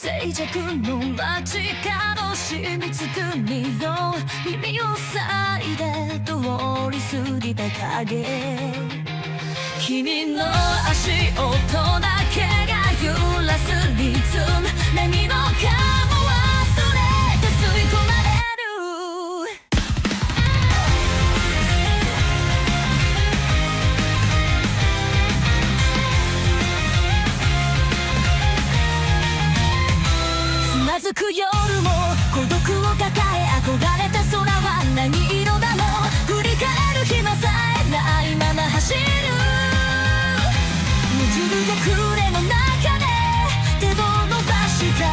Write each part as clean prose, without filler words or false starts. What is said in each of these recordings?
静寂の街角染みつく匂い耳を塞いで通り過ぎた影君の足音だけが揺らすリズム何もかも忘れて吸い込まれるつまずく夜も孤独を抱え憧れた空は何色だろう振り返る暇さえないまま走る無汁の暮れの中で手を伸ばした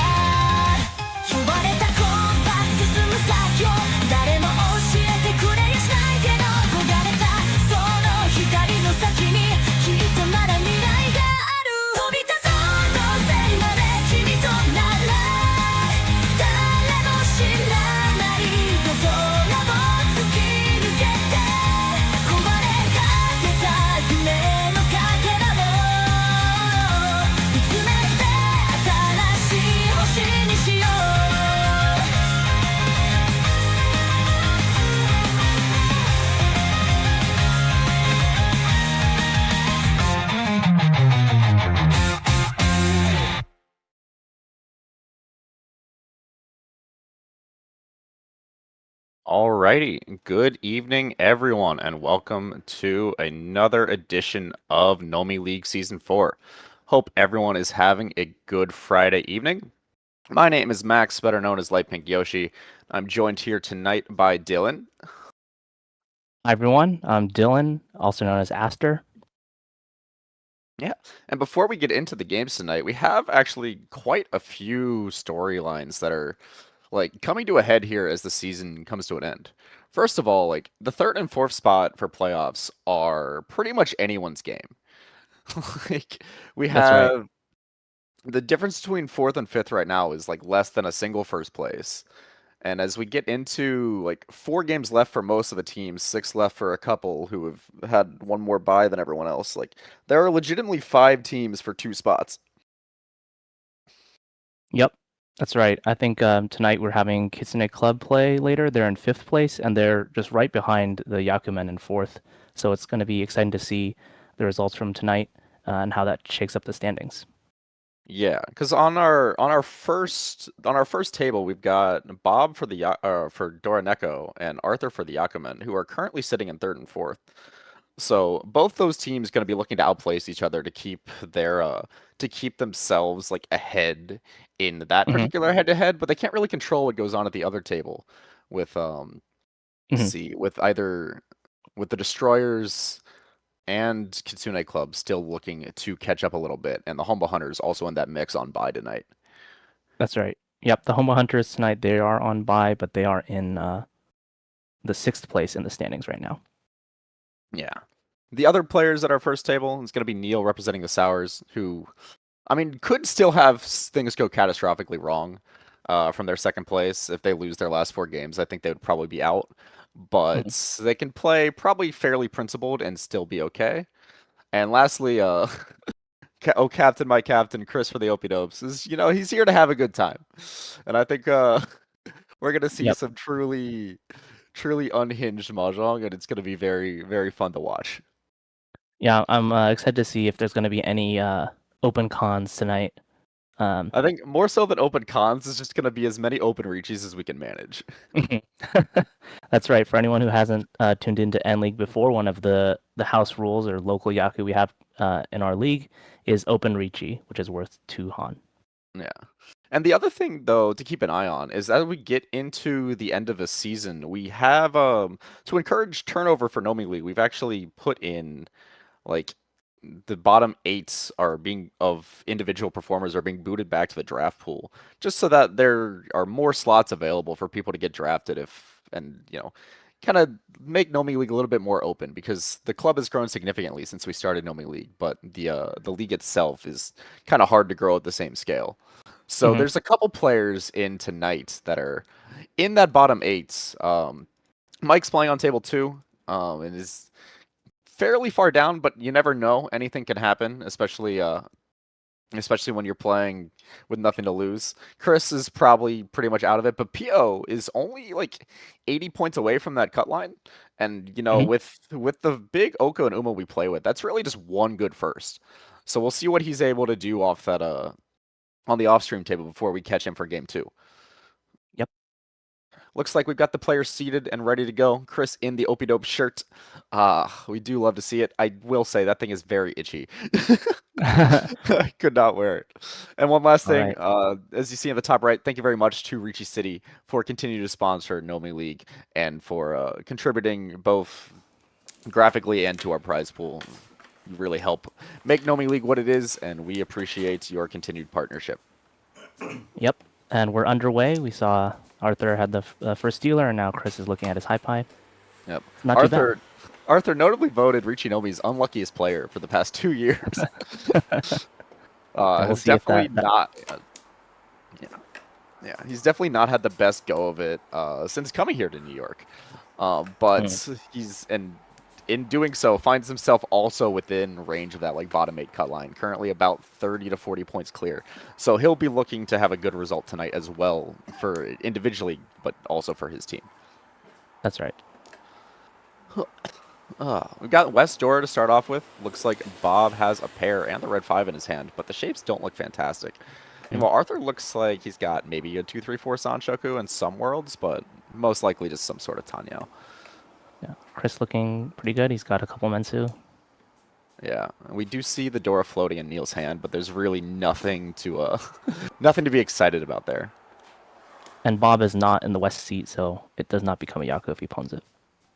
呼ばれたコンパス進む先を誰も教えてくれやしないけど焦がれたその光の先にきっとまだ未来がある飛び立とうと線まで君となら誰も知らない夜空を突き抜けて壊れかけた夢のかけらを見つめて新しい星にしようAlrighty, good evening everyone and welcome to another edition of Nomi League Season 4. Hope everyone is having a good Friday evening. My name is Max, better known as Light Pink Yoshi. I'm joined here tonight by Dylan. Hi everyone, I'm Dylan, also known as Aster. Yeah, and before we get into the games tonight, we have actually quite a few storylines that are like coming to a head here as the season comes to an end. First of all, like the third and fourth spot for playoffs are pretty much anyone's game. Like we That's right. have the difference between fourth and fifth right now is like less than a single first place. And as we get into like 4 games left for most of the teams, 6 left for a couple who have had one more bye than everyone else, like there are legitimately 5 teams for 2 spots. Yep, that's right. I think tonight we're having Kitsune Club play later. They're in 5th place, and they're just right behind the Yakumen in 4th. So it's going to be exciting to see the results from tonight and how that shakes up the standings. Yeah, because on our first table we've got Bob for the for Doraneko and Arthur for the Yakumen, who are currently sitting in third and fourth. So both those teams going to be looking to outplace each other to keep their to keep themselves like ahead in that particular head-to-head, but they can't really control what goes on at the other table with see with either with the Destroyers and Kitsune Club still looking to catch up a little bit, and the Humble Hunters also in that mix on bye tonight. That's right. Yep, the Humble Hunters tonight, they are on bye, but they are in the 6th place in the standings right now. Yeah. The other players at our first table is going to be Neil representing the Sours, who, I mean, could still have things go catastrophically wrong from their second place. If they lose their last 4 games, I think they would probably be out. But they can play probably fairly principled and still be okay. And lastly, captain, my captain, Chris for the Opie Dopes, is, he's here to have a good time. And I think we're going to see some truly unhinged mahjong, and it's going to be very, very fun to watch. Yeah, I'm excited to see if there's going to be any open cons tonight. I think more so than open cons is just going to be as many open Riichis as we can manage. That's right. For anyone who hasn't tuned into N League before, one of the house rules or local Yaku we have in our league is open Riichi, which is worth 2 Han. Yeah. And the other thing, though, to keep an eye on is as we get into the end of a season, we have to encourage turnover for Nomi League. We've actually put in like the bottom 8 of individual performers are being booted back to the draft pool, just so that there are more slots available for people to get drafted and kind of make Nomi League a little bit more open, because the club has grown significantly since we started Nomi League, but the league itself is kind of hard to grow at the same scale. So there's a couple players in tonight that are in that bottom 8. Mike's playing on table 2 and is fairly far down, but you never know. Anything can happen, especially especially when you're playing with nothing to lose. Chris is probably pretty much out of it, but PO is only like 80 points away from that cut line. And you know, Mhm. with the big Oko and Uma we play with, that's really just one good first. So we'll see what he's able to do off that on the off-stream table before we catch him for game 2. Yep. Looks like we've got the players seated and ready to go. Chris in the Opie Dope shirt. We do love to see it. I will say that thing is very itchy. I could not wear it. And one last All thing, right. as you see in the top right, thank you very much to Riichi City for continuing to sponsor Nomi League and for contributing both graphically and to our prize pool. You really help make Nomi League what it is, and we appreciate your continued partnership. Yep. And we're underway. We saw Arthur had the first dealer, and now Chris is looking at his high pipe. Yep. Not too bad. Arthur notably voted Riichi Nomi's unluckiest player for the past 2 years. We'll Has see if definitely that not. Yeah, he's definitely not had the best go of it since coming here to New York. But he's in doing so finds himself also within range of that like bottom 8 cut line, currently about 30 to 40 points clear. So he'll be looking to have a good result tonight as well for individually, but also for his team. That's right. We've got West Dora to start off with. Looks like Bob has a pair and the red 5 in his hand, but the shapes don't look fantastic. Meanwhile, Arthur looks like he's got maybe a 2-3-4 Sanshoku in some worlds, but most likely just some sort of Tanyo. Yeah. Chris looking pretty good. He's got a couple Mensu. Yeah, we do see the Dora floating in Neil's hand, but there's really nothing to nothing to be excited about there. And Bob is not in the west seat, so it does not become a Yaku if he pawns it.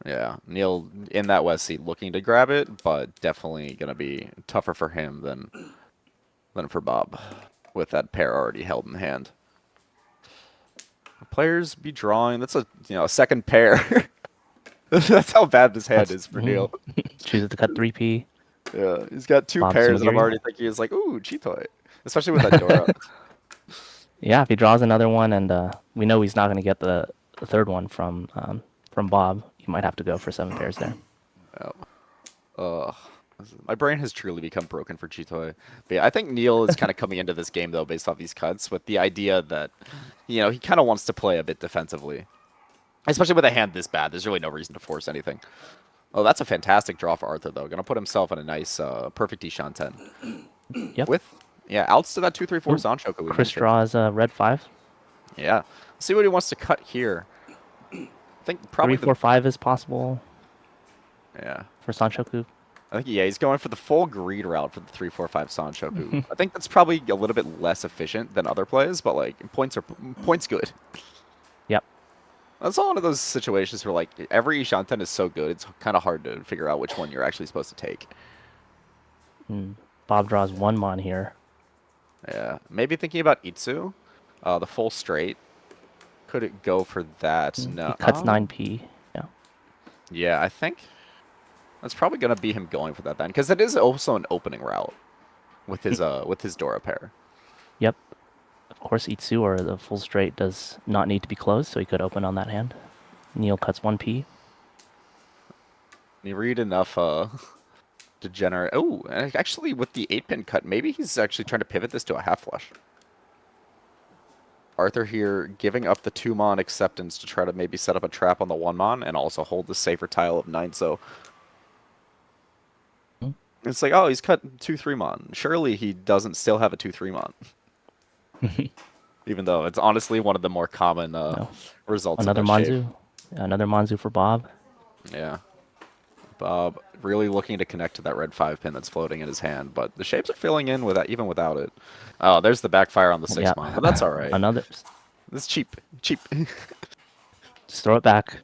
Yeah, Neil in that west seat looking to grab it, but definitely gonna be tougher for him than for Bob, with that pair already held in hand. Players be drawing. That's a second pair. That's how bad this hand is for Neil. Chooses to cut 3P. Yeah, he's got 2 Bob's pairs, and I'm Sumigiri. already thinking he's like, ooh, Chitoy. Especially with that Dora. Yeah, if he draws another one, and we know he's not going to get the third one from Bob, you might have to go for 7 pairs there. My brain has truly become broken for Chitoy. But yeah, I think Neil is kind of coming into this game, though, based off these cuts, with the idea that, he kind of wants to play a bit defensively. Especially with a hand this bad, there's really no reason to force anything. Oh, that's a fantastic draw for Arthur, though. Gonna put himself in a nice, perfect Ishan 10. Yep. Outs to that 2-3-4 Sanshoku. Chris draws a red 5. Yeah. See what he wants to cut here. I think probably 3-4-5 is possible. Yeah. For Sanshoku. I think, he's going for the full greed route for the 3-4-5 Sanshoku. I think that's probably a little bit less efficient than other plays, but, like, points good. Yep. That's all one of those situations where, like, every Ishan 10 is so good, it's kind of hard to figure out which one you're actually supposed to take. Bob draws 1 Mon here. Yeah. Maybe thinking about Itsu, the full straight. Could it go for that? No. He cuts 9P. Yeah. Yeah, I think that's probably going to be him going for that then, because it is also an opening route with his Dora pair. Yep. Of course, Itsu or the full straight does not need to be closed, so he could open on that hand. Neil cuts 1P. You read enough to generate. Oh, actually, with the 8-pin cut, maybe he's actually trying to pivot this to a half flush. Arthur here giving up the 2-mon acceptance to try to maybe set up a trap on the 1-mon and also hold the safer tile of 9. So it's like, oh, he's cut 2-3-mon. Surely he doesn't still have a 2-3-mon. Even though it's honestly one of the more common results. Another of that shape. Manzu. Another Manzu for Bob. Yeah. Bob really looking to connect to that red 5-pin that's floating in his hand, but the shapes are filling in even without it. Oh, there's the backfire on the 6-mon, but that's all right. Another. This is cheap. Just throw it back.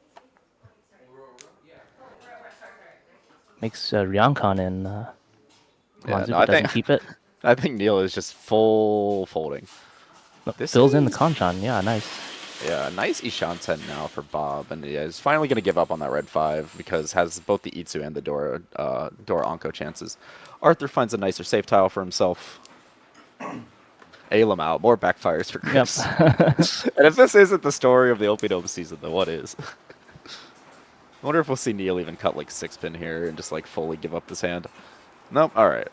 Makes Ryankan in Manzu, but doesn't keep it. I think Neil is just full folding. This fills in the Kanchan. Yeah, nice. Yeah, nice Ishan 10 now for Bob, and he's finally going to give up on that red 5 because has both the Itsu and the Dora Onko chances. Arthur finds a nicer safe tile for himself. Alim out, more backfires for Chris. Yep. And if this isn't the story of the Opie Dopes season, then what is? I wonder if we'll see Neil even cut like 6-pin here and just like fully give up this hand. Nope. All right.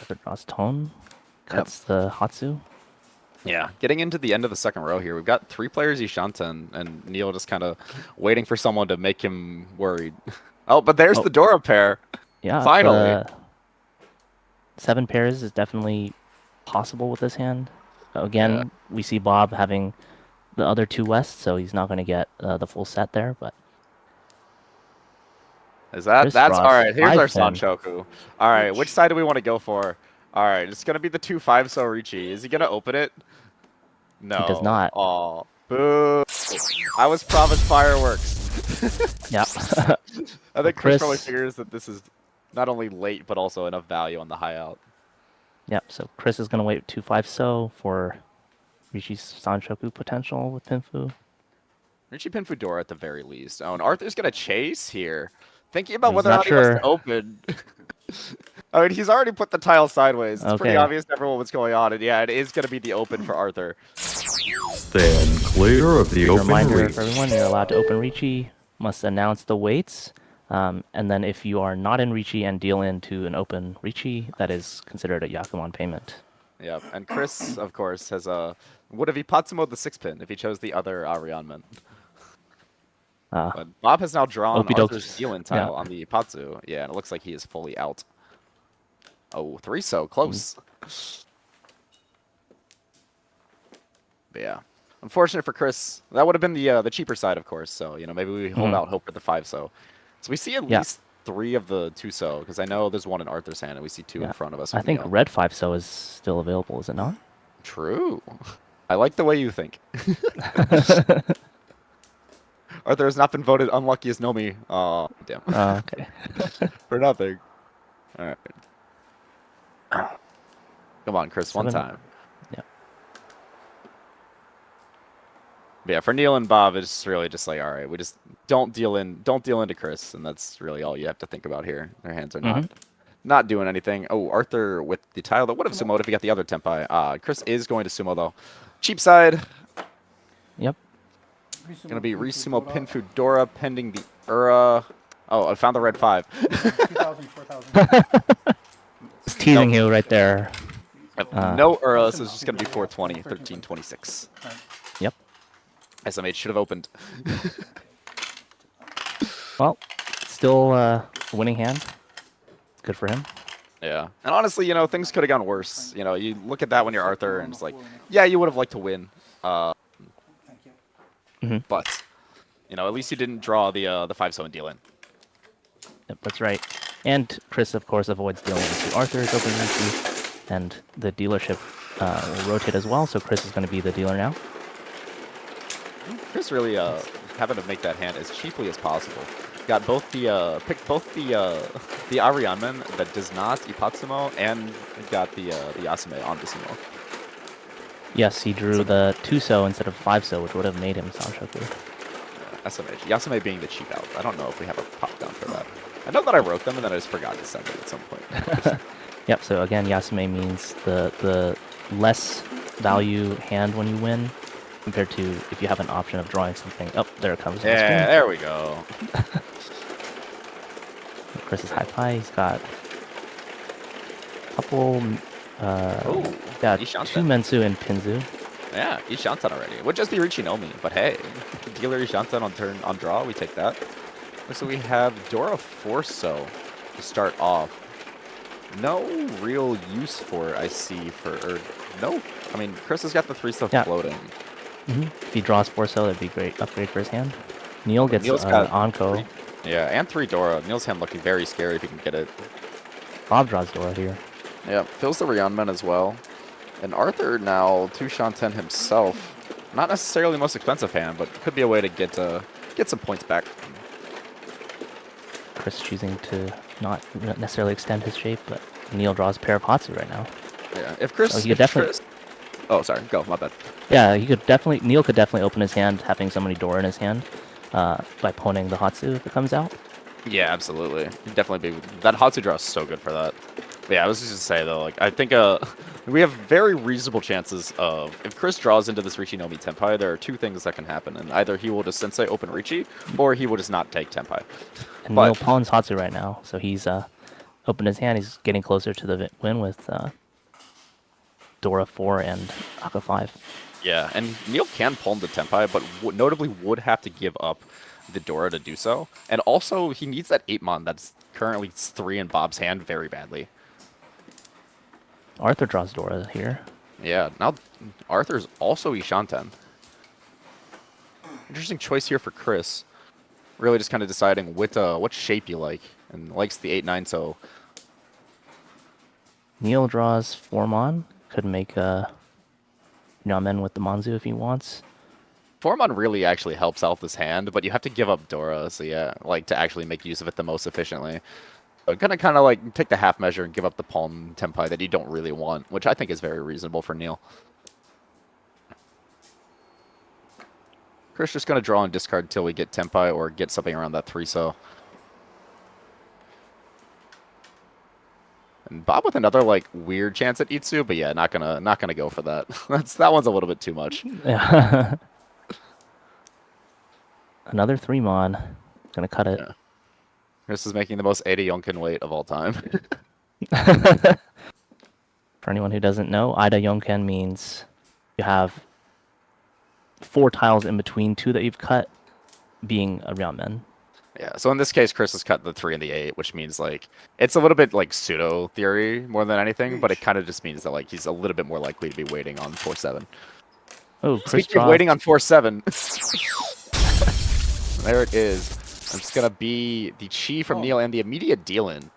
Arthur draws Tone, cuts the Hatsu. Yeah, getting into the end of the second row here, we've got 3 players Ishanta and Neil just kind of waiting for someone to make him worried. Oh, but there's the Dora pair. Yeah, Finally. 7 pairs is definitely possible with this hand. Again, we see Bob having the other 2 West, so he's not going to get the full set there. But that's all right? Here's our 5-pin. Sanchoku. All right, which side do we want to go for? All right, it's gonna be the 2-5 so Riichi. Is he gonna open it? No. He does not. Oh, boo! I was promised fireworks. Yeah. I think Chris probably Chris- figures that this is not only late but also enough value on the high out. Yep, so Chris is going to wait 2-5 so for Riichi's Sanchoku potential with Pinfu. Riichi Pinfu Dora at the very least. Oh, and Arthur's gonna chase here, thinking about He's whether or not not he wants sure. to open. I mean, he's already put the tile sideways. It's pretty Okay. obvious to everyone what's going on, and yeah, it is gonna be the open for Arthur. Stand clear of the A open reminder reach. for everyone, you're allowed to open Riichi, must announce the weights, and then if you are not in Riichi and deal into an open Riichi, that is considered a Yakuman payment. Yep, and Chris, of course, has would have Ipatsumo'd the 6-pin if he chose the other Arianman. But Bob has now drawn Opie Arthur's Dopes. deal-in tile on the Ipatsu. Yeah, and it looks like he is fully out. Oh, 3 so close. But yeah, unfortunate for Chris. That would have been the cheaper side, of course. So maybe we hold out hope for the 5 so. So we see at least 3 of the 2 so because I know there's one in Arthur's hand and we see 2 in front of us. I with think Neil. red 5 so is still available, is it not? True. I like the way you think. Arthur has not been voted unlucky as Nomi. Oh, damn. Okay. For nothing. All right. Come on, Chris, one 7. time. Yeah. But yeah, for Neil and Bob, it's really just like, all right, we just don't deal into Chris, and that's really all you have to think about here. Their hands are not doing anything. Oh, Arthur with the tile that would have sumoed if he got the other tempai. Chris is going to sumo though. Cheap side. Yep. Gonna be Risumo Pinfu Dora pending the Ura. Oh, I found the red 5. 3,000, 4,000. Just teasing you right there. No Ura, so it's just gonna be 420, 1326. Yep. SMH should have opened. Well, still a winning hand. Good for him. Yeah, and honestly, things could have gone worse. You look at that when you're Arthur, and it's like, yeah, you would have liked to win. Thank you. But at least you didn't draw the 5 so and deal in. Yep, that's right. And Chris, of course, avoids dealing into Arthur's open Riichi, and the dealership will rotate as well, so Chris is going to be the dealer now. Chris really having to make that hand as cheaply as possible. Got both the picked both the Arianman that does not Ipatsumo, and got the Yasume on the sumo. Yes, he drew the 2 so instead of 5 so, which would have made him Sanchoku. SMH. Yasume being the cheap out. I don't know if we have a pop down for that. I know that I wrote them and then I just forgot to send it at some point. Yep, so again, Yasume means the less value hand when you win, compared to if you have an option of drawing something. Oh, there it comes. on the Yeah, screen. there we go. Chris is high. He's got a couple. Got Ishanten. 2 Mensu and Pinzu. Yeah, Ishanten already. It would just be Riichi Nomi, but hey, dealer Ishanten on draw, we take that. So we have Dora 4 so to start off. No real use for it, I see, no. I mean, Chris has got the 3 so floating. If he draws 4 so, that'd be great upgrade for his hand. Neil gets Neil's got Onko. Yeah, and 3 Dora. Neil's hand looking very scary if he can get it. Bob draws Dora here. Yeah, fills the Rionman as well. And Arthur now, 2 Shanten himself. Not necessarily the most expensive hand, but could be a way to get some points back. Chris choosing to not necessarily extend his shape, but Neil draws a pair of Hatsu right now. Yeah, if Chris... Oh, he could definitely... Chris, oh, sorry, go, my bad. Yeah, Neil could definitely open his hand, having so many Dora in his hand, by poning the Hatsu if it comes out. Yeah, absolutely. He'd definitely be... That Hatsu draw is so good for that. But yeah, I was just going to say, though, like, I think we have very reasonable chances of... If Chris draws into this Riichi Nomi Tenpai, there are 2 things that can happen. And either he will just sensei open Riichi, or he will just not take Tenpai. And But- Neil pawns Hatsu right now, so he's opened his hand, he's getting closer to the win with Dora 4 and Aka 5. Yeah, and Neil can palm the Tempai, but notably would have to give up the Dora to do so. And also, he needs that 8-mon that's currently 3 in Bob's hand very badly. Arthur draws Dora here. Yeah, now Arthur's also Ishanten. Interesting choice here for Chris. Really just kind of deciding what shape you like, and likes the 8-9, so... Neil draws 4 Mon. Could make Yamen with the Manzu if he wants. 4-mon really actually helps out this hand, but you have to give up Dora, so yeah, like to actually make use of it the most efficiently. So kind of like take the half measure and give up the palm Tempai that you don't really want, which I think is very reasonable for Neil. Chris just gonna draw and discard until we get Tempai or get something around that 3-so. And Bob with another like weird chance at Itsu, but yeah, not gonna go for that. that one's a little bit too much. Yeah. Another 3 Mon. Gonna cut it. Yeah. Chris is making the most Ada Yonkin weight of all time. For anyone who doesn't know, Ida Yonken means you have 4 tiles in between 2 that you've cut being a Ryamen. Yeah, so in this case, Chris has cut the 3 and the 8, which means like it's a little bit like pseudo theory more than anything, but it kind of just means that like he's a little bit more likely to be waiting on 4-7. Oh, Chris Speaking of draws. waiting on 4-7, there it is. It's gonna be the Chi from Neil and the immediate deal-in.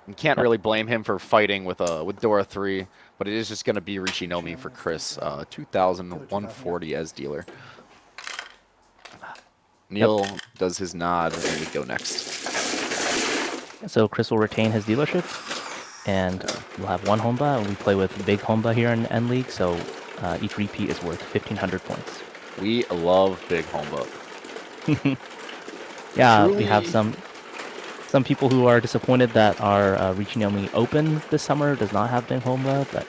You can't really blame him for fighting with Dora 3, but it is just gonna be Riichi Nomi for Chris. 2,140 as dealer. Neil does his nod, and then we go next. So Chris will retain his dealership, and we'll have 1 Honba, and we play with big Honba here in N League, so each repeat is worth 1,500 points. We love big Honba. Yeah, Truly. we have some people who are disappointed that our Riichi Nomi Open this summer does not have big Honba, but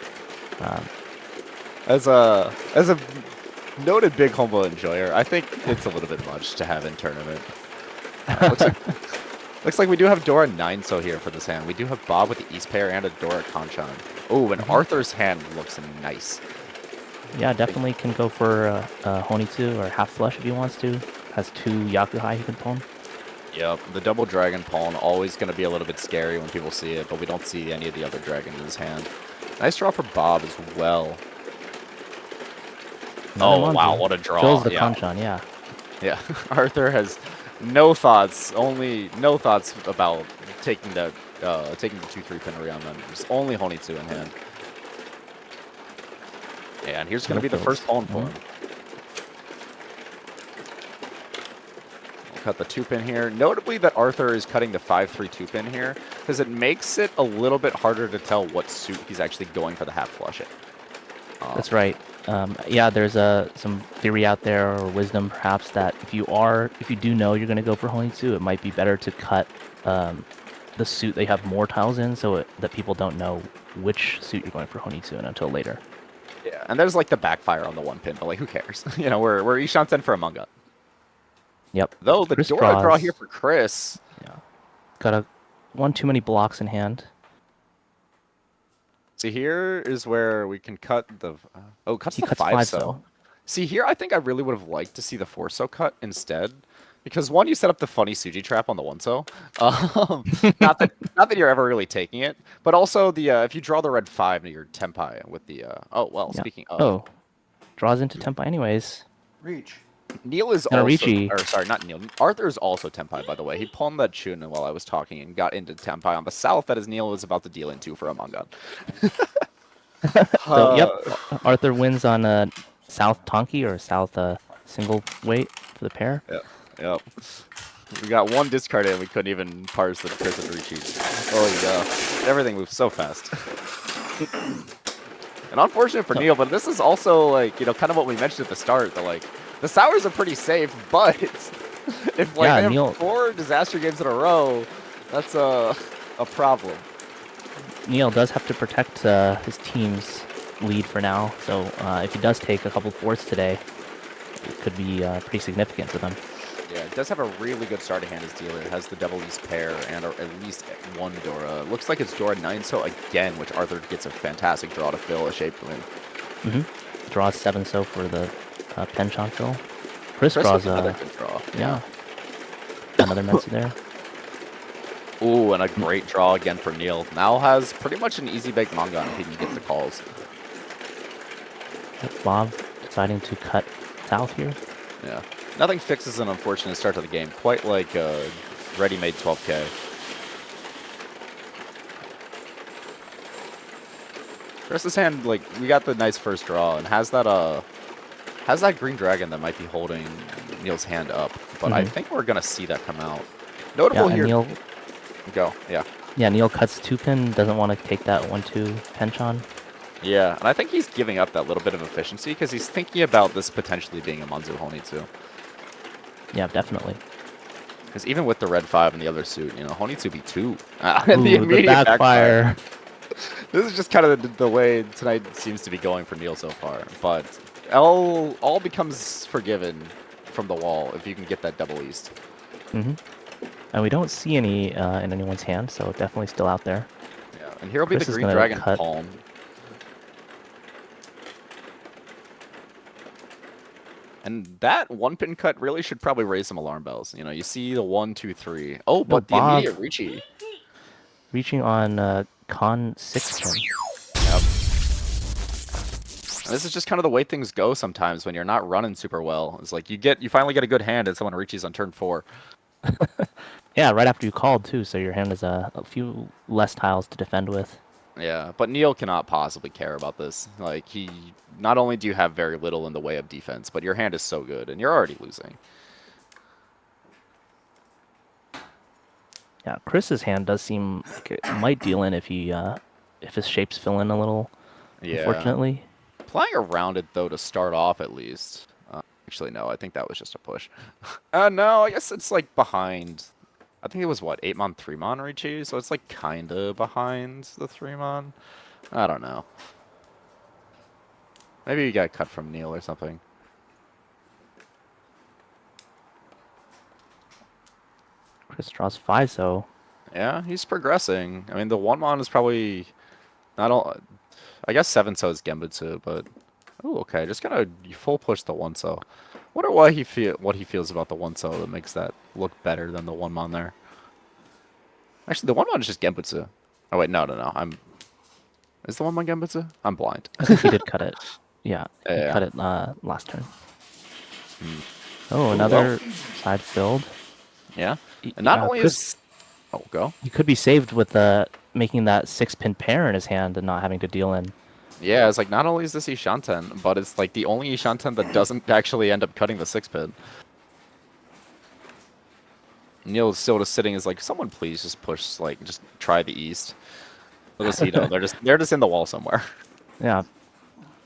As a noted big Honba enjoyer, I think it's a little bit much to have in tournament. Looks like we do have Dora 9-so here for this hand. We do have Bob with the East pair and a Dora Kanchan. Oh, and Arthur's hand looks nice. yeah, definitely can go for Honitsu or half flush if he wants to. Has 2 Yakuhai he can pawn. Yep, the double dragon pawn always going to be a little bit scary when people see it, but we don't see any of the other dragons in his hand. Nice draw for Bob as well. Another Oh, wow, Manzu. what a draw. Kills the Yeah. Kanchan, yeah. Yeah, Arthur has no thoughts about taking the 2-3 pin around them. There's only Honitsu in hand. Yeah, and here's going to be the first pawn for him. We'll cut the 2-pin here. Notably that Arthur is cutting the 5-3 2-pin here, because it makes it a little bit harder to tell what suit he's actually going for the half flush in. That's right. Yeah, there's some theory out there, or wisdom perhaps, that if you do know you're going to go for Honitsu, it might be better to cut the suit that you have more tiles in, so that people don't know which suit you're going for Honitsu in until later. Yeah, and there's like the backfire on the 1-pin, but like who cares? You know, we're Ishanten for a manga. Yep. Though the Chris Dora draw draws. here for Chris. Yeah. Got one too many blocks in hand. See, here is where we can cut the... cuts He the cuts 5-so. 5-so. See, here I think I really would have liked to see the 4-so cut instead. Because one, you set up the funny Suji trap on the 1-so. Not that you're ever really taking it. But also, the if you draw the red 5 to your Tempai with the... Yeah. speaking of... Oh. Draws into Tempai anyways. Reach. Neil is No, also... Riichi. Or, sorry, not Neil. Arthur is also Tempai, by the way. He palmed that Chun while I was talking and got into Tempai on the south that as Neil was about to deal into for a manga. So, yep. Arthur wins on South Tonki, or South single weight for the pair. Yep. We got one discard in, we couldn't even parse the Chris and Riichi. Oh yeah. Everything moves so fast. And unfortunate for Neil, but this is also like, you know, kind of what we mentioned at the start, that like the sours are pretty safe, but if like Yeah, they have Neil- 4 disaster games in a row, that's a problem. Neil does have to protect his team's lead for now, so if he does take a couple fourths today, it could be pretty significant for them. Yeah, it does have a really good starting hand as dealer. It has the double East pair and at least one Dora. Looks like it's Dora 9 so again, which Arthur gets a fantastic draw to fill a shape win. Draws 7 so for the penchant fill. Chris draws another good draw. Yeah. Another Mensu there. Ooh, and a great draw again for Neil. Now has pretty much an easy bake manga if he can get the calls. Yep, Bob deciding to cut south here. Yeah. Nothing fixes an unfortunate start to the game, quite like ready-made 12K. Chris's hand, like, we got the nice first draw and has that green dragon that might be holding Neil's hand up, but I think we're gonna see that come out. Notable here. Neil, go, yeah. Yeah, Neil cuts 2-pin, doesn't want to take that 1-2 penchant. Yeah, and I think he's giving up that little bit of efficiency because he's thinking about this potentially being a Manzu Honitsu. Yeah, definitely. Because even with the red 5 and the other suit, you know, Honitsu B2. Ooh, the immediate backfire. This is just kind of the way tonight seems to be going for Neil so far. But all becomes forgiven from the wall if you can get that double East. And we don't see any in anyone's hand, so definitely still out there. Yeah, and here will be Chris the is green gonna dragon cut. palm. And that 1-pin cut really should probably raise some alarm bells. You know, you see the 1, 2, 3. Oh, but the Bob immediate Riichi. reaching on con 6-pin. Yep. And this is just kind of the way things go sometimes when you're not running super well. It's like you finally get a good hand and someone reaches on turn 4. Yeah, right after you called too, so your hand has a few less tiles to defend with. Yeah, but Neil cannot possibly care about this. Like, not only do you have very little in the way of defense, but your hand is so good, and you're already losing. Yeah, Chris's hand does seem like it might deal in if his shapes fill in a little. Yeah. Unfortunately. Playing around it, though, to start off at least. Actually, no, I think that was just a push. No, I guess it's, like, behind. I think it was, what, 8-mon, 3-mon Riichi? So it's, like, kind of behind the 3-mon? I don't know. Maybe you got cut from Neil or something. Chris draws 5, so. Yeah, he's progressing. I mean, the 1-mon is probably not all. I guess 7-so is Genbutsu, but. Oh, okay. Just gonna full push the 1-so. Wonder what he feels about the 1-so that makes that look better than the 1-mon there. Actually, the 1-mon is just Genbutsu. Oh wait, no. Is the 1-mon Genbutsu? I'm blind. I think he did cut it. Yeah, he Yeah. cut it last turn. Oh, another side filled. Yeah. And not only Chris, is. Oh, go. he could be saved with making that 6-pin pair in his hand and not having to deal in. Yeah, it's like not only is this Ishanten, but it's like the only Ishanten that doesn't actually end up cutting the 6-pin. Neil's still just sitting is like, someone please just push, like, just try the East. Little does he know, they're just in the wall somewhere. Yeah,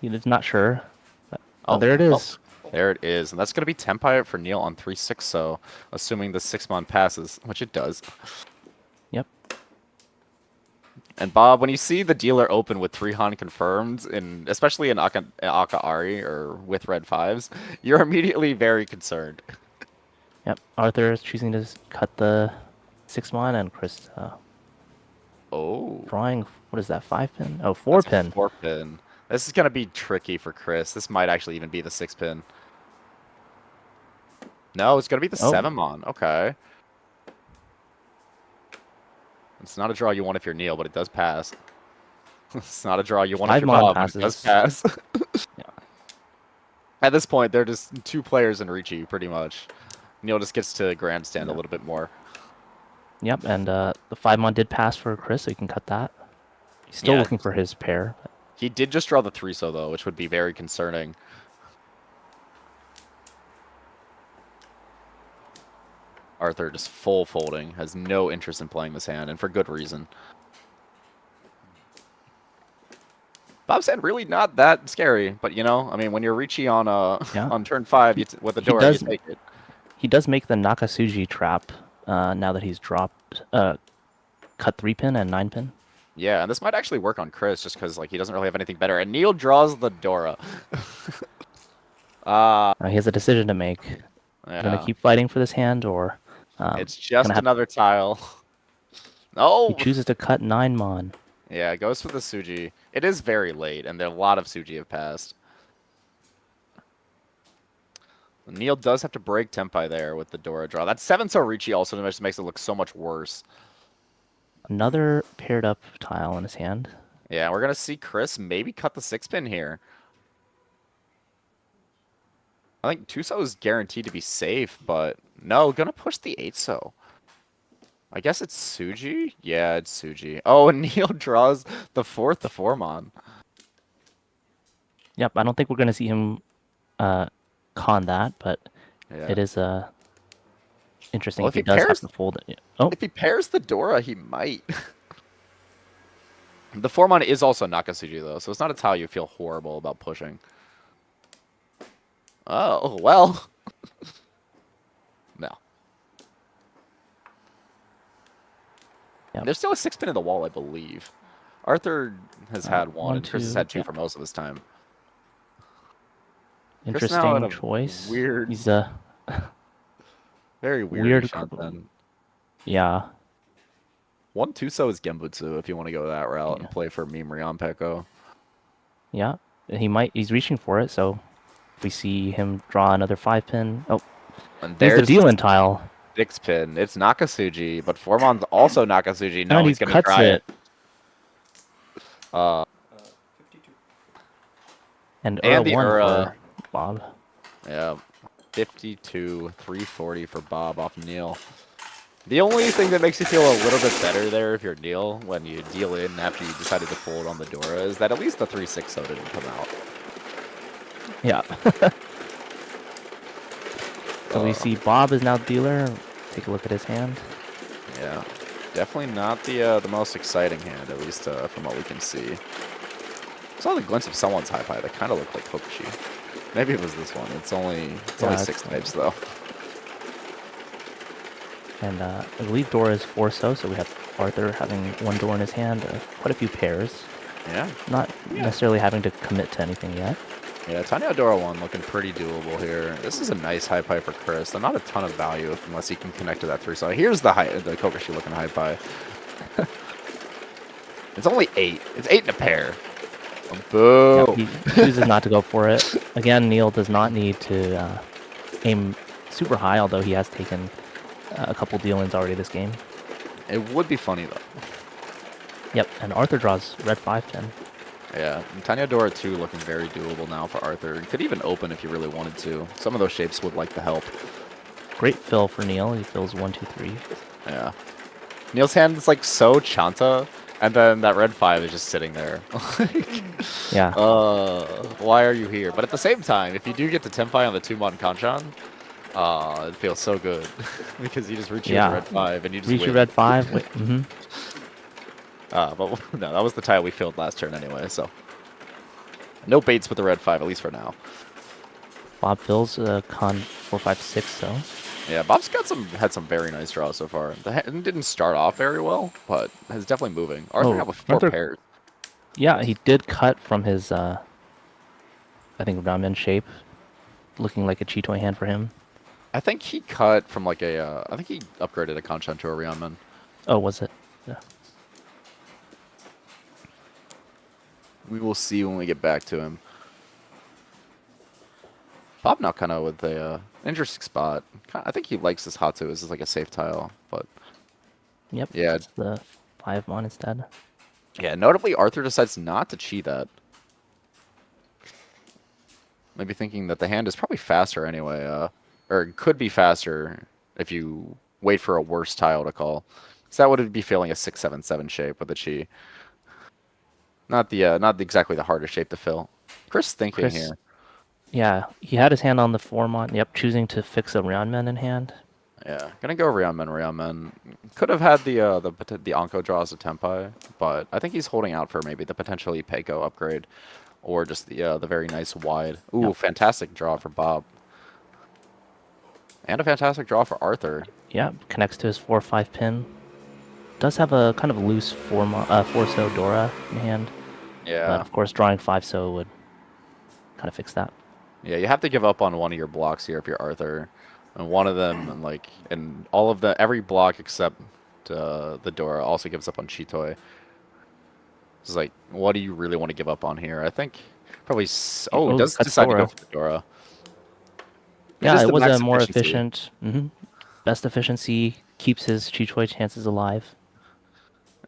he's not sure. But, oh, there it is. Oh, there it is, and that's gonna be Tempire for Neil on 3-6, so assuming the 6-mon passes, which it does. Yep. And Bob, when you see the dealer open with 3 Han confirmed, especially in Akaari or with red 5s, you're immediately very concerned. Yep. Arthur is choosing to cut the 6-mon, and Chris drawing. What is that? 5-pin? Oh, 4-pin. 4-pin. This is gonna be tricky for Chris. This might actually even be the 6-pin. No, it's gonna be the 7-mon. Okay. It's not a draw you want if you're Neil, but it does pass. It's not a draw you want if you're Bob, but it does pass. Yeah. At this point, they're just 2 players in Riichi, pretty much. Neil just gets to grandstand a little bit more. Yep, and the 5-mon did pass for Chris, so you can cut that. He's still looking for his pair. He did just draw the 3-so, though, which would be very concerning. Arthur just full folding, has no interest in playing this hand, and for good reason. Bob's hand really not that scary, but you know, I mean, when you're Riichi on on turn 5 with the door, you take it. He does make the Nakasuji trap now that he's dropped cut 3-pin and 9-pin. Yeah, and this might actually work on Chris just because like he doesn't really have anything better. And Neil draws the Dora. He has a decision to make. Gonna Yeah. keep fighting for this hand, or It's just gonna have, another tile. he Oh! chooses to cut 9 mon. Yeah, it goes for the Suji. It is very late, and there a lot of Suji have passed. Neil does have to break Tempai there with the Dora draw. That 7-so Riichi also just makes it look so much worse. Another paired up tile in his hand. Yeah, we're going to see Chris maybe cut the 6-pin here. I think 2-so is guaranteed to be safe, but no, going to push the 8-so. I guess it's Suji? Yeah, it's Suji. Oh, and Neil draws the 4th Formon. Yep, I don't think we're gonna see him con that, but Yeah. it is interesting Well, if if he he does have pairs- to fold it. Oh, If he pairs the Dora, he might. The Formon is also Nakasuji, though, so it's not a tile you feel horrible about pushing. Oh, well. No. Yep. There's still a 6-pin in the wall, I believe. Arthur has had one, and Chris has had 2 yeah. for most of his time. Chris now in interesting a choice. weird- He's Very Weird Shanten. yeah. 1 2-so is Genbutsu if you want to go that route Yeah. and play for Meme Ryan Peko. Yeah, he's reaching for it, so if we see him draw another 5-pin. Oh, And there's the there's deal-in tile. 6-pin. It's Nakasuji, but Formon's also Nakasuji. No, and he he's going to cuts try it. And And the one Ura. for Bob. Yeah, 52, 340 for Bob off Neil. The only thing that makes you feel a little bit better there if you're Neil when you deal in after you decided to fold on the Dora is that at least the 3-6-0 didn't come out. Yeah. So we see Bob is now dealer. Take a look at his hand. Yeah, definitely not the most exciting hand, at least from what we can see. Saw the glimpse of someone's high pie that kind of looked like Kokushi. Maybe it was this one. It's only Yeah, 6 it's- types though. And I believe Dora is 4-so, so we have Arthur having 1 door in his hand. Quite a few pairs. Yeah, Not necessarily having to commit to anything yet. yeah. Tanya Dora 1 looking pretty doable here. This is a nice high pie for Chris. Though not a ton of value unless he can connect to that 3. So here's the Kokushi looking high pie. It's only 8. It's 8 in a pair. Boo. Yeah, he chooses not to go for it. Again, Neil does not need to aim super high, although he has taken a couple deal-ins already this game. It would be funny though. Yep, and Arthur draws red 5-10. Yeah, and Tanya Dora 2 looking very doable now for Arthur. It could even open if you really wanted to. Some of those shapes would like the help. Great fill for Neil. He fills 1, 2, 3. Yeah. Neil's hand is like so chanta, and then that red 5 is just sitting there. Yeah. Why are you here? But at the same time, if you do get to Tempai on the 2-mon Kanchan, it feels so good. Because you just reach your Yeah. red 5 and you just Reach your win. red 5. Wait. Mm-hmm. But no, that was the tile we filled last turn anyway, so. No baits with the red 5, at least for now. Bob fills con 4, 5, 6, so. Yeah, Bob's had some very nice draws so far. The hand didn't start off very well, but is definitely moving. Arthur Oh, got with 4 Arthur- pairs. Yeah, he did cut from his, I think, ramen shape. Looking like a Chitoy hand for him. I think he cut from like a, I think he upgraded a Kanchan to a Ryanman. Oh, was it? Yeah. We will see when we get back to him. Bob now kind of with a interesting spot. I think he likes this Hatu as like a safe tile, but Yep. Yeah. It's the 5 mon instead. yeah, notably Arthur decides not to chi that. Maybe thinking that the hand is probably faster anyway, or it could be faster if you wait for a worse tile to call. So that would be feeling a 6-7-7 shape with a chi. Not exactly the hardest shape to fill. Chris thinking Chris- here. Yeah, he had his hand on the 4 mon. Yep, choosing to fix a Ryanman in hand. Yeah, gonna go Ryanman. Could have had the Anko draws of Tempai, but I think he's holding out for maybe the potentially Peiko upgrade, or just the very nice wide. Ooh, Yep. fantastic draw for Bob, and a fantastic draw for Arthur. Yeah, connects to his 4, 5 pin. Does have a kind of loose 4-so Dora in hand. Yeah, But of course, drawing 5-so would kind of fix that. yeah, you have to give up on one of your blocks here if you're Arthur. And one of them, and all of every block except the Dora also gives up on Chitoi. It's like, what do you really want to give up on here? I think probably. Oh, he does cuts decide to go Dora. for the Dora. Yeah, is it the was max a more efficiency. efficient, best efficiency, keeps his Chichoi chances alive.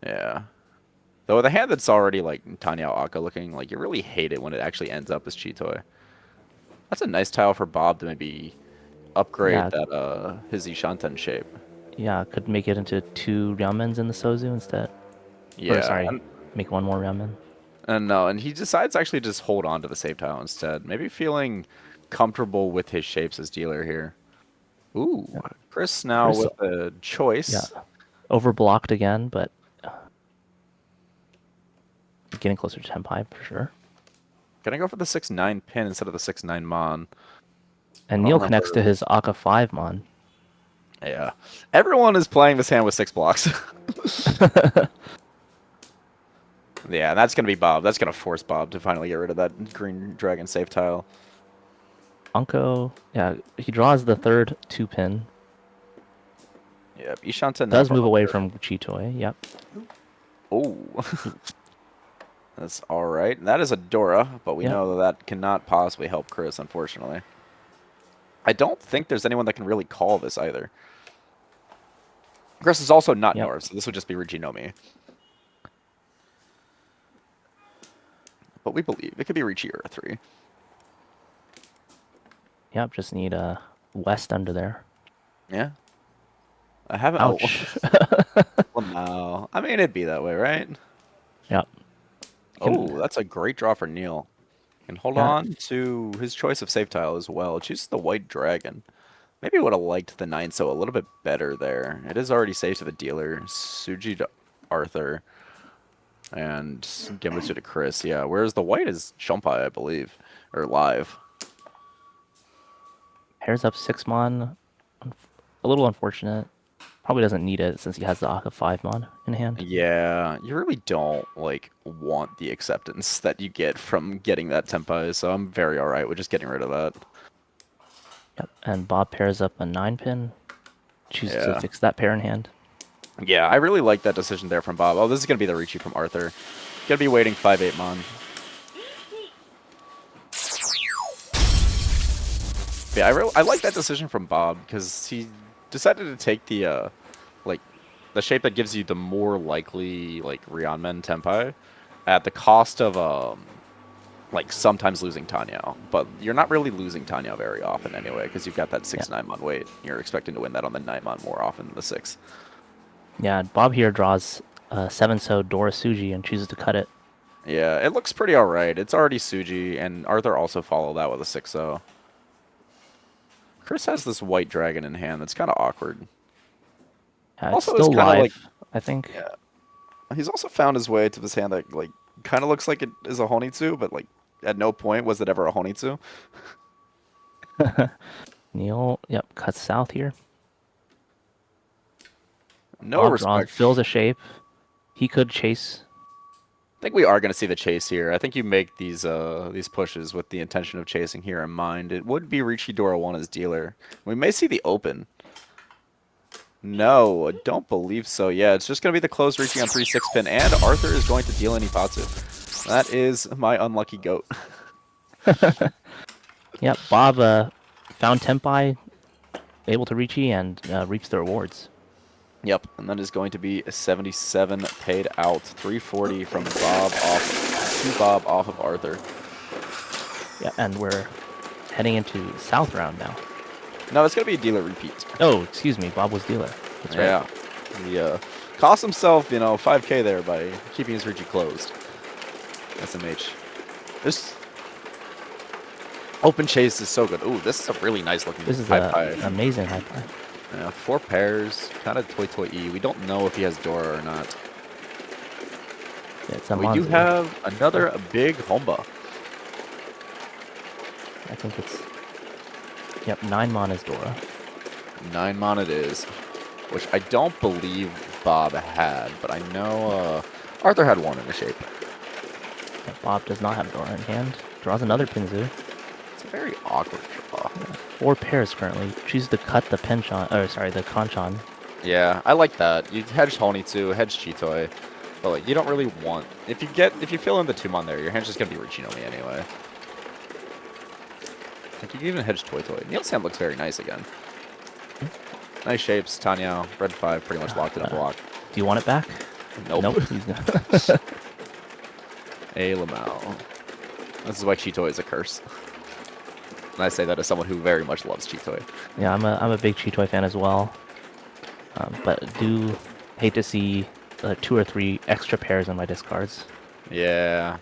Yeah. Though with a hand that's already like Tanya Aka looking, like you really hate it when it actually ends up as Chitoi. That's a nice tile for Bob to maybe upgrade Yeah. that his Ishanten shape. Yeah, could make it into 2 ramens in the Sozu instead. Or, Yeah. sorry, make 1 more ramen. And no, and he decides actually to just hold on to the save tile instead. Maybe feeling comfortable with his shapes as dealer here. Ooh, Chris now Chris- with a choice. Yeah. Overblocked again, but getting closer to Tenpai for sure. Gonna go for the 6-9 pin instead of the 6-9 mon. And I Neil don't connects to remember. his Aka 5 mon. Yeah. Everyone is playing this hand with 6 blocks. Yeah, and that's going to be Bob. That's going to force Bob to finally get rid of that green dragon save tile. Anko, yeah, he draws the third 2 pin. Yeah, Ishanten Does move away from Chitoi, yep. Oh. That's alright. That is a Dora, but we Yep. know that cannot possibly help Chris, unfortunately. I don't think there's anyone that can really call this either. Chris is also not Yep. North, so this would just be Riichi Nomi. But we believe it could be Riichi or a 3. Yep, just need a West under there. Yeah. I haven't. Ouch. Oh. Well, no. I mean, it'd be that way, right? Yep. Oh, that's a great draw for Neil. And hold Yeah. on to his choice of save tile as well. Chooses the white dragon. Maybe would have liked the 9 so a little bit better there. It is already saved to the dealer. Suji to Arthur. And Genbutsu to Chris, yeah. Whereas the white is Shompai, I believe. Or live. Pairs up 6 mon. A little unfortunate. Probably doesn't need it since he has the Aka 5 mon in hand. Yeah, you really don't want the acceptance that you get from getting that Tenpai, so I'm very alright with just getting rid of that. Yep. And Bob pairs up a 9 pin. Chooses Yeah. to fix that pair in hand. Yeah, I really like that decision there from Bob. Oh, this is going to be the Riichi from Arthur. Going to be waiting 5-8 mon. Yeah, I like that decision from Bob because he decided to take the the shape that gives you the more likely Rionmen Tenpai at the cost of sometimes losing Tanya. But you're not really losing Tanya very often anyway because you've got that 6-9 mon weight. You're expecting to win that on the 9 mon more often than the 6. Yeah, Bob here draws 7 so Dora Suji and chooses to cut it. Yeah, it looks pretty alright. It's already Suji, and Arthur also followed that with a 6-0. Chris has this white dragon in hand that's kind of awkward. It's Also, it's still kinda live, I think. Yeah. He's also found his way to this hand that kind of looks like it is a Honitsu, but at no point was it ever a Honitsu. Neil, yep, cuts south here. No Bob respect. draws, fills a shape. He could chase. I think we are going to see the chase here. I think you make these pushes with the intention of chasing here in mind. It would be Riichi Dora 1 as dealer. We may see the open. No, I don't believe so. Yeah, it's just going to be the closed Riichi on 3-6 pin, and Arthur is going to deal an Ipatsu. That is my unlucky goat. Yep, Bob found Tenpai, able to Riichi, and reaps the rewards. Yep, and that is going to be a 77 paid out, 340 from Bob off of Arthur. Yeah, and we're heading into South round now. No, it's going to be a dealer repeat. Oh, excuse me, Bob was dealer. That's right. Yeah, he cost himself, 5K there by keeping his Riichi closed. SMH. This open chase is so good. Ooh, this is a really nice looking This is high an five. amazing high five. 4 pairs, kind of toy-toy-y. We don't know if he has Dora or not. Yeah, it's a We do Monzo. have another big Homba. I think it's... Yep, 9 mon is Dora. 9 mon it is, which I don't believe Bob had, but I know Arthur had 1 in the shape. Yeah, Bob does not have Dora in hand. Draws another Pinzu. It's a very awkward draw. 4 pairs currently. Choose to cut the penchant, or sorry, the conchan. Yeah, I like that. You hedge Honitsu, hedge Chitoi, but like you don't really want if you fill in the Tumon there, your hand's just gonna be Riichi Nomi anyway. Like you can even hedge Toy Toy. Neil's hand looks very nice again. Nice shapes, Tanya, red 5, pretty much locked in a block. Do you want it back? Nope. Nope. He's not. A Lamau. This is why Chitoi is a curse. And I say that as someone who very much loves Chitoi. Yeah, I'm a big Chitoi fan as well. But do hate to see 2 or 3 extra pairs on my discards. Yeah.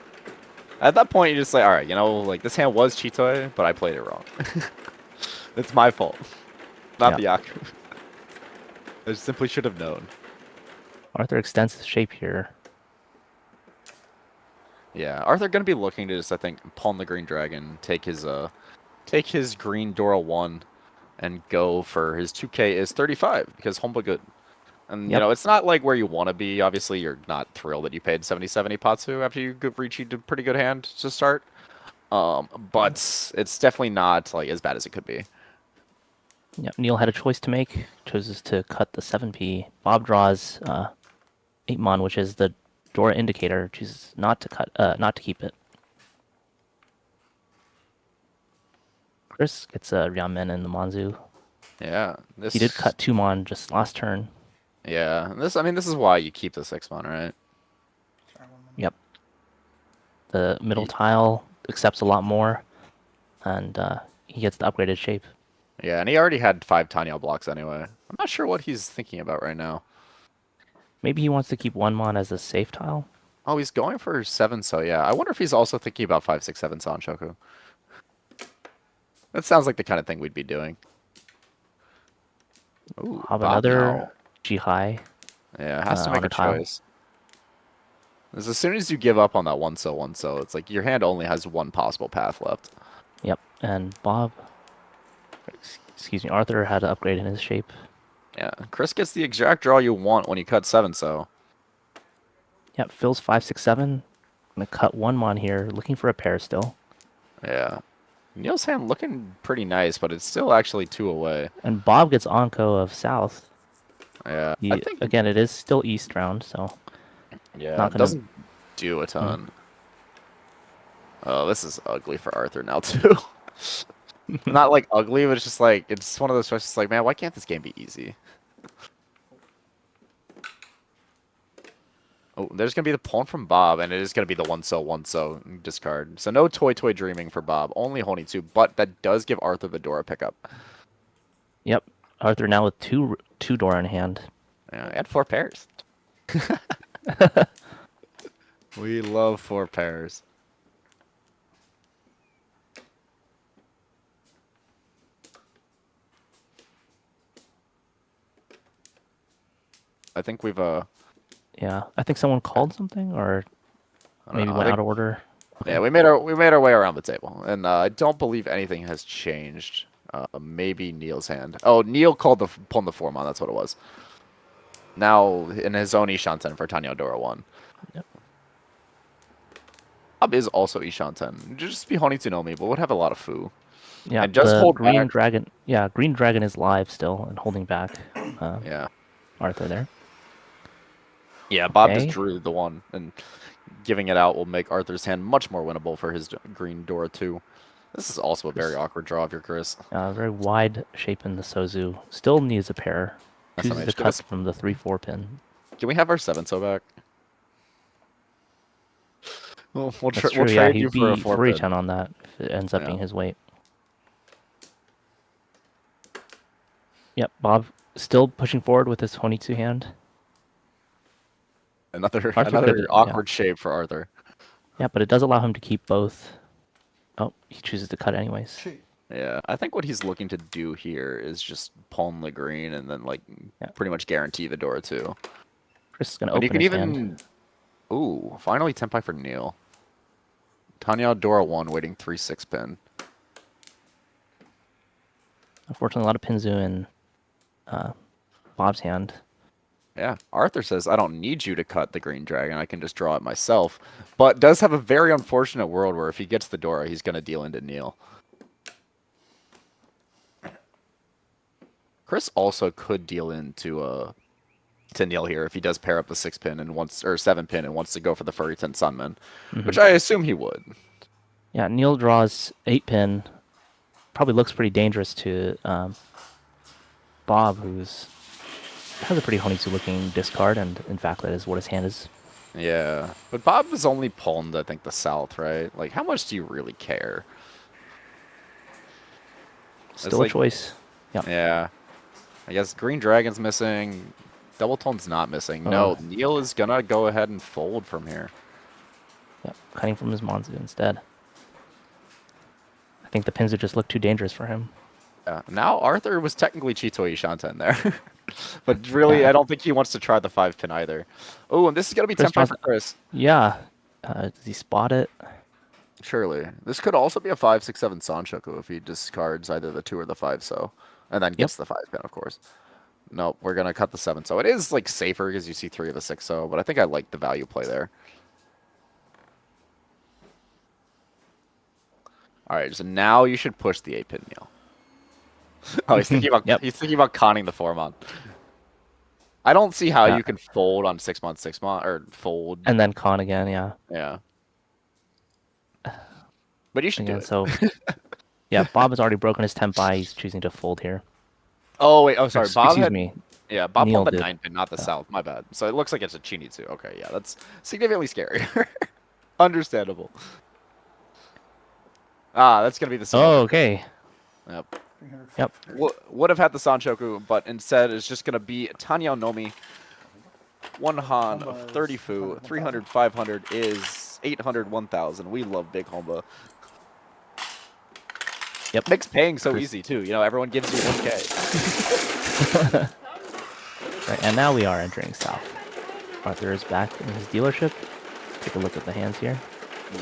At that point, you're just like, all right, you know, like this hand was Chitoi, but I played it wrong. It's my fault, not the Yaku. I simply should have known. Arthur extends his shape here. Yeah, Arthur gonna be looking to just, I think, pawn the green dragon, take his green Dora 1, and go for his 2K is 35 because Homba good. And you know, it's not like where you want to be. Obviously, you're not thrilled that you paid 70 Patsu after you reached a pretty good hand to start. But it's definitely not like as bad as it could be. Yep, Neil had a choice to make. Chooses to cut the 7p. Bob draws 8 mon, which is the Dora indicator. Chooses not to keep it. Chris gets a Ryamen in the Manzu. Yeah, He did cut 2 mon just last turn. Yeah, this is why you keep the 6 mon, right? Yep. The middle tile accepts a lot more, and he gets the upgraded shape. Yeah, and he already had 5 Tanya blocks anyway. I'm not sure what he's thinking about right now. Maybe he wants to keep 1 mon as a safe tile. Oh, he's going for 7, so yeah. I wonder if he's also thinking about 5, 6, 7 Sanshoku. That sounds like the kind of thing we'd be doing. Ooh, Have Bob another now. Jihai. Yeah, it has to make on a a tile. choice. As soon as you give up on that 1-so, it's like your hand only has 1 possible path left. Yep, and Bob, excuse me, Arthur had to upgrade in his shape. Yeah, Chris gets the exact draw you want when you cut 7-so. Yep, Phil's 5, 6, 7. Gonna cut 1 mon here, looking for a pair still. Yeah. Neil's hand looking pretty nice, but it's still actually 2 away. And Bob gets Onko of South. Yeah, He, I think again, it is still East round, so yeah, not it gonna- doesn't do a ton. Oh, this is ugly for Arthur now too. Not like ugly, but it's just like it's one of those questions like, man, why can't this game be easy? Oh, there's gonna be the pawn from Bob, and it is gonna be the 1-so discard. So no toy dreaming for Bob, only Honitsu, but that does give Arthur the Dora pickup. Yep, Arthur now with two Dora in hand. Yeah, and 4 pairs. We love 4 pairs. I think we've Yeah, I think someone called something, or maybe know, I went think- out of order. yeah, we made our way around the table, and I don't believe anything has changed. Maybe Neil's hand. Oh, Neil called pulling the 4-mon. That's what it was. Now in his own Ishanten for Tanya Dora 1. Yep. Bob is also Ishanten. Just be Honitsu Nomi, but would have a lot of foo. Yeah, And just the hold green back. dragon. Yeah, green dragon is live still and holding back. Yeah. Arthur there. Yeah, Bob Okay. just drew the 1, and giving it out will make Arthur's hand much more winnable for his green Dora 2. This is also a very awkward draw if you're Chris. Very wide shape in the Sozu. Still needs a pair. That's Chooses nice. to Give cut us- from the 3-4 pin. Can we have our 7-so back? We'll That's we'll true. Yeah, trade you he'd for a be 4 free pin. 10 on that if it ends up Yeah. being his weight. Yep, Bob still pushing forward with his Honitsu hand. Another Arthur another could- awkward shape for Arthur. Yeah, but it does allow him to keep both. Oh, he chooses to cut anyways. Cheat. Yeah, I think what he's looking to do here is just pawn the green and then like Yeah. pretty much guarantee the Dora 2. Chris is gonna And open you can his even hand. ooh, finally Tenpai for Neil. Tanya Dora 1 waiting 3-6 pin. Unfortunately, a lot of Pinzu in Bob's hand. Yeah, Arthur says, I don't need you to cut the green dragon. I can just draw it myself. But does have a very unfortunate world where if he gets the Dora, he's going to deal into Neil. Chris also could deal into to Neil here if he does pair up the 6-pin and wants or 7-pin and wants to go for the furry 10 Sunman, which I assume he would. Yeah, Neil draws 8-pin. Probably looks pretty dangerous to Bob, who's has a pretty Honitsu looking discard, and in fact that is what his hand is. Yeah, but Bob has only pawned, I think, the south, right? Like, how much do you really care? Still like- a choice. Yeah. Yeah. I guess Green Dragon's missing. Double Tone's not missing. No, Neil is gonna go ahead and fold from here. Yep, cutting from his Monzu instead. I think the pins would just look too dangerous for him. Yeah. Now Arthur was technically Chitoi Shanten there. But really, Yeah. I don't think he wants to try the 5-pin either. Oh, and this is gonna be Chris tempo for tries- Chris. Yeah. Does he spot it? Surely. This could also be a 5, 6, 7 Sanshoku if he discards either the 2 or the 5 so. And then gets the 5-pin, of course. No, we're going to cut the 7 so. It is like safer because you see 3 of the 6 so, but I think I like the value play there. Alright, so now you should push the 8-pin, Neil. Oh, he's thinking about he's thinking about conning the 4-mon. I don't see how you can fold on 6-mon, 6-mon, or fold. And then con again, yeah. Yeah. But you should do Again, it. so yeah, Bob has already broken his tempai. He's choosing to fold here. Oh wait, oh sorry, Bob Excuse had, me. yeah, Bob Neil pulled the did. 9-pin, not the south. My bad. So it looks like it's a Chini too. Okay, yeah, that's significantly scarier. Understandable. Ah, that's gonna be the same. Oh, okay. Yep. 300. Yep. Would have had the Sanshoku, but instead is just gonna be Tanya Nomi. 1 Han of 30 fu, 300, 500 is 800, 1,000. We love big Homba. Yep. Makes paying so easy too. You know, everyone gives you 1K. Right, and now we are entering south. Arthur is back in his dealership. Take a look at the hands here.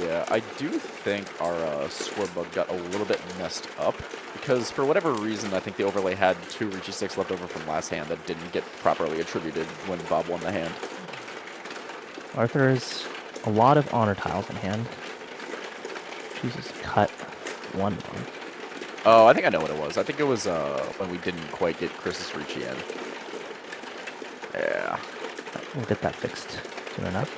Yeah, I do think our score bug got a little bit messed up because for whatever reason, I think the overlay had 2 Riichi 6 left over from last hand that didn't get properly attributed when Bob won the hand. Arthur has a lot of honor tiles in hand. Chooses to cut 1. Oh, I think I know what it was. I think it was when we didn't quite get Chris's Riichi in. Yeah. We'll get that fixed soon enough.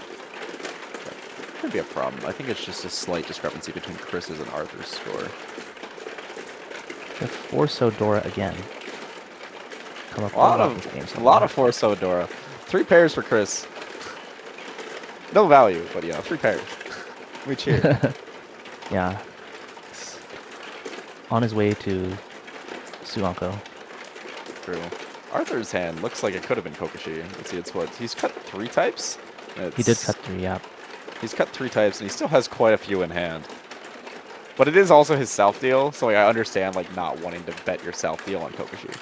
Could be a problem. I think it's just a slight discrepancy between Chris's and Arthur's score. The 4 Dora again. Come up A lot this game of so a lot far. of 4 Dora. 3 pairs for Chris. No value, but yeah, 3 pairs. We cheer. Yeah. He's on his way to Suanko. True. Arthur's hand looks like it could have been Kokoshi. Let's see, it's what? He's cut 3 types? He did cut 3, yeah. He's cut 3 types, and he still has quite a few in hand. But it is also his self deal, so like, I understand like not wanting to bet your self deal on Kokoshi.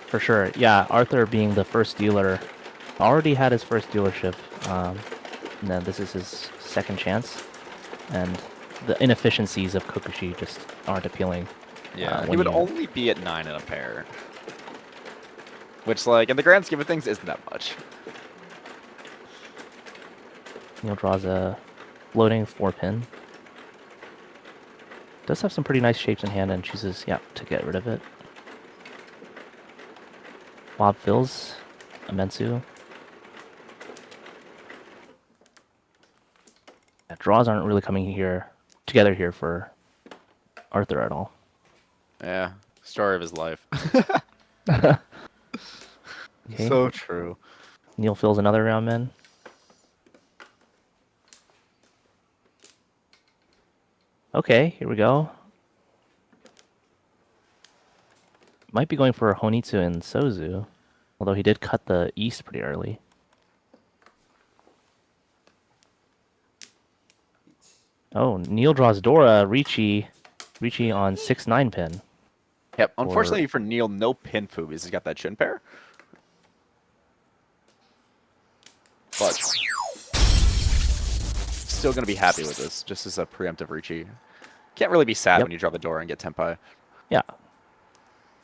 For sure. Yeah, Arthur being the first dealer, already had his first dealership. And then this is his second chance. And the inefficiencies of Kokushi just aren't appealing. Yeah, he when would you- only be at 9 in a pair. Which, like, in the grand scheme of things, isn't that much. Neil draws a floating 4-pin. Does have some pretty nice shapes in hand and chooses, yeah, to get rid of it. Bob fills a Mensu. Yeah, draws aren't really coming here together here for Arthur at all. Yeah, story of his life. Okay. So true. Neil fills another round men. Okay, here we go. Might be going for Honitsu and Sozu, although he did cut the east pretty early. Oh, Neil draws Dora, Riichi on 6-9 pin. Yep, unfortunately for Neil, no pin foo because he's got that chin pair. But still going to be happy with this, just as a preemptive Riichi. Can't really be sad Yep. when you draw the door and get Tenpai. Yeah.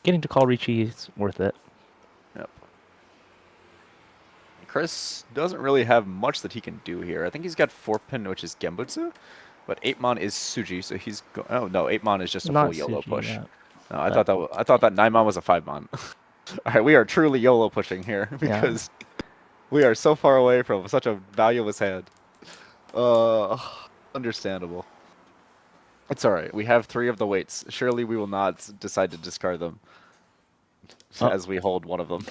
Getting to call Riichi is worth it. Yep. Chris doesn't really have much that he can do here. I think he's got 4-pin, which is Gembutsu, but 8-mon is Suji, so he's oh no, 8-mon is just a full yellow Suji, push. yeah. No, I thought that 9-mon was a 5-mon. All right, we are truly YOLO pushing here Yeah. because we are so far away from such a valueless hand. Uh, understandable. It's all right. We have 3 of the weights. Surely we will not decide to discard them Oh. as we hold one of them.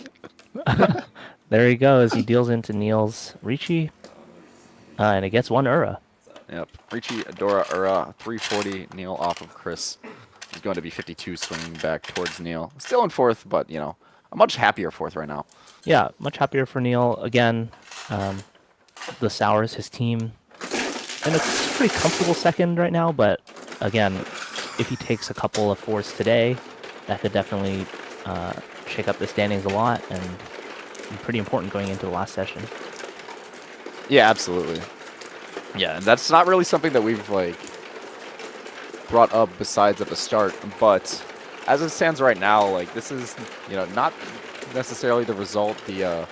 There he goes. He deals into Neil's Riichi, and it gets 1 Ura. Yep. Riichi, Adora, Ura, 340. Neil off of Chris. He's going to be 52 swinging back towards Neil. Still in 4th, but, you know, a much happier 4th right now. Yeah, much happier for Neil. Again, the Sours, his team, and it's a pretty comfortable 2nd right now, but again, if he takes a couple of 4s today, that could definitely shake up the standings a lot and be pretty important going into the last session. Yeah, absolutely. Yeah, and that's not really something that we've, like, brought up besides at the start, but as it stands right now, like, this is, you know, not necessarily the result the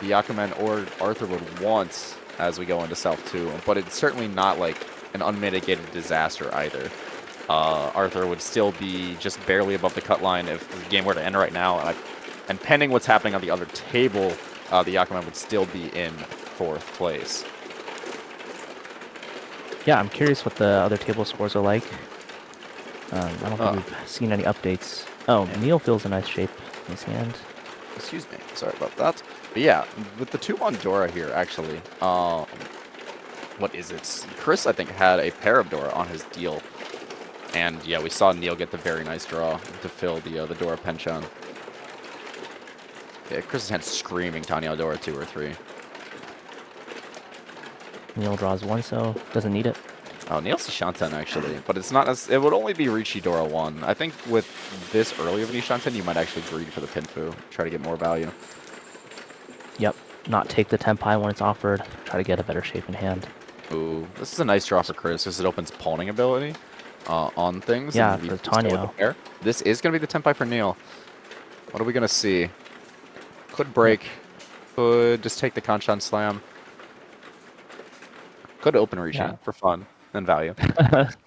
Yakumen or Arthur would want as we go into South 2, but it's certainly not, like, an unmitigated disaster either. Arthur would still be just barely above the cut line if the game were to end right now, and pending what's happening on the other table, the Yakumen would still be in 4th place. Yeah, I'm curious what the other table scores are like. I don't think we've seen any updates. Oh, Neil feels in nice shape in his hand. Excuse me, sorry about that. But yeah, with the 2-mon Dora here, actually, what is it? Chris, I think, had a pair of Dora on his deal. And yeah, we saw Neil get the very nice draw to fill the Dora Penchan. Yeah, Chris's hand screaming Tanya Dora 2 or 3. Neil draws 1, so doesn't need it. Oh, Neil's Shanten actually, but it's not. It would only be Riichi Dora 1. I think with this early of an Shanten, you might actually greed for the Pinfu, try to get more value. Yep, not take the Tenpai when it's offered. Try to get a better shape in hand. Ooh, this is a nice draw for Chris because it opens pawning ability on things. Yeah, and for still with the Tanyo. pair. This is going to be the Tenpai for Neil. What are we going to see? Could break. Could just take the Kanchan Slam. Could open Riichi Yeah. for fun and value.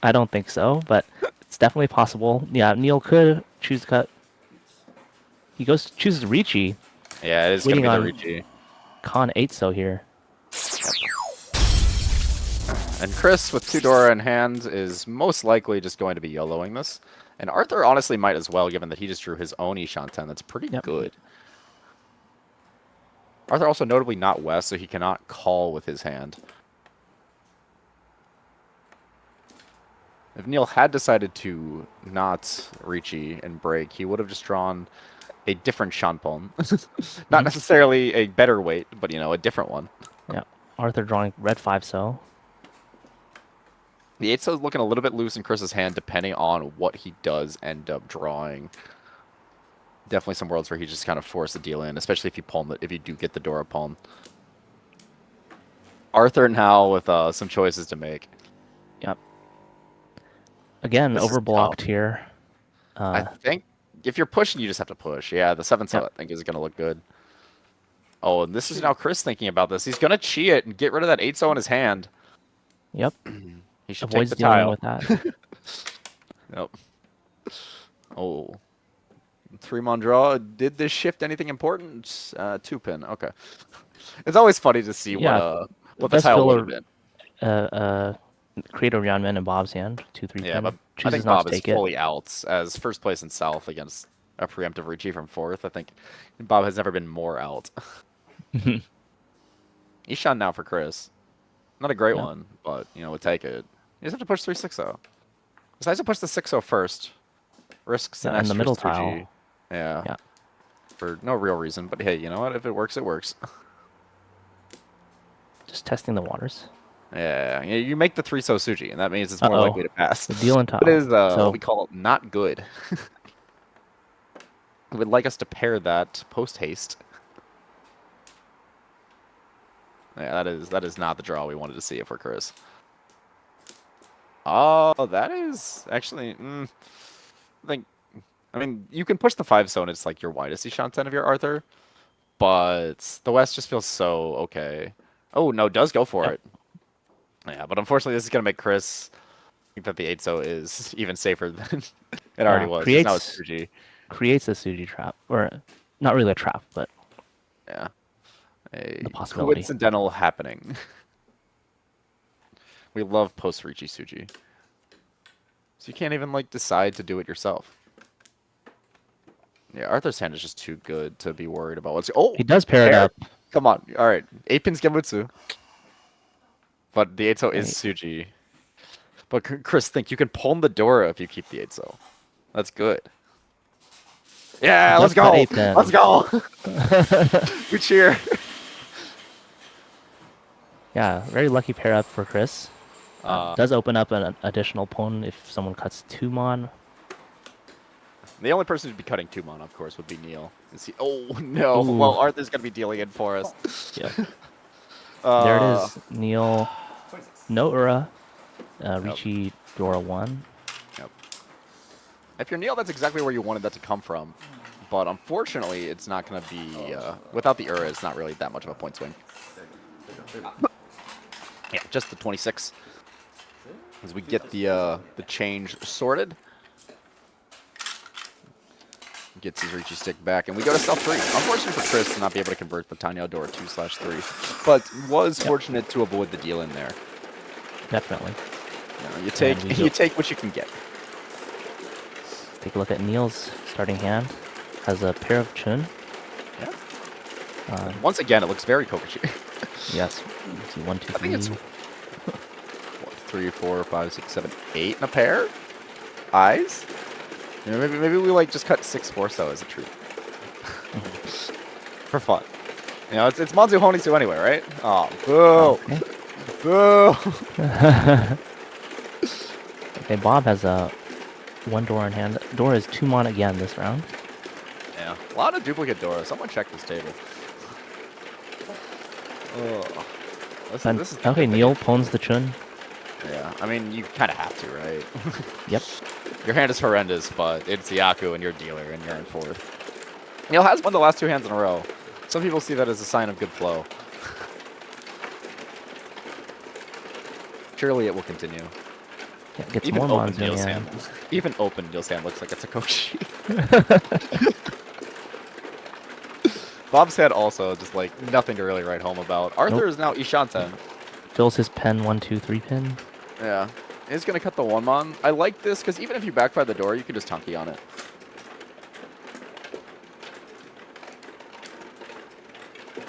I don't think so, but it's definitely possible. Yeah, Neil could choose cut. He chooses Riichi. Yeah, it is going to be Waiting the Riichi. Con 8 so here. And Chris, with 2 Dora in hand, is most likely just going to be YOLOing this. And Arthur honestly might as well, given that he just drew his own Shanten. That's pretty good. Arthur also notably not West, so he cannot call with his hand. If Neil had decided to not Riichi and break, he would have just drawn a different Shanpon. Not necessarily a better weight, but, you know, a different one. Yeah, Arthur drawing red 5 so. The 8 is looking a little bit loose in Chris's hand, depending on what he does end up drawing. Definitely some worlds where he just kind of forced the deal in, especially if you do get the Dora pawn. Arthur now with some choices to make. Yep. Again, This is overblocked tough. here. I think if you're pushing, you just have to push. Yeah, the 7-cell Yep. I think is going to look good. Oh, and this is now Chris thinking about this. He's going to chi it and get rid of that 8-0 in his hand. Yep. He should Avoids take the dealing tile. with that. Yep. Oh. 3-mon draw. Did this shift anything important? 2-pin. Okay. It's always funny to see Yeah, what the best tile would filler- have been. Creator Yanmen and Bob's hand. 2-3 Yeah, pin. but I Chooses think not Bob to is take it. fully out as first place in South against a preemptive Riichi from 4th. I think Bob has never been more out. Ishan now for Chris. Not a great one, but, you know, we'll take it. You just have to push 3-6-0. Decides to push the 6-0 first. Risks an Yeah, and the extra middle 2G. tile. Yeah. Yeah. For no real reason, but hey, you know what? If it works, it works. Just testing the waters. Yeah, you make the 3-so Suji, and that means it's more Uh-oh. likely to pass. The deal in tile. It is So- what we call not good. We would like us to pair that post haste. Yeah, that is not the draw we wanted to see for Chris. Oh, that is actually. I mean, you can push the 5-so, and it's like your widest Shanten of your Arthur, but the West just feels so okay. Oh no, does go for it. Yeah, but unfortunately, this is gonna make Chris think that the 8-so is even safer than It already was. 'Cause now it's creates Suji. creates a Suji trap, or not really a trap, but Yeah. A possibility. coincidental happening. We love post Riichi Suji. So you can't even like decide to do it yourself. Yeah, Arthur's hand is just too good to be worried about what's. Oh, he does pair it up. Come on. All right, 8-pins Genbutsu. But the 8-so is Right. Suji. But Chris, think you can pull the Dora if you keep the 8-so. That's good. Yeah, let's Does cut go. 8-pin. Let's go. We cheer. Yeah, very lucky pair up for Chris. Does open up an additional pawn if someone cuts 2 mon. The only person who'd be cutting 2 mon, of course, would be Neil. Is he... Oh no! Ooh. Well, Arthur's gonna be dealing in for us. Yep. There it is. Neil, no Ura, Riichi, Dora 1. Yep. If you're Neil, that's exactly where you wanted that to come from. But unfortunately, it's not gonna be without the Ura. It's not really that much of a point swing. Yeah, just the 26. As we get the change sorted. Gets his Riichi stick back, and we go to self 3. Unfortunate for Chris to not be able to convert the Tanya Dora 2/3, but was fortunate to avoid the deal in there. Definitely. You know, you take what you can get. Let's take a look at Neil's starting hand. Has a pair of Chun. Yeah. Once again, it looks very Kokushi. Yes. You see 1, 2, 3. I think it's what, 3, 4, 5, 6, 7, 8 in a pair. Eyes. You know, maybe we like just cut 6 4-so as a treat. For fun. You know, it's Manzu Honisu anyway, right? Oh, boo! Okay. Boo! Okay, Bob has a 1 Dora in hand. Dora is 2 mon again this round. Yeah, a lot of duplicate Dora. Someone check this table. Oh. This is Okay, Neil pawns the Chun. Yeah, I mean, you kind of have to, right? Yep. Your hand is horrendous, but it's Yaku and you're dealer, and you're in 4th. Neil has won the last 2 hands in a row. Some people see that as a sign of good flow. Surely it will continue. Yeah, gets Even more open mons in Neil's hand. hand. Even open Neil's hand looks like it's a Koshi. Bob's hand also just like nothing to really write home about. Arthur is now Ishanten. Fills his pen 1, 2, 3 pin. Yeah. He's going to cut the 1 mon. I like this because even if you backfire the door, you can just Tanki on it.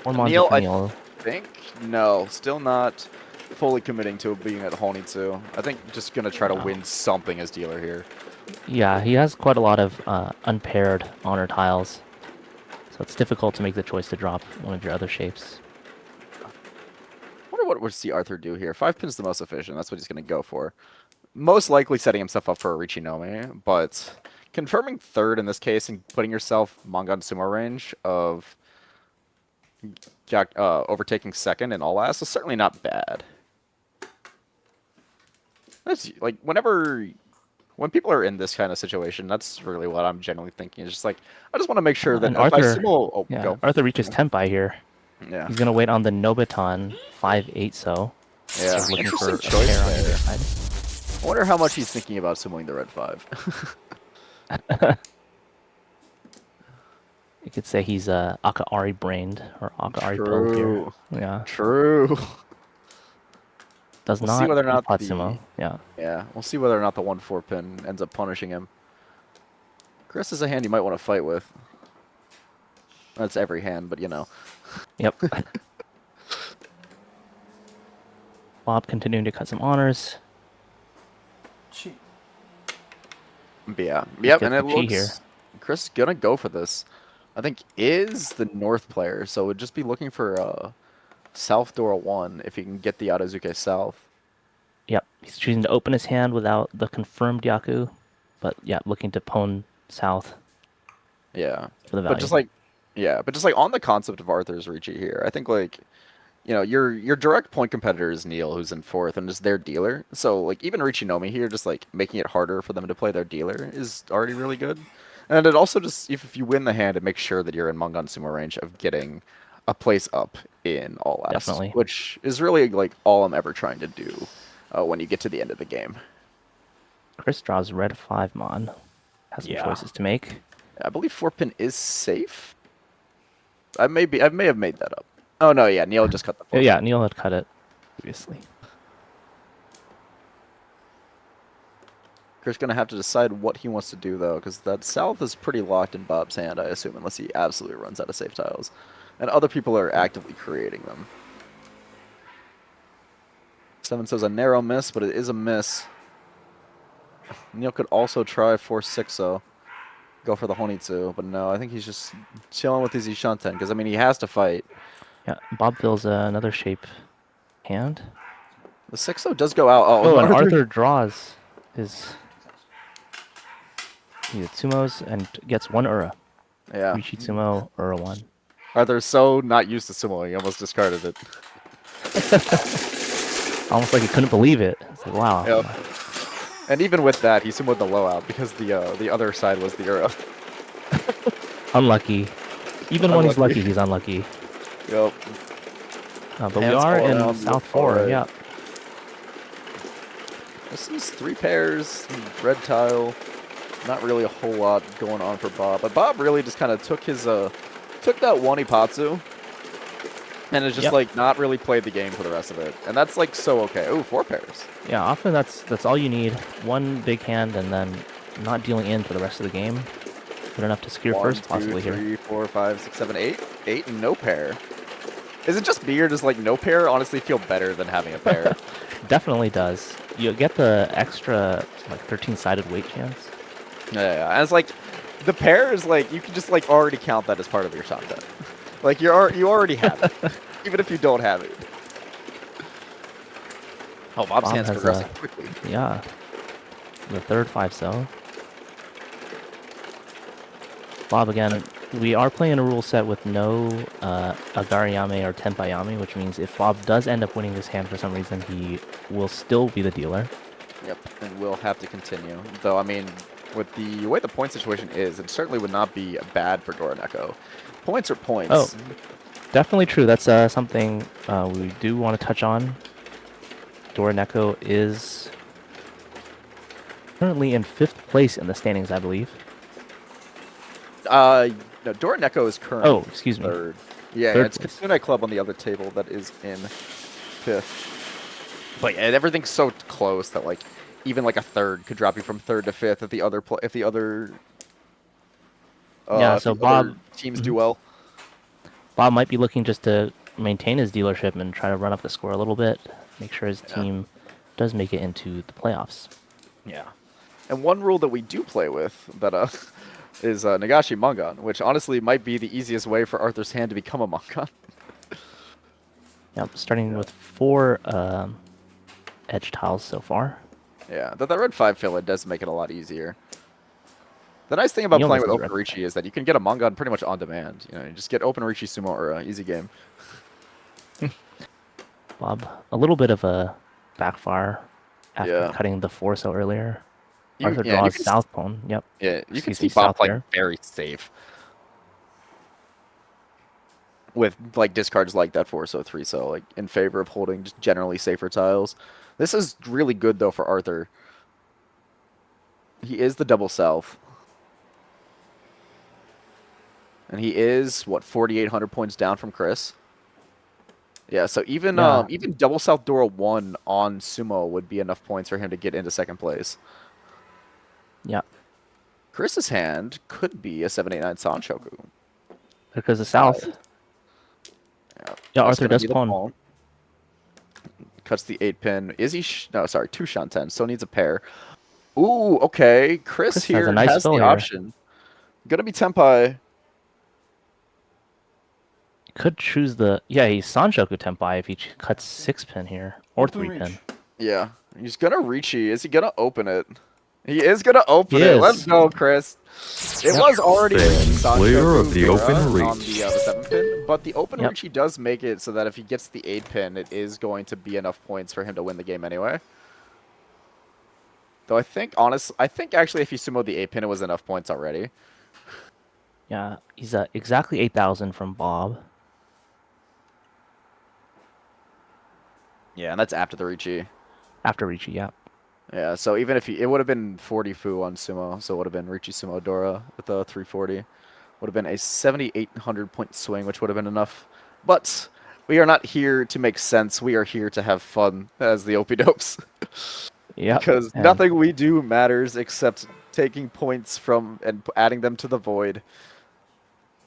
One mon Neil, for I Neil. think, no, still not fully committing to being at Honitsu. I think just going to try to win something as dealer here. Yeah, he has quite a lot of unpaired honor tiles. So it's difficult to make the choice to drop one of your other shapes. Wonder what we'll see Arthur do here. 5 pin's the most efficient. That's what he's going to go for. Most likely setting himself up for a Riichi Nomi, but confirming 3rd in this case and putting yourself Mangan Sumo range of overtaking 2nd in all as is certainly not bad. That's like when people are in this kind of situation, that's really what I'm generally thinking. It's just like I just want to make sure that And if Arthur, I sumo, go. Arthur reaches Tenpai here. Yeah. He's gonna wait on the Nobiton 5/8 so. Yeah. He's looking for Interesting a choice pair on there. either side. I wonder how much he's thinking about sumoing the red 5. You could say he's Akaari brained or Akaari build here. True. Yeah. True. Does We'll not see whether or not Patsumo. Yeah. Yeah, we'll see whether or not the 1/4 pin ends up punishing him. Chris is a hand you might want to fight with. That's every hand, but you know. Yep. Bob continuing to cut some honors. Cheat. Yeah. Yep, get and it the Chi looks here. Chris is gonna go for this. I think is the North player, so would just be looking for South Dora 1 if he can get the Adazuke South. Yep. He's choosing to open his hand without the confirmed Yaku. But yeah, looking to pawn south Yeah. for the value. But just like on the concept of Arthur's Riichi here, I think like your direct point competitor is Neil, who's in 4th and is their dealer. So like even Riichi Nomi here, just like making it harder for them to play their dealer is already really good. And it also just if you win the hand, it makes sure that you're in Mangan Sumo range of getting a place up in all as, Definitely. which is really like all I'm ever trying to do when you get to the end of the game. Chris draws red 5 mon. has some Yeah. choices to make. I believe 4-pin is safe. I may have made that up. Oh no, yeah, Neil just cut the 4-pin. Yeah, Neil had cut it previously. Chris gonna have to decide what he wants to do though, because that south is pretty locked in Bob's hand, I assume, unless he absolutely runs out of safe tiles, and other people are actively creating them. 7 says a narrow miss, but it is a miss. Neil could also try 4-6 though. Go for the Honitsu, but no, I think he's just chilling with his Ishanten, because I mean he has to fight. Yeah, Bob fills another shape hand. The 6-0 does go out. Oh, and Arthur draws his Tsumos and gets 1 Ura. Yeah. Riichi Tsumo, Ura 1. Arthur's so not used to sumo, he almost discarded it. Almost like he couldn't believe it. It's like, wow. Yep. And even with that, he summoed the low out because the other side was the Ura. Unlucky. Even when he's lucky, he's unlucky. Yep. But we Hands are all in around South the 4, board. yeah. This is 3 pairs, red tile. Not really a whole lot going on for Bob. But Bob really just kind of took his took that one Ipatsu and has just like not really played the game for the rest of it. And that's like so okay. Ooh, 4 pairs. Yeah, often that's all you need. One big hand and then not dealing in for the rest of the game. Good enough to secure 1, first 2, possibly 3, here. 4, 5, 6, 7, 8. 8 and no pair. Is it just me or does like no pair honestly feel better than having a pair? Definitely does. You get the extra like 13-sided weight chance. Yeah, and it's like the pair is like you can just like already count that as part of your shotgun. Like you already have it, even if you don't have it. Oh, Bob's hand's has progressing quickly. Yeah. The third 5-cell. Bob again. We are playing a rule set with no Agariyame or Tenpayame, which means if Bob does end up winning this hand for some reason, he will still be the dealer. Yep, and we'll have to continue. Though, I mean, with the way the point situation is, it certainly would not be bad for Doraneko. Points are points. Oh, definitely true. That's something we do want to touch on. Doraneko is currently in 5th place in the standings, I believe. No, Doraneko is currently Oh, excuse me. 3rd. Yeah, Third it's place. Kitsune Club on the other table that is in 5th. But yeah, everything's so close that like even like a 3rd could drop you from 3rd to 5th if the other Yeah, so if the Bob- other teams do well. Bob might be looking just to maintain his dealership and try to run up the score a little bit, make sure his team does make it into the playoffs. Yeah. And one rule that we do play with that is Nagashi Mangan, which honestly might be the easiest way for Arthur's hand to become a Mangan. Yep, starting with 4 edge tiles so far. Yeah, that red 5 fill it does make it a lot easier. The nice thing about He playing with almost Open does Riichi is that you can get a Mangan pretty much on demand. You know, you just get Open Riichi Sumo or easy game. Bob, a little bit of a backfire after Yeah. cutting the 4 earlier. You- Arthur yeah, you draws can South Pawn. Yep. Yeah, you can Excuse see me, Bob South like there. very safe with like discards like that 4-3, so like in favor of holding just generally safer tiles. This is really good though for Arthur. He is the double south. And he is what 4,800 points down from Chris. Yeah, so even Yeah. even double south Dora 1 on Sumo would be enough points for him to get into 2nd place. Yeah. Chris's hand could be a 789 Sanshoku. Because the South. Yeah, That's Arthur gonna does be the pawn. Cuts the 8-pin. Is he? No, sorry, 2 Shanten. Still needs a pair. Ooh, okay. Chris Chris has here a nice has the fill here. option. Gonna be Tenpai. Could choose the... Yeah, he's Sanshoku Tenpai if he cuts 6-pin here. Or Open 3-pin. reach. Yeah, he's gonna Riichi. Is he gonna open it? He is gonna open He it. is. Let's go, Chris. It was already Stand clear of the Sanshoku open Dora on reach. the 7-pin, but the open Yep. Riichi does make it so that if he gets the 8-pin, it is going to be enough points for him to win the game anyway. Though I think actually if he sumoed the 8-pin, it was enough points already. Yeah, he's exactly 8,000 from Bob. Yeah, and that's after the Riichi. After Riichi, yeah. Yeah, so even if it would have been 40 Fu on Sumo, so it would have been Riichi Sumo Dora with a 340. Would have been a 7,800 point swing, which would have been enough. But we are not here to make sense. We are here to have fun as the Opie Dopes. Yep. Because And nothing we do matters except taking points from and adding them to the void.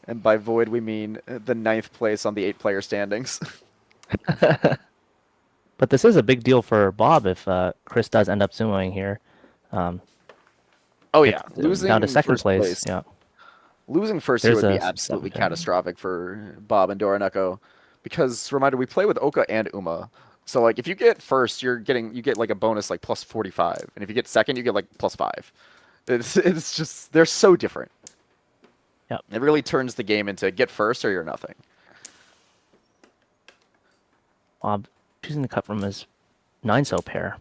And by void, we mean the 9th place on the 8-player standings. but this is a big deal for Bob if Chris does end up sumoing here. Oh Get yeah, losing down to second first place. Yeah. Losing first here There's would be a absolutely 7-pin. catastrophic for Bob and Doraneko, because reminder, we play with Oka and Uma. So like if you get first, you get like a bonus like plus 45, and if you get second, you get like plus 5. It's just they're so different. Yep. It really turns the game into get first or you're nothing. Bob choosing to cut from his 9-so pair.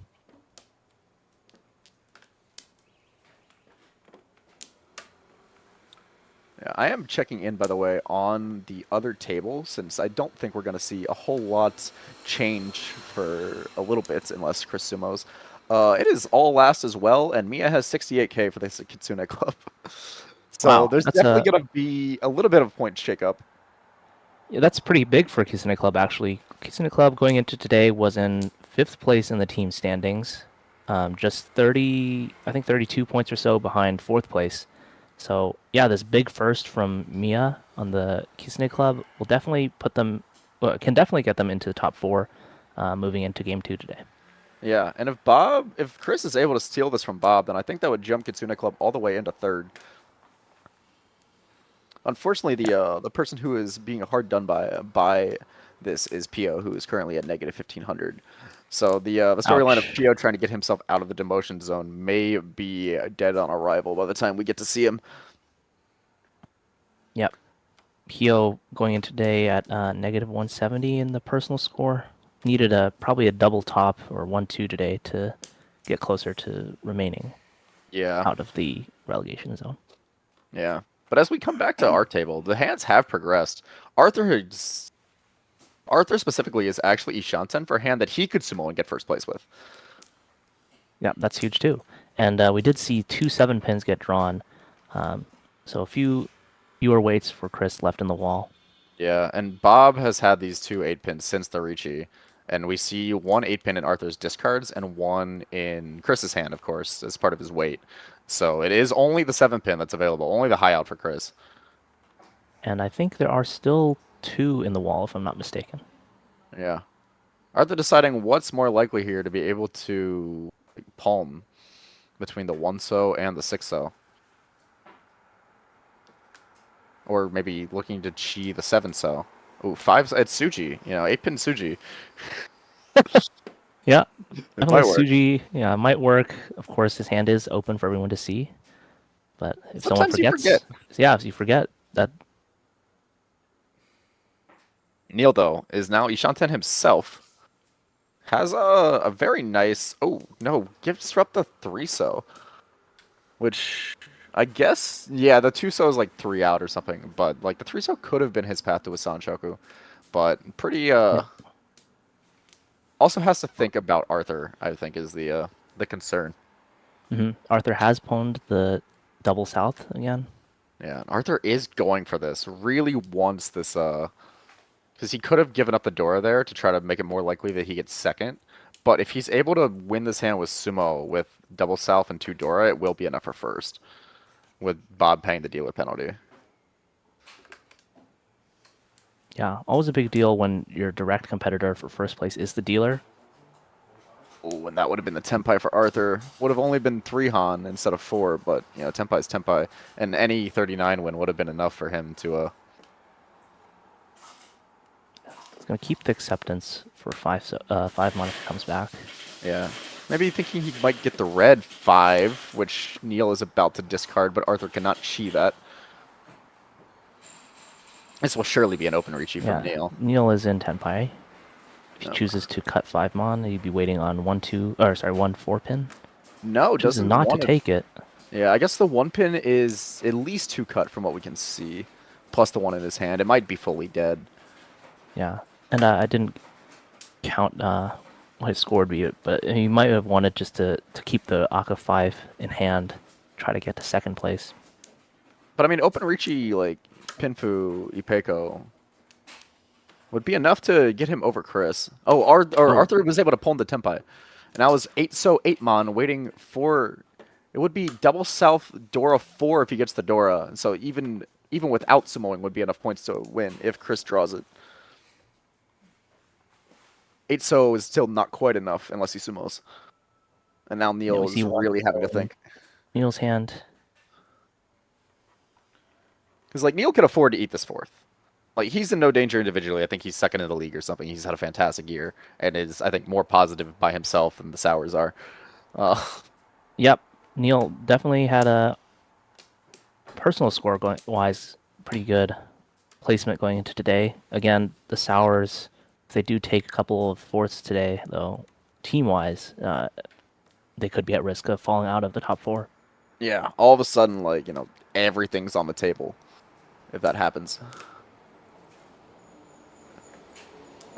Yeah, I am checking in, by the way, on the other table, since I don't think we're going to see a whole lot change for a little bit, unless Chris sumos. It is all last as well, and Mia has 68k for this Kitsune Club. So Wow, there's that's definitely going to be a little bit of point shakeup. Yeah, that's pretty big for Kitsune Club, actually. Kitsune Club going into today was in 5th place in the team standings. Just 30, I think 32 points or so behind 4th place. So, yeah, this big first from Mia on the Kitsune Club will definitely put them, well, can definitely get them into the top 4 moving into Game 2 today. Yeah, and if Chris is able to steal this from Bob, then I think that would jump Kitsune Club all the way into 3rd. Unfortunately, the person who is being hard done by this is Pio, who is currently at negative 1,500. So the storyline of Ouch. Pio trying to get himself out of the demotion zone may be dead on arrival by the time we get to see him. Yep. Pio going in today at negative 170 in the personal score. Needed probably a double top or 1-2 today to get closer to remaining Yeah, out of the relegation zone. yeah. But as we come back to our table, the hands have progressed. Arthur specifically is actually Ishanten for a hand that he could sumo and get first place with. Yeah, that's huge too. And we did see 2 7-pins get drawn. So a fewer weights for Chris left in the wall. Yeah, and Bob has had these 2 8-pins since the Riichi. And we see 1 8-pin in Arthur's discards and 1 in Chris's hand, of course, as part of his weight. So it is only the 7-pin that's available, only the high out for Chris. And I think there are still 2 in the wall, if I'm not mistaken. Yeah. Arthur deciding what's more likely here to be able to palm between the 1-so and the 6-so. Or maybe looking to chi the 7-so. Ooh, 5, it's Suji, 8-pin Suji. Yeah, It definitely might work. Suji. Yeah, it might work. Of course, his hand is open for everyone to see. But if someone Sometimes you forgets, if you forget that, Neil, though, is now Ishanten himself. Has a very nice... Oh, no. Disrupt the 3-so. Which, I guess... Yeah, the 2-so is like 3 out or something. But, like, the 3-so could have been his path to a Sanshoku. But pretty... Also has to think about Arthur, I think, is the concern. Arthur has pwned the double south again. Yeah, Arthur is going for this. Really wants this... Because he could have given up the Dora there to try to make it more likely that he gets second. But if he's able to win this hand with Sumo with double South and 2 Dora, it will be enough for first. With Bob paying the dealer penalty. Yeah, always a big deal when your direct competitor for first place is the dealer. Oh, and that would have been the Tenpai for Arthur. Would have only been 3 Han instead of 4, but, Tenpai's Tenpai. And any 39 win would have been enough for him to... He's going to keep the acceptance for 5 mon if he comes back. Yeah. Maybe thinking he might get the red 5, which Neil is about to discard, but Arthur cannot chi that. This will surely be an open Riichi from Neil. Neil is in Tenpai. If he No. chooses to cut 5 mon, he'd be waiting on 1 4-pin. No, Chooses doesn't not to want take it. Yeah, I guess the 1-pin is at least 2 cut from what we can see, plus the 1 in his hand. It might be fully dead. Yeah, and I didn't count what his score would be, but he might have wanted just to keep the Aka 5 in hand, try to get to second place. But I mean, open Riichi, like Pinfu, Ipeko would be enough to get him over Chris. Oh, Arthur was able to pull in the Tempai. And that was 8-mon waiting for... It would be double South Dora 4 if he gets the Dora. So even without sumoing would be enough points to win if Chris draws it. 8-so is still not quite enough unless he sumos. And now Neil is really having to think. Neil's hand. Because like Neil could afford to eat this fourth. Like he's in no danger individually. I think he's second in the league or something. He's had a fantastic year and is, I think, more positive by himself than the Sours are. Yep, Neil definitely had a personal score wise pretty good placement going into today. Again, the Sours, if they do take a couple of fourths today, though, team-wise, they could be at risk of falling out of the top 4. Yeah, all of a sudden, like, everything's on the table if that happens.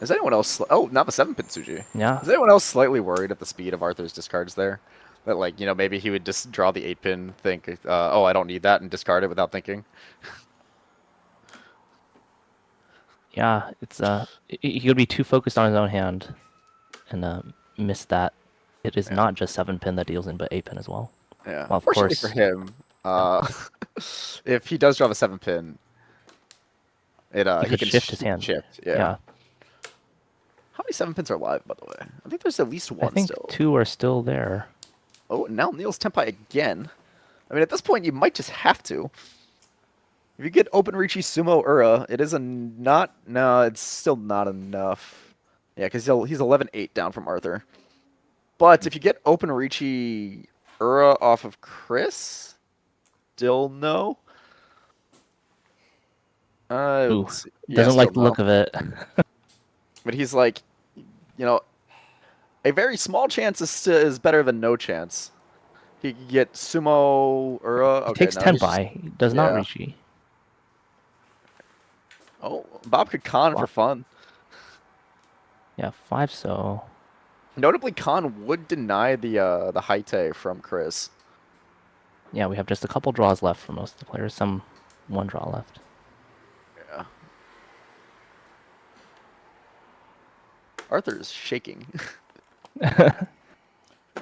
Is anyone else... Oh, not the 7-pin Tsuji. Yeah. Is anyone else slightly worried at the speed of Arthur's discards there? That, like, maybe he would just draw the 8-pin, think, oh, I don't need that, and discard it without thinking? Yeah, it's he could be too focused on his own hand and miss that. It is not just 7-pin that deals in, but 8-pin as well. Yeah, well, of fortunately course. for him, if he does draw the 7-pin, he can shift his hand. Shift, yeah. How many 7-pins are live, by the way? I think there's at least one I think still. 2 are still there. Oh, now Neil's Tempai again. I mean, at this point, you might just have to. If you get open Riichi Sumo Ura, it is not... No, it's still not enough. Yeah, because he's 11-8 down from Arthur. But if you get open Riichi Ura off of Chris, still no. Ooh, doesn't like the look of it. But he's like, a very small chance is better than no chance. He can get Sumo Ura. He takes Tenpai. He does not Riichi. Oh, Bob could con for fun. Yeah, 5-so. Notably, Khan would deny the Haite from Chris. Yeah, we have just a couple draws left for most of the players. One draw left. Yeah. Arthur is shaking.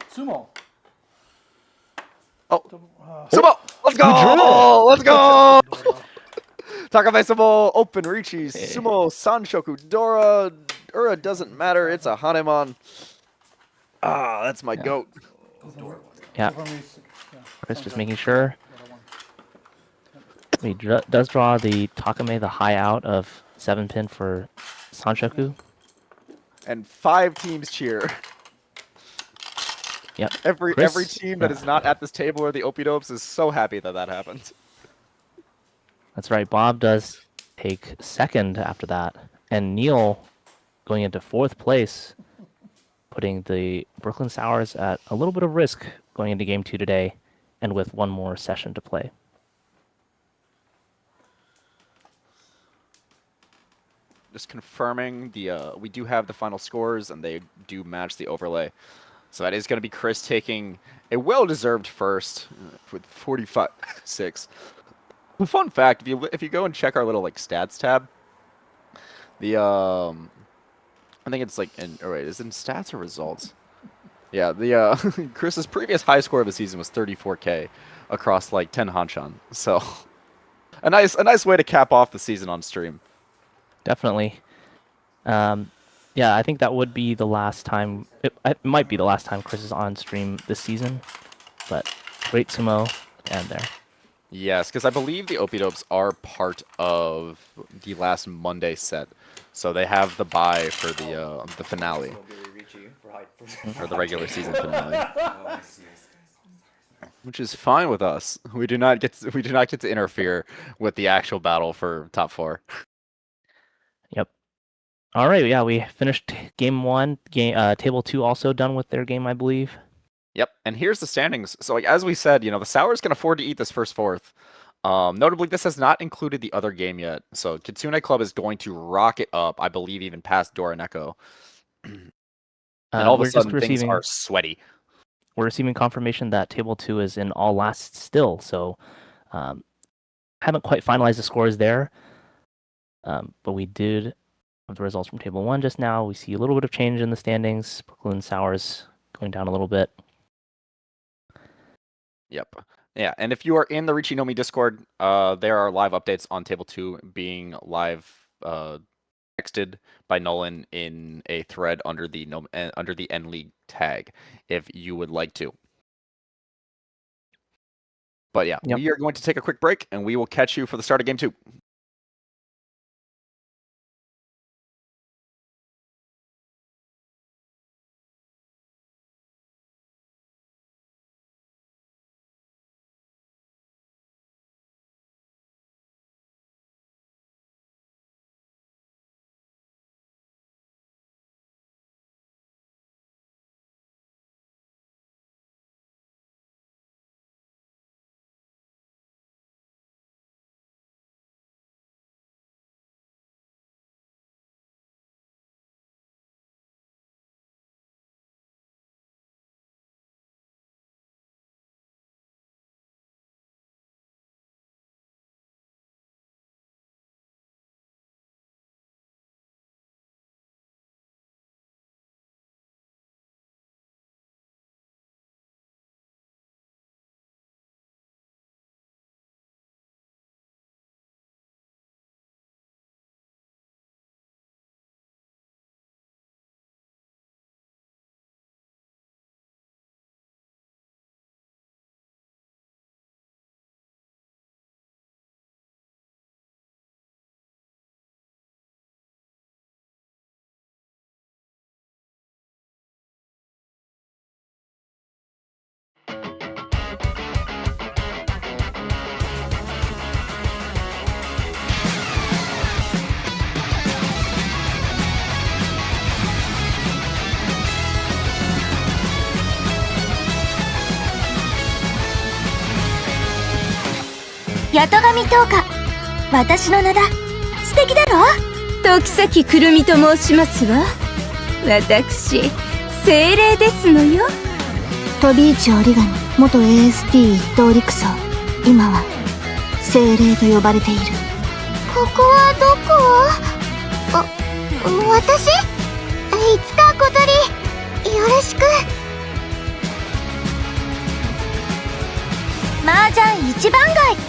Sumo. Oh. Sumo! Let's go! Let's go! Takame Sumo, open Riichi, Sumo, Sanshoku, Dora. Ura doesn't matter, it's a Hanemon. Ah, that's my goat. Yeah. Chris just making sure. He does draw the Takame, the high out of 7-pin for Sanshoku. And 5 teams cheer. Yep. Every team that is not at this table or the Opie Dopes is so happy that that happened. That's right. Bob does take second after that. And Neil going into 4th place, putting the Brooklyn Sours at a little bit of risk going into Game 2 today, and with one more session to play. Just confirming we do have the final scores, and they do match the overlay. So that is going to be Chris taking a well-deserved first with 45-6. Fun fact: if you go and check our little stats tab, I think it's wait, is it in stats or results? Yeah, Chris's previous high score of the season was 34K across 10 hanchan. So a nice way to cap off the season on stream. Definitely. Yeah, I think that would be the last time. It might be the last time Chris is on stream this season. But great sumo and there. Yes, because I believe the Opie Dopes are part of the last Monday set, so they have the bye for the finale, or the regular season finale, which is fine with us. We do not get to interfere with the actual battle for top 4. Yep. All right. Yeah, we finished game 1. Table 2 also done with their game, I believe. Yep, and here's the standings. So, as we said, the Sours can afford to eat this first fourth. Notably, this has not included the other game yet. So, Kitsune Club is going to rocket up, I believe, even past Dora Neko. And all of a We're just sudden, things are receiving sweaty. we're receiving confirmation that table 2 is in all lasts still. So haven't quite finalized the scores there, but we did have the results from table 1 just now. We see a little bit of change in the standings. Brooklyn Sours going down a little bit. Yep. Yeah, and if you are in the Riichi Nomi Discord, there are live updates on table 2 being live texted by Nolan in a thread under the N League tag, if you would like to. But yeah, Yep. we are going to take a quick break, and we will catch you for the start of game 2.八戸神十日、私の名だ。素敵だろ。時崎くるみと申しますわ。私、精霊ですのよ。飛び市折紙、元 AST 一等陸曹。今は精霊と呼ばれている。ここはどこ？私？いつか小鳥、よろしく。麻雀一番街。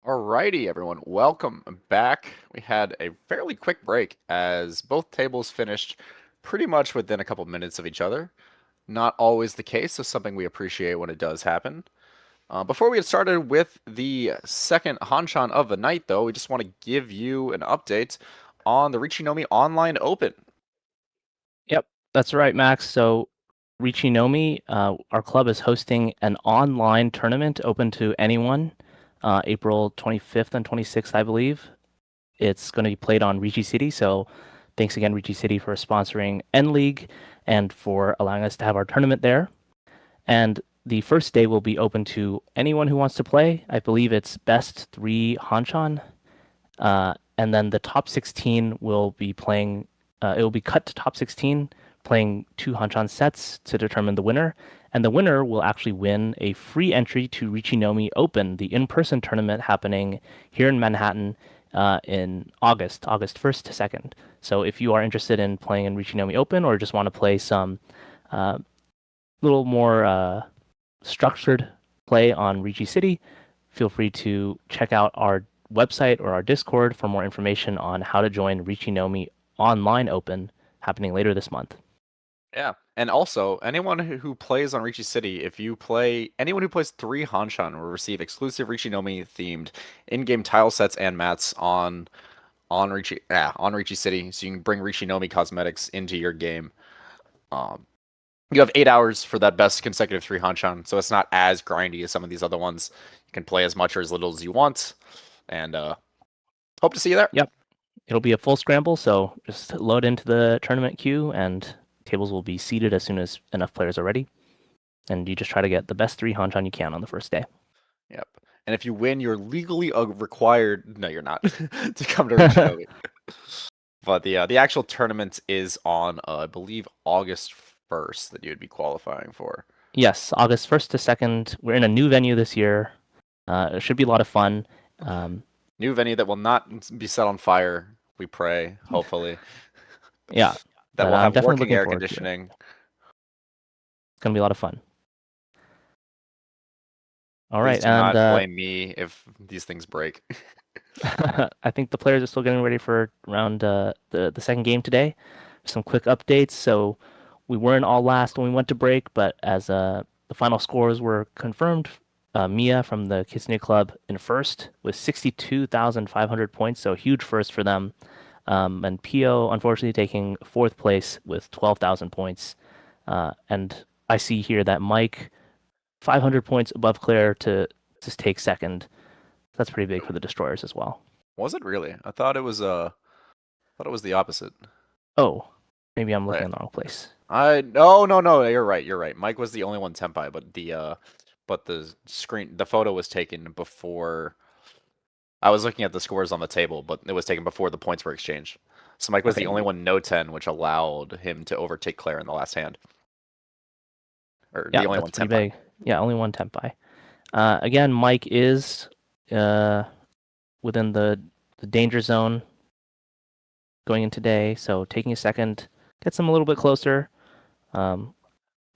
Alrighty, everyone, welcome back. We had a fairly quick break as both tables finished pretty much within a couple minutes of each other. Not always the case, so something we appreciate when it does happen. Before we get started with the second hanchan of the night, though, we just want to give you an update on the Riichi Nomi Online Open. Yep, that's right, Max. So Riichi Nomi, our club is hosting an online tournament open to anyone, April 25th and 26th, I believe. It's going to be played on Riichi City, so thanks again, Riichi City, for sponsoring N League and for allowing us to have our tournament there. And the first day will be open to anyone who wants to play. I believe it's best 3 hanchan. And then the top 16 will be playing, it will be cut to top 16, playing 2 hanchan sets to determine the winner. And the winner will actually win a free entry to Riichi Nomi Open, the in-person tournament happening here in Manhattan in August 1st to 2nd. So if you are interested in playing in Riichi Nomi Open or just want to play some little more structured play on Riichi City, feel free to check out our website or our Discord for more information on how to join Riichi Nomi Online Open happening later this month. Yeah, and also anyone who plays on Riichi City, anyone who plays 3 hanchan will receive exclusive Riichi Nomi themed in-game tile sets and mats on Riichi City, so you can bring Riichi Nomi cosmetics into your game. You have 8 hours for that best consecutive 3 hanchan, so it's not as grindy as some of these other ones. You can play as much or as little as you want, and hope to see you there. Yep, it'll be a full scramble, so just load into the tournament queue and tables will be seated as soon as enough players are ready. And you just try to get the best 3 hanchan you can on the first day. Yep. And if you win, you're legally required. No, you're not to come to Riichi Nomi. But the actual tournament is on, I believe, August 1st that you would be qualifying for. Yes, August 1st to 2nd. We're in a new venue this year. It should be a lot of fun. New venue that will not be set on fire, we pray, hopefully. Yeah. That will have definitely working looking air forward to it. conditioning. It's going to be a lot of fun. All Please right, do and not blame me if these things break. I think the players are still getting ready for around the second game today. Some quick updates. So we weren't all last when we went to break, but as the final scores were confirmed, Mia from the Kitsune Club in first with 62,500 points, so a huge first for them. And Pio, unfortunately, taking 4th place with 12,000 points. And I see here that Mike, 500 points above Claire to just take 2nd. That's pretty big for the Destroyers as well. Was it really? I thought it was the opposite. Oh, maybe I'm looking Right. in the wrong place. No, you're right. Mike was the only one tempai, but the photo was taken before. I was looking at the scores on the table, but it was taken before the points were exchanged. So Mike was Okay. the only one no 10, which allowed him to overtake Claire in the last hand. Or Yeah, the only that's one pretty tempai. big. Yeah, only one tempai. Again, Mike is within the danger zone going in today, so taking a second gets him a little bit closer. We'll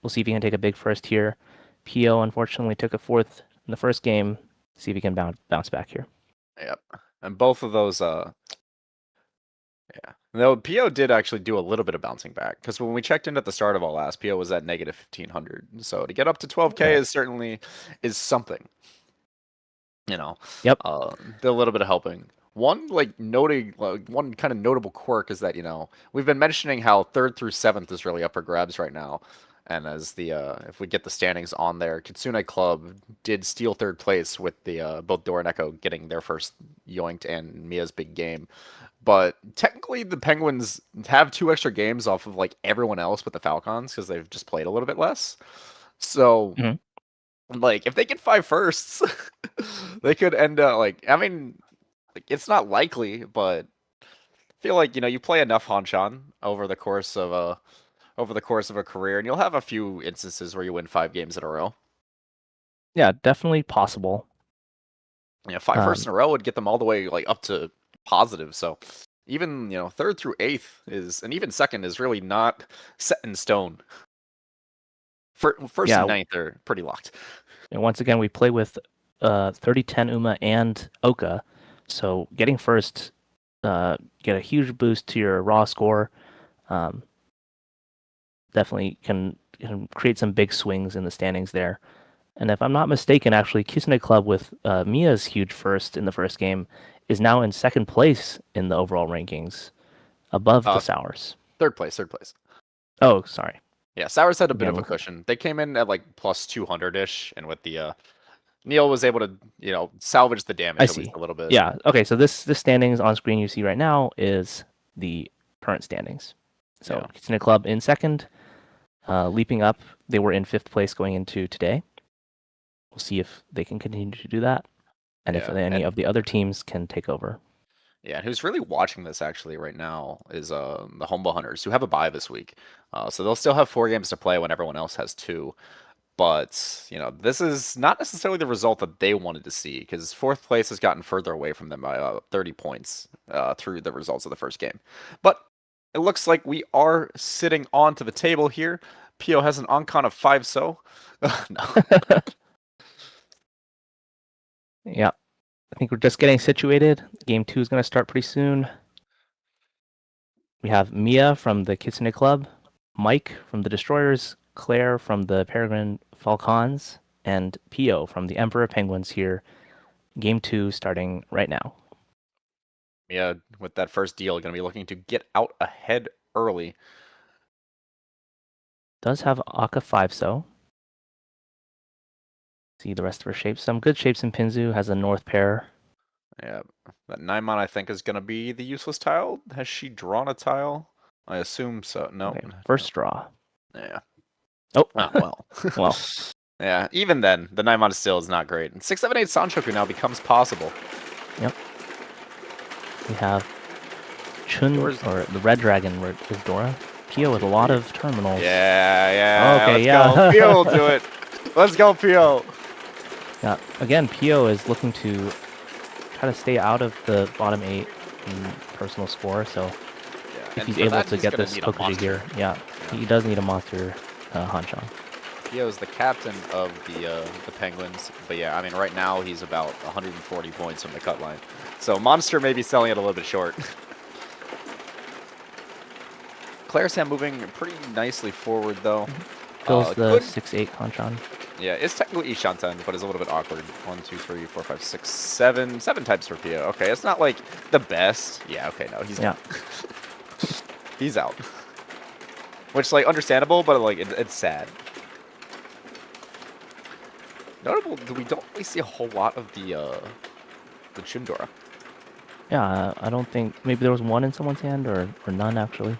see if he can take a big first here. Pio unfortunately took a 4th in the first game. See if he can bounce back here. Yep. And both of those yeah. No, PO did actually do a little bit of bouncing back because when we checked in at the start of all last, PO was at negative 1,500. So to get up to 12K Okay. is something. You know. Yep. Did a little bit of helping. One one kind of notable quirk is that we've been mentioning how 3rd through 7th is really up for grabs right now, and as if we get the standings on there, Kitsune Club did steal 3rd place with the both Dora and Echo getting their first yoinked and Mia's big game. But technically, the Penguins have 2 extra games off of everyone else but the Falcons because they've just played a little bit less. So, if they get 5 firsts, they could end up it's not likely, but I feel like you play enough hanchan over the course of a career, and you'll have a few instances where you win 5 games in a row. Yeah, definitely possible. Yeah, 5 firsts in a row would get them all the way up to positive. So even 3rd through 8th and even 2nd is really not set in stone. First and 9th are pretty locked. And once again, we play with 30-10 Uma and Oka. So getting first, get a huge boost to your raw score. Definitely can create some big swings in the standings there. And if I'm not mistaken, actually, Kisune Club with Mia's huge first in the first game is now in second place in the overall rankings, above the Sours. Third place. Oh, sorry. Yeah, Sours had a bit Yeah, of a cushion. They came in at like plus 200-ish, and with the Neil was able to, salvage the damage I at see. least a little bit. Yeah. Okay. So this standings on screen you see right now is the current standings. So Yeah. Kitsune Club in second, leaping up. They were in fifth place going into today. We'll see if they can continue to do that, and if any of the other teams can take over. Yeah, and who's really watching this actually right now is the Homba Hunters, who have a bye this week. So they'll still have 4 games to play when everyone else has 2. But, this is not necessarily the result that they wanted to see, because fourth place has gotten further away from them by 30 points through the results of the first game. But it looks like we are sitting onto the table here. Pio has an Oncon of 5 so. No. Yeah. I think we're just getting situated. Game 2 is going to start pretty soon. We have Mia from the Kitsune Club, Mike from the Destroyers, Claire from the Peregrine Falcons, and Pio from the Emperor Penguins here. Game 2 starting right now. Mia, with that first deal, going to be looking to get out ahead early. Does have Aka 5 so. See the rest of her shapes. Some good shapes in Pinzu. Has a north pair. Yeah, that 9-mon I think is going to be the useless tile. Has she drawn a tile? I assume so. No. Okay, first draw. Yeah. Oh, well. well. Yeah, even then, the 9-mon still is not great. And 6-7-8 Sanchoku now becomes possible. Yep. We have Chun, or the Red Dragon is Dora. Pio with a lot of terminals. Yeah. Okay, Let's yeah. go. Pio will do it. Let's go, Pio. Yeah, again, Pio is looking to try to stay out of the bottom 8 in personal score, so if he's able to get this Kokuji here, he does need a monster hanchan. Pio is the captain of the Penguins, but yeah, I mean, right now he's about 140 points from the cut line. So Monster may be selling it a little bit short. Claire's hand moving pretty nicely forward, though. Fills the 6-8 hanchan. Yeah, it's technically Ishanten, but it's a little bit awkward. 1, 2, 3, 4, 5, 6, 7. 7 types for Pio. Okay, it's not like the best. Yeah, okay, no, he's out. He's out. Which, like, understandable, but, like, it's sad. Notable, we don't really see a whole lot of the Chundora. Yeah, I don't think... Maybe there was one in someone's hand, or none, actually.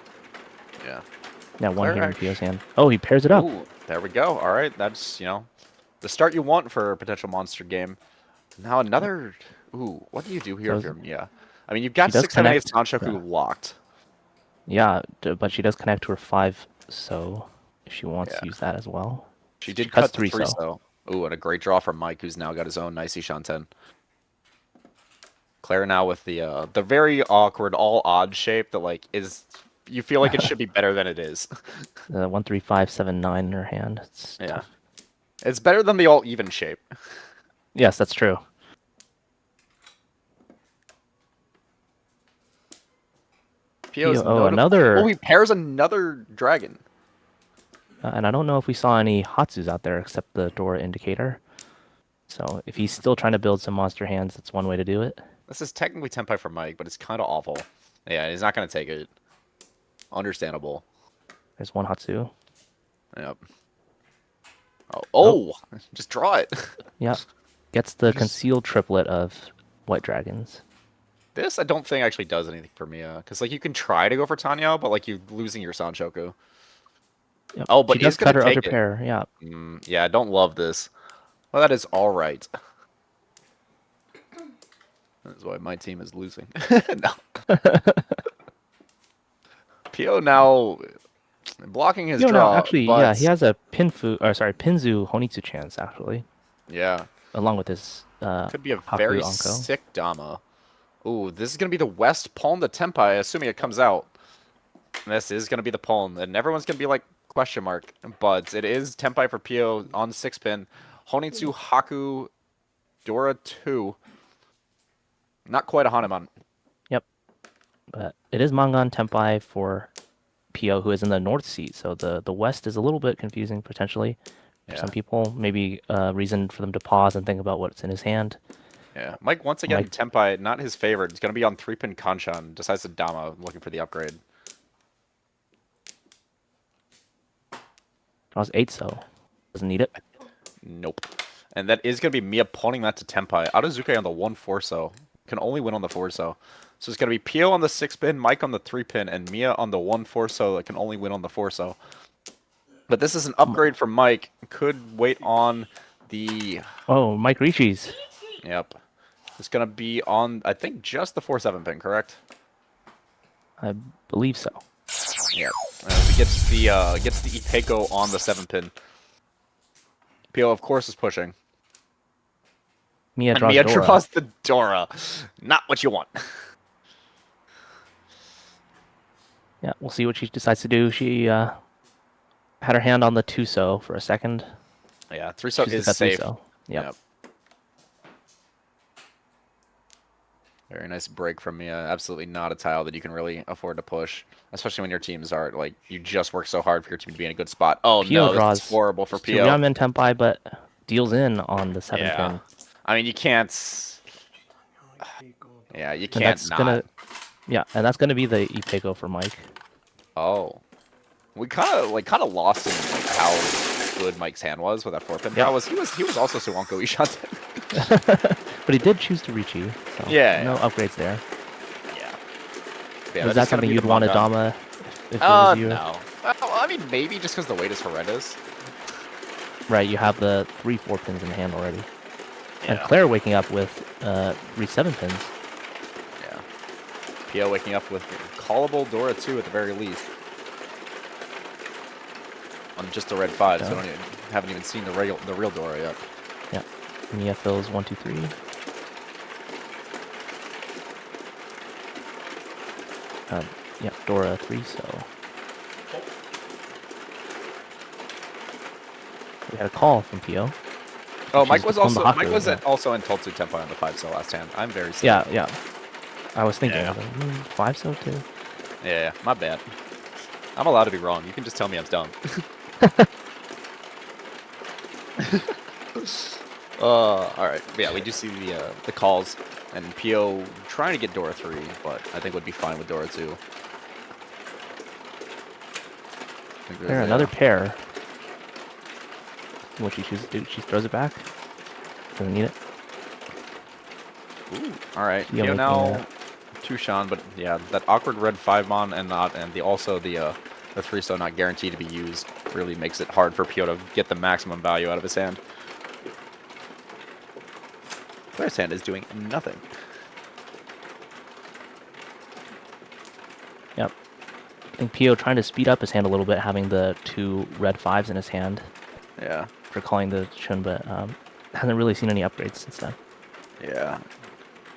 Yeah. Yeah, one here in Pio's hand. Oh, he pairs it up. Ooh, there we go. All right, that's, the start you want for a potential monster game. Now another... Ooh, what do you do here if you're Mia? I mean, you've got 6-7-8 Sanchoku locked. Yeah, but she does connect to her 5, so if she wants to use that as well. She did cut 3 so. Ooh, and a great draw from Mike, who's now got his own nice Ishanten. Claire now with the very awkward, all odd shape that, like, is... You feel like it should be better than it is. 1, 3, 5, 7, 9 in her hand. It's tough. It's better than the all even shape. Yes, that's true. Pio's another... Oh, he pairs another dragon. And I don't know if we saw any Hatsus out there except the Dora indicator. So if he's still trying to build some monster hands, that's one way to do it. This is technically Tenpai for Mike, but it's kind of awful. Yeah, he's not going to take it. Understandable. There's one Hatsu. Yep. Oh, just draw it. Yep. Gets the concealed triplet of white dragons. This I don't think actually does anything for Mia, because like you can try to go for Tanya, but like you're losing your Sanchoku. Yep. Oh, but she does cut her other it. pair. Yeah. Yeah, I don't love this. Well, that is all right. That's why my team is losing. No. Pio now blocking his draw. No, actually, yeah, he has a Pinzu Honitsu chance actually. Yeah. Along with his could be a Haku very Anko. sick Dama. Ooh, this is gonna be the West Palm to Tenpai, assuming it comes out. And this is gonna be the Palm, and everyone's gonna be like question mark, but it is Tenpai for Pio on 6-pin. Honitsu, Haku, Dora 2. Not quite a Hanuman. Yep. But it is Mangan Tenpai for Pio, who is in the north seat. So the west is a little bit confusing potentially for some people. Maybe a reason for them to pause and think about what's in his hand. Yeah. Mike, once again, Tenpai, not his favorite. He's going to be on 3-pin Kanchan. Decides to Dama, looking for the upgrade. Draws 8, so doesn't need it. Nope. And that is going to be Mia pawning that to Tenpai. Aozuke on the 1-4-so. Can only win on the 4-so. So it's going to be Pio on the 6-pin, Mike on the 3-pin, and Mia on the 1-4-so that can only win on the 4-so. But this is an upgrade from Mike. Could wait on the... Oh, Mike Riichi's. Yep. It's going to be on, I think, just the 4-7 pin, correct? I believe so. Yep. He gets the Ipeko on the 7-pin. Pio, of course, is pushing. Mia And draws Mia Dora. draws the Dora. Not what you want. Yeah, we'll see what she decides to do. She had her hand on the 2-so for a second. Yeah, 3-so She's is got safe. 3-so. Yep. Very nice break from Mia. Absolutely not a tile that you can really afford to push, especially when your teams are like you just work so hard for your team to be in a good spot. Oh Pio no, draws this is horrible for Pio. Yamen Tenpai, but deals in on the 7-pin. Yeah, I mean you can't. Yeah, you And can't that's not. and that's gonna be the Ipeko for Mike. Oh, we kind of lost in like how good Mike's hand was with that 4-pin. Yeah. He was also Suwanko Ishanten. But he did choose to Riichi, so Yeah, no yeah. upgrades there. Yeah, Is that something you'd want to Dama if it was you? No. I mean, maybe just because the weight is horrendous. Right, you have the 3 4-pins in hand already. And Yeah. Claire waking up with 3 7-pins. Yeah. Pio waking up with callable Dora 2 at the very least. On just a red 5, so haven't even seen the real Dora yet. Yeah. Mia fills 1, 2, 3. Yeah, Dora 3, so. We had a call from Pio. Oh, She's Mike was become also the Haku, also in Totsu Tenpai on the 5-so last hand. I'm very sorry. Yeah, yeah. I was thinking, Yeah. I was like, 5-so too? Yeah, my bad. I'm allowed to be wrong. You can just tell me I'm dumb. Alright. Yeah, we do see the calls. And Pio trying to get Dora 3, but I think would be fine with Dora 2. There, another pair. What she chooses to do, she throws it back. Doesn't need it. Ooh, alright. Yeah, Pio making now Tushan, but yeah, that awkward red 5-mon and also the 3-so not guaranteed to be used really makes it hard for Pio to get the maximum value out of his hand. Claire's hand is doing nothing. Yep. I think Pio trying to speed up his hand a little bit, having the 2 red 5s in his hand Yeah. for calling the Chun, but hasn't really seen any upgrades since then. Yeah.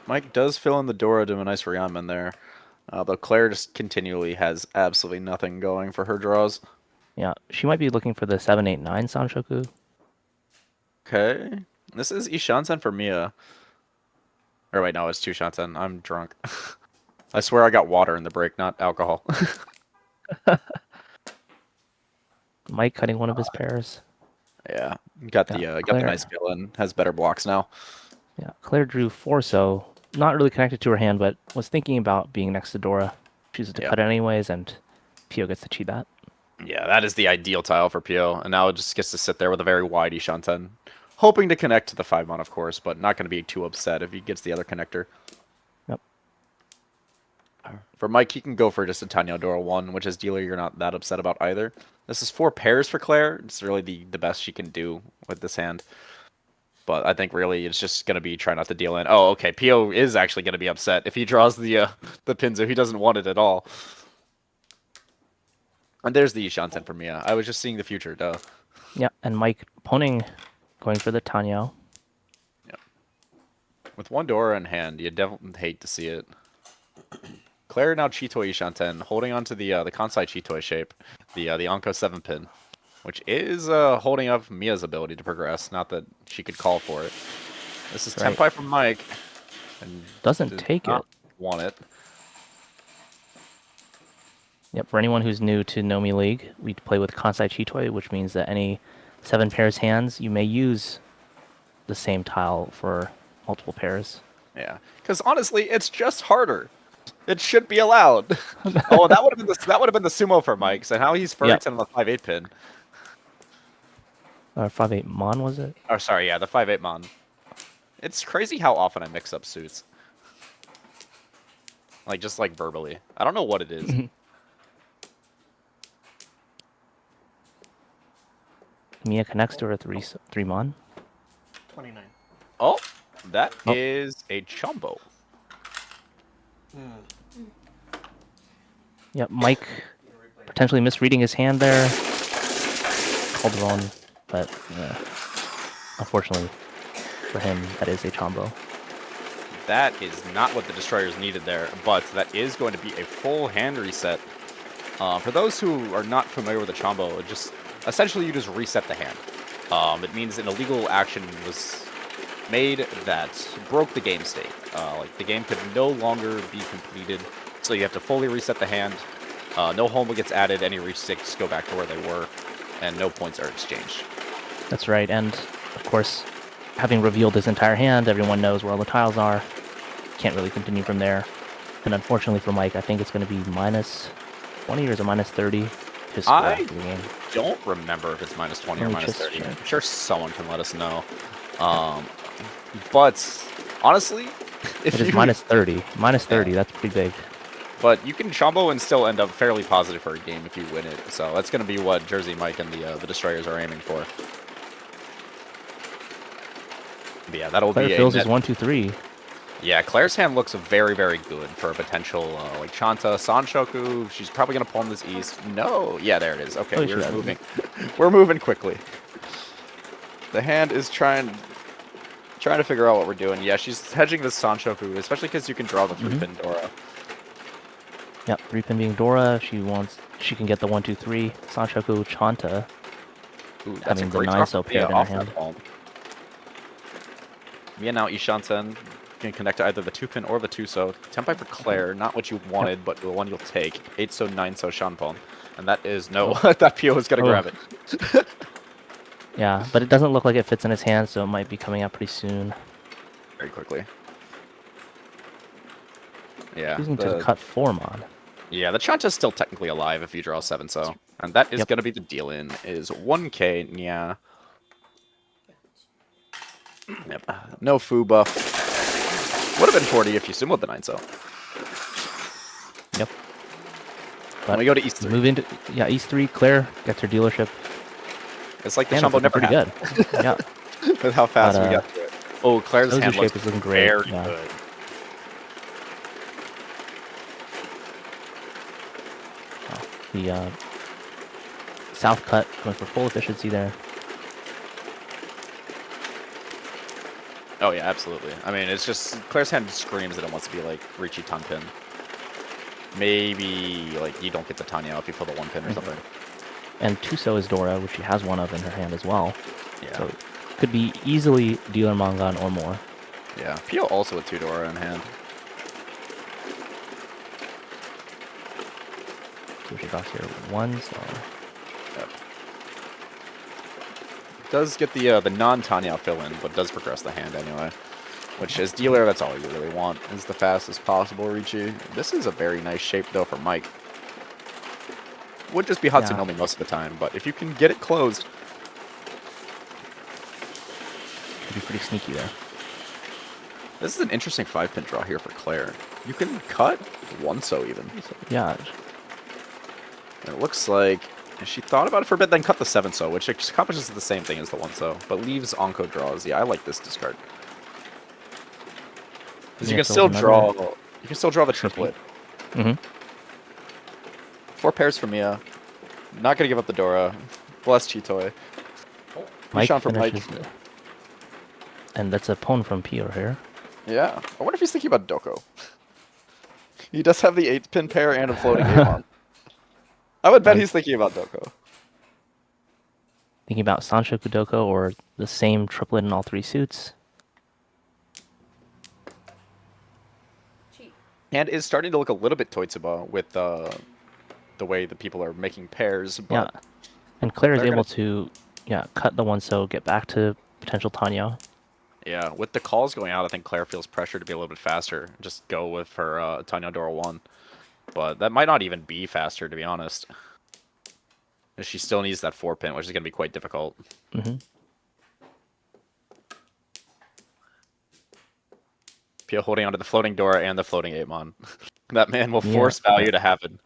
Mike does fill in the Dora to a nice Ryamen there. Though Claire just continually has absolutely nothing going for her draws. Yeah, she might be looking for the 7, 8, 9 Sanshoku. Okay. This is Ishansen for Mia. Or wait, no, it's Tushansen. I'm drunk. I swear I got water in the break, not alcohol. Mike cutting one of his pairs. Yeah. Got the Claire. nice villain. Has better blocks now. Yeah, Claire drew 4, so not really connected to her hand, but was thinking about being next to Dora. Chooses to cut it anyways, and Pio gets to cheat that. Yeah, that is the ideal tile for Pio, and now it just gets to sit there with a very wide Ishanten. Hoping to connect to the 5-mon, of course, but not going to be too upset if he gets the other connector. Yep. For Mike, he can go for just a Tanya Dora 1, which as dealer you're not that upset about either. This is 4 pairs for Claire. It's really the best she can do with this hand. But I think really it's just going to be try not to deal in. Oh, okay, Pio is actually going to be upset if he draws the Pinzo. He doesn't want it at all. And there's the Ishanten for Mia. I was just seeing the future, duh. Yeah, and Mike Poning going for the Tanyo. Yep. With 1 Dora in hand, you definitely hate to see it. Claire now Chitoi Ishanten, holding on to the Kansai Chitoi shape, the Anko 7-pin, which is holding up Mia's ability to progress. Not that she could call for it. This is Right. Tenpai from Mike. And Doesn't does take not it. Want it. Yep, for anyone who's new to Nomi League, we play with Kansai Chitoi, which means that any 7 pairs hands, you may use the same tile for multiple pairs. Yeah, because honestly, it's just harder. It should be allowed. Oh, that would have been the sumo for Mike. So how he's first Yep. on the 5/8 pin. 5/8 Mon, was it? Oh, sorry, yeah, the 5/8 mon. It's crazy how often I mix up suits. Like just like verbally. I don't know what it is. Mia connects to her 3 Mon. 29. Oh, that Oh. is a chumbo. Yep, Mike potentially misreading his hand there. Called wrong, but unfortunately for him, that is a chombo. That is not what the destroyers needed there, but that is going to be a full hand reset. For those who are not familiar with the chombo, essentially you just reset the hand. It means an illegal action was made that broke the game state. Like the game could no longer be completed, so you have to fully reset the hand. No home gets added, any resticks go back to where they were, and no points are exchanged. That's right, and of course, having revealed his entire hand, everyone knows where all the tiles are. Can't really continue from there. And unfortunately for Mike, I think it's going to be minus 20 or is it minus 30 to score I after the game. don't remember if it's minus 20 or Let me minus just 30. check. I'm sure someone can let us know. But honestly, if It is you minus 30. Minus 30, that's pretty big. But you can chombo and still end up fairly positive for a game if you win it. So that's going to be what Jersey Mike and the Destroyers are aiming for. But yeah, that'll Claire be fills a his 1, 2, 3. Yeah, Claire's hand looks very, very good for a potential like Chanta, Sanshoku. She's probably going to palm this east. No. Yeah, there it is. Okay, Oh, we're shit. moving. We're moving quickly. The hand is trying to figure out what we're doing. Yeah, she's hedging this Sanshoku, especially because you can draw the 3-pin Dora. Yep, 3-pin being Dora. She can get the 1, 2, 3. Sanchoku Chanta. Ooh, that's Having a the great nine drop so from Mia paired in her off that hand. palm. Mia now Ishansen can connect to either the 2-pin or the 2-so. Tempai for Claire, not what you wanted, but the one you'll take. 8-so, 9-so Shanpon. And that is no. That PO is going to grab it. Yeah, but it doesn't look like it fits in his hand, so it might be coming out pretty soon. Very quickly. Yeah. Choosing to cut 4 Mon. Yeah, the Chanta's still technically alive if you draw 7-so. And that is Yep. going to be the deal in, is 1k, yeah. Yep. No foo buff. Would have been 40 if you simoed the 9-so. Yep. But we go to East 3. Move into East 3. Claire gets her dealership. It's like the Hand is Chumbo looking never pretty had. good. Yeah. With how fast But, we got through it. Oh, Claire's Soju hand shape looks is looking great, very yeah. good. The south cut going for full efficiency there. Oh yeah, absolutely. I mean, it's just Claire's hand screams that it wants to be like Riichi Tanpin. Maybe like you don't get the Tanya if you pull the 1-pin or something. And 2-so is Dora, which she has one of in her hand as well. Yeah. So could be easily dealer Mangan or more. Yeah. Pio also with 2 Dora in hand. So she drops here 1, so Yep. Does get the non-Tanya fill in, but does progress the hand anyway. Which as dealer, that's all you really want, is the fastest possible Riichi. This is a very nice shape though for Mike. Would just be Hatsunomi most of the time, but if you can get it closed. could be pretty sneaky there. This is an interesting 5-pin draw here for Claire. You can cut 1-so even. Yeah, And it looks like she thought about it for a bit, then cut the 7-so, which accomplishes the same thing as the 1-so, but leaves Onko draws. Yeah, I like this discard. Because you Yeah, can so still another- draw. You can still draw the triplet. Mm-hmm. 4 pairs for Mia. Not gonna give up the Dora. Bless Chitoi. Mike Ishan for Mike. finishes it. And that's a pawn from Pio here. Yeah. I wonder if he's thinking about Doko. He does have the 8-pin pair and a floating game on. I would bet he's thinking about Doko. Thinking about Sancho Kudoko or the same triplet in all 3 suits. Hand is starting to look a little bit Toitsuba with the way that people are making pairs. But Yeah. And Claire is Claire able gonna- to, cut the one so get back to potential Tanya. yeah, with the calls going out, I think Claire feels pressure to be a little bit faster. Just go with her Tanya Dora 1. But that might not even be faster, to be honest. And she still needs that 4-pin, which is going to be quite difficult. Mm-hmm. Pio holding onto the floating Dora and the floating 8-mon. That man will Yeah. force value to happen.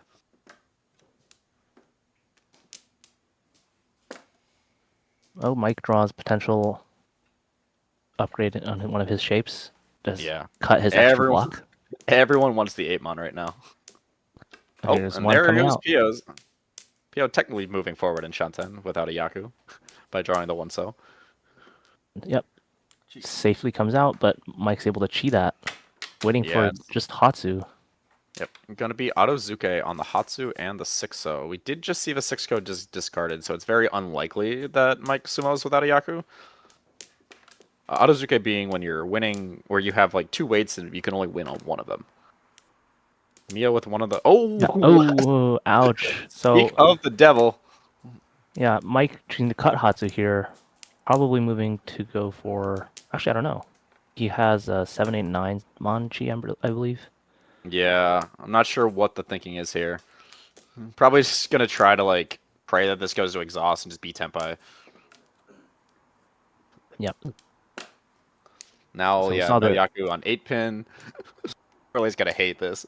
Oh, Mike draws potential upgrade on one of his shapes. Does Yeah. cut his extra Everyone- block. Everyone wants the 8-mon right now. Oh, Here's and one there coming goes out. Pio's. Pio technically moving forward in Shanten without a Yaku by drawing the 1-so. Yep. Safely comes out, but Mike's able to chi that. Waiting Yeah, for it's- just Hatsu. Yep, gonna be Autozuke on the Hatsu and the 6-so. We did just see the 6-ko discarded, so it's very unlikely that Mike sumos without a Yaku. Autozuke being when you're winning, where you have like 2 weights and you can only win on one of them. Mia with one of the... Oh! Yeah. Oh, ouch. So, Speak of the devil. yeah, Mike choosing to cut Hatsu here. Probably moving to go for... Actually, I don't know. He has a 7, 8, 9 Mon Chi, I believe. Yeah, I'm not sure what the thinking is here. Probably just gonna try to like pray that this goes to exhaust and just beat Tenpai. Yep. Now, So we yeah, saw no the- Yaku on 8-pin. Really gonna hate this.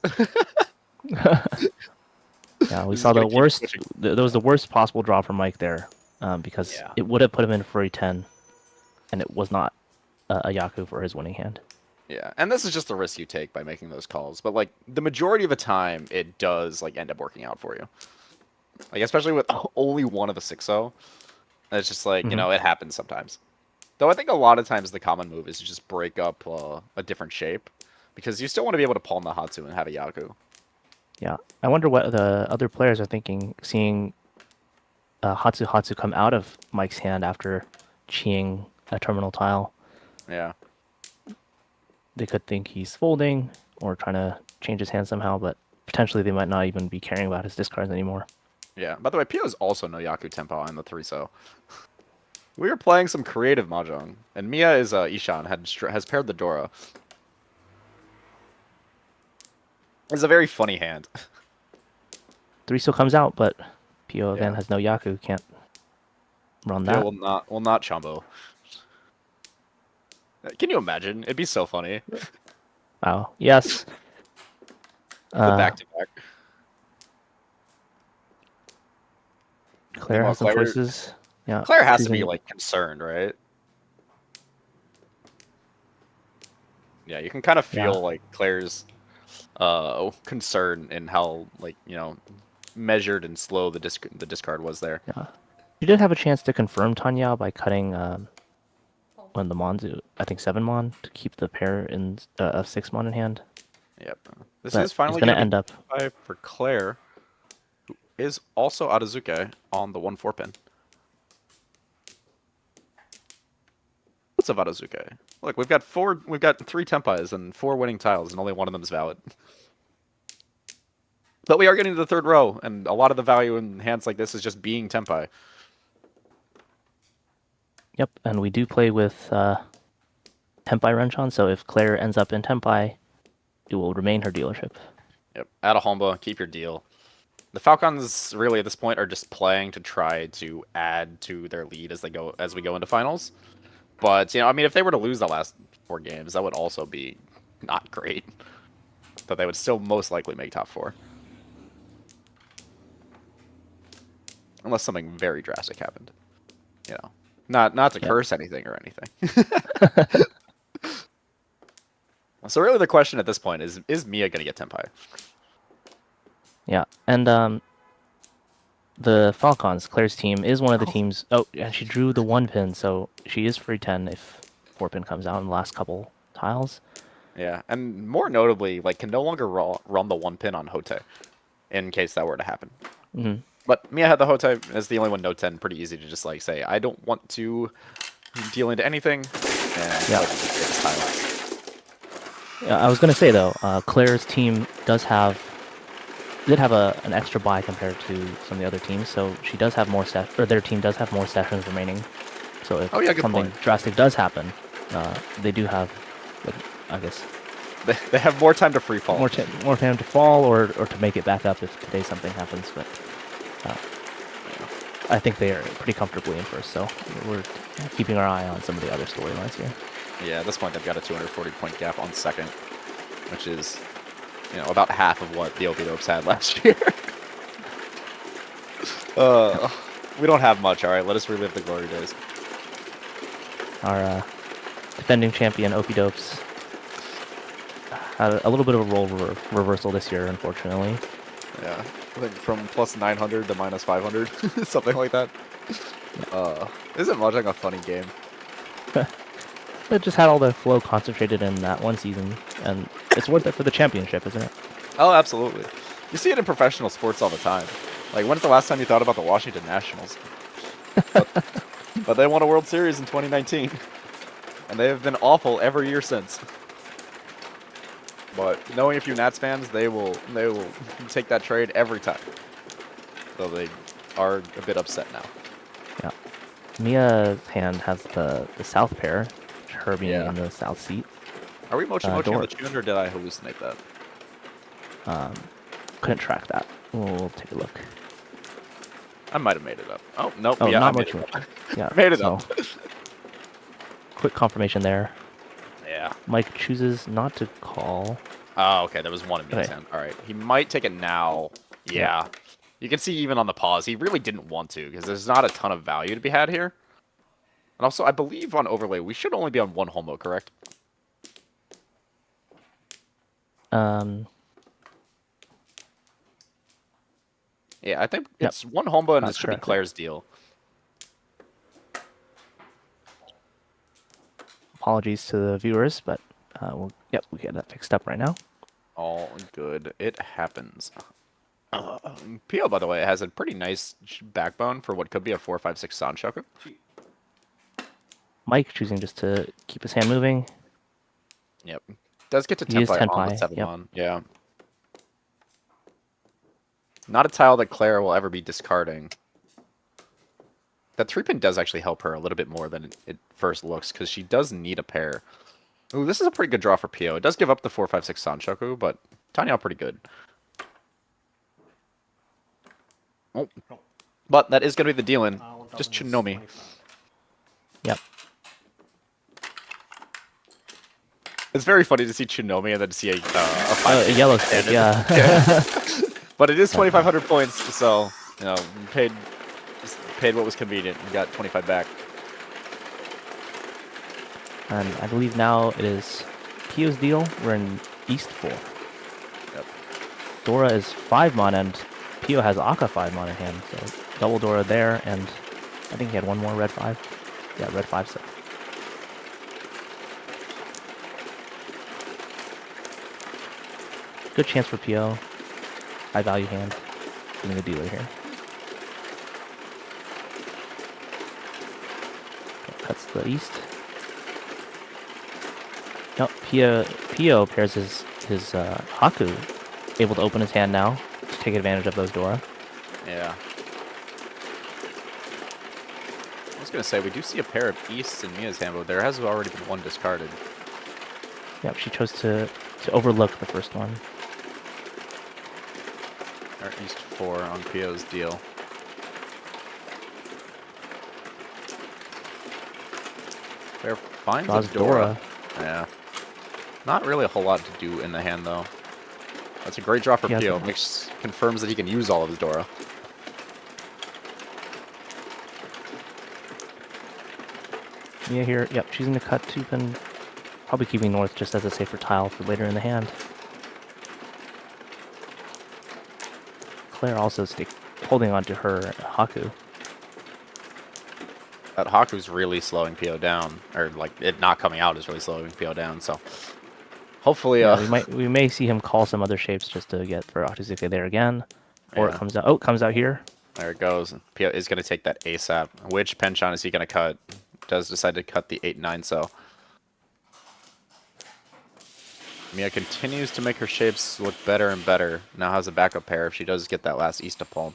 Yeah, we This is saw the gonna keep worst. switching. That was the worst possible draw for Mike there, because Yeah. it would have put him in for a 10, and it was not a Yaku for his winning hand. Yeah, and this is just the risk you take by making those calls. But like the majority of the time, it does like end up working out for you. Like especially with only one of the 6-0, it's just like you know it happens sometimes. Though I think a lot of times the common move is to just break up a different shape, because you still want to be able to palm the Hatsu and have a Yaku. Yeah, I wonder what the other players are thinking, seeing Hatsu come out of Mike's hand after chiing a terminal tile. Yeah. They could think he's folding or trying to change his hand somehow, but potentially they might not even be caring about his discards anymore. Yeah. By the way, Pio is also no Yaku Tempo on the 3-so. We are playing some creative mahjong, and Mia is Ishan has paired the Dora. It's a very funny hand. 3 still comes out, but Pio again Yeah. has no Yaku, can't run Pio that. will not chombo. Can you imagine? It'd be so funny. Wow. Yes. The back to back. Claire Meanwhile, has some Claire- choices. Yeah. Claire has to be choosing- like concerned, right? Yeah, you can kind of feel Yeah. like Claire's concern in how like measured and slow the discard was there. Yeah. She did have a chance to confirm Tanya by cutting one of the Mons, I think 7 Mon, to keep the pair in of 6 Mon in hand. Yep. This But is finally going to gonna end up. be 5 for Claire, who is also Autozuke on the 1-4 pin. What's of Autozuke? Look, we've got 3 Tempais and 4 winning tiles, and only one of them is valid. But we are getting to the 3rd row, and a lot of the value in hands like this is just being Tempai. Yep, and we do play with Tempai Renchan, so if Claire ends up in Tempai, it will remain her dealership. Yep. Add a Homba, keep your deal. The Falcons really at this point are just playing to try to add to their lead as we go into finals. But I mean, if they were to lose the last 4 games, that would also be not great. But they would still most likely make top 4. Unless something very drastic happened. Not to curse anything or anything. So really the question at this point is Mia going to get Tenpai? Yeah, and the Falcons, Claire's team, is one of the teams. Oh, and she drew the 1 pin, so she is free 10 if 4 pin comes out in the last couple tiles. Yeah, and more notably, can no longer run the 1 pin on Hote, in case that were to happen. Mm-hmm. But Mia had the Hote as the only one no 10, pretty easy to just say, I don't want to deal into anything, and Yeah. this tile. I was gonna say though, Claire's team did have an extra bye compared to some of the other teams, so she does have more their team does have more sessions remaining. So if Oh, yeah, good something point. drastic does happen, they do have, like, I guess, They have more time to free fall. more time to fall or to make it back up if today something happens. But I think they are pretty comfortably in first, so we're keeping our eye on some of the other storylines here. Yeah, at this point they've got a 240-point gap on second, which is, about half of what the Opie Dopes had last year. We don't have much. All right, let us relive the glory days. Our defending champion Opie Dopes had a little bit of a role reversal this year, unfortunately. Yeah, I think from plus 900 to minus 500, something like that. Isn't much like a funny game. It just had all the flow concentrated in that one season, and it's worth it for the championship, isn't it? Oh, absolutely. You see it in professional sports all the time. Like, when's the last time you thought about the Washington Nationals? But they won a World Series in 2019, and they have been awful every year since. But knowing a few Nats fans, they will take that trade every time. So they are a bit upset now. Yeah. Mia's hand has the south pair, her being Yeah. in the south seat. Are we mochi on Dora. the tune, or did I hallucinate that? Couldn't track that. We'll take a look. I might have made it up. Oh, nope. Oh, yeah, not I made mochi it up. mochi. Yeah, I made it so, up. Quick confirmation there. Yeah. Mike chooses not to call. Oh, okay. There was one in Mia's Okay. hand. All right. He might take it now. Yeah. You can see even on the pause, he really didn't want to, because there's not a ton of value to be had here. And also, I believe on overlay, we should only be on one homo, correct? Yeah, I think Yep. it's one homo, and That's this should be correct. Claire's deal. Apologies to the viewers, but we'll get that fixed up right now. All good. It happens. Pio, by the way, has a pretty nice backbone for what could be a 4-5-6 Sanshoku. Mike choosing just to keep his hand moving. Yep. Does get to He is Tenpai on the Tenpai, 7 yep. on. Yeah. Not a tile that Claire will ever be discarding. That 3-pin does actually help her a little bit more than it first looks, because she does need a pair. Ooh, this is a pretty good draw for Pio. It does give up the 4-5-6 Sanshoku, but Tanya pretty good. Oh. But that is going to be the deal-in. Just Nomi. Yep. It's very funny to see Nomi and then see a 5. A yellow stick, yeah. But it is 2,500 points, so you paid what was convenient and got 25 back. And I believe now it is Pio's deal. We're in East 4. Yep. Dora is 5 mon, and Pio has Aka 5 mon in hand, so double Dora there, and I think he had one more red 5. Yeah, red 5. So good chance for Pio. High value hand. Getting the dealer here. Okay, cuts the east. No, Pio pairs his Haku, able to open his hand now to take advantage of those Dora. Yeah. I was going to say, we do see a pair of Easts in Mia's hand, but there has already been one discarded. Yep, she chose to overlook the first one. Or East 4 on Pio's deal. There finds Draws a Dora. Dora. Yeah. Not really a whole lot to do in the hand, though. That's a great draw for He has Pio. a- Confirms that he can use all of his Dora. Mia here, yep, choosing to cut 2-pin. Probably keeping north just as a safer tile for later in the hand. Claire also holding on to her Haku. That Haku's really slowing Pio down. Or, like, it not coming out is really slowing Pio down, so... Hopefully, Yeah, we may see him call some other shapes just to get for Otuzuke there again. Or Yeah. it comes out. Oh, it comes out here. There it goes. Pio is going to take that ASAP. Which penchant is he going to cut? Does decide to cut the 8-9, so... Mia continues to make her shapes look better and better. Now has a backup pair if she does get that last Easter palm.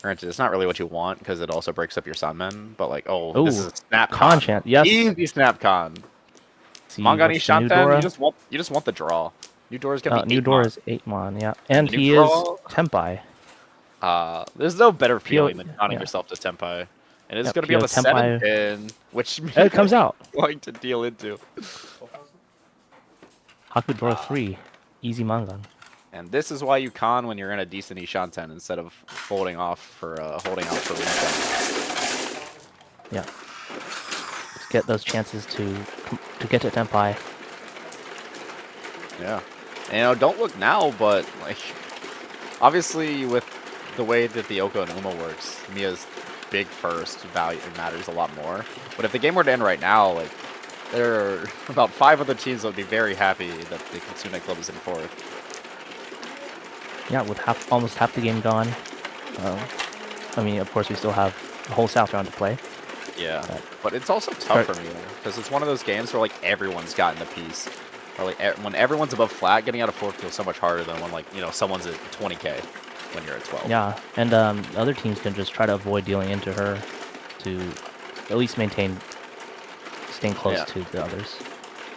Granted, it's not really what you want because it also breaks up your Sunmen, but like, oh, this is a snap con. chance. Yes. Easy snap con. See, Mangani what's the new Shanten, Dora? you just want the draw. New Dora's gonna be New 8 Dora mon. is 8 mon, yeah. And New he is draw- Tempai. There's no better feeling than yeah. conning yourself to Tempai. And it's Yep, going to be on Pio the 7 Tempai. pin, which It comes out. going to deal into. Haku Dora 3. Easy Mangan. And this is why you con when you're in a decent Ishanten instead of holding off for holding out for Riichi. Yeah. Just get those chances to get to Tempai. Yeah. And, don't look now, but like obviously with the way that the Oko and Uma works, Mia's big first value matters a lot more. But if the game were to end right now, like there are about 5 other teams that would be very happy that the Kitsune Club is in 4th. Yeah, with almost half the game gone. I mean, of course, we still have the whole South round to play. Yeah, but it's also tough for me because it's one of those games where like everyone's gotten a piece. Or like when everyone's above flat, getting out of 4th feels so much harder than when like someone's at 20k when you're at 12. Yeah, and other teams can just try to avoid dealing into her to at least maintain staying close to the others.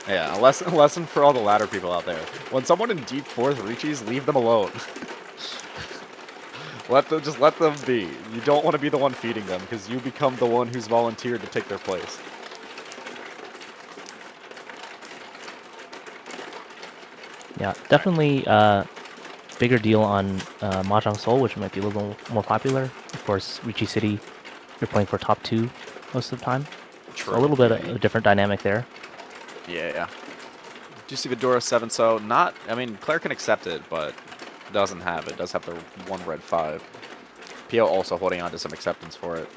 Yeah, a lesson for all the ladder people out there. When someone in deep 4th Riichis, leave them alone. Just let them be. You don't want to be the one feeding them because you become the one who's volunteered to take their place. Yeah, definitely bigger deal on Mahjong Seoul, which might be a little more popular. Of course, Riichi City, you're playing for top 2 most of the time. True. So a little bit of a different dynamic there. Yeah. Do you see Vidora 7 so? Not, I mean, Claire can accept it, but doesn't have it. Does have the 1 red 5. Pio also holding on to some acceptance for it.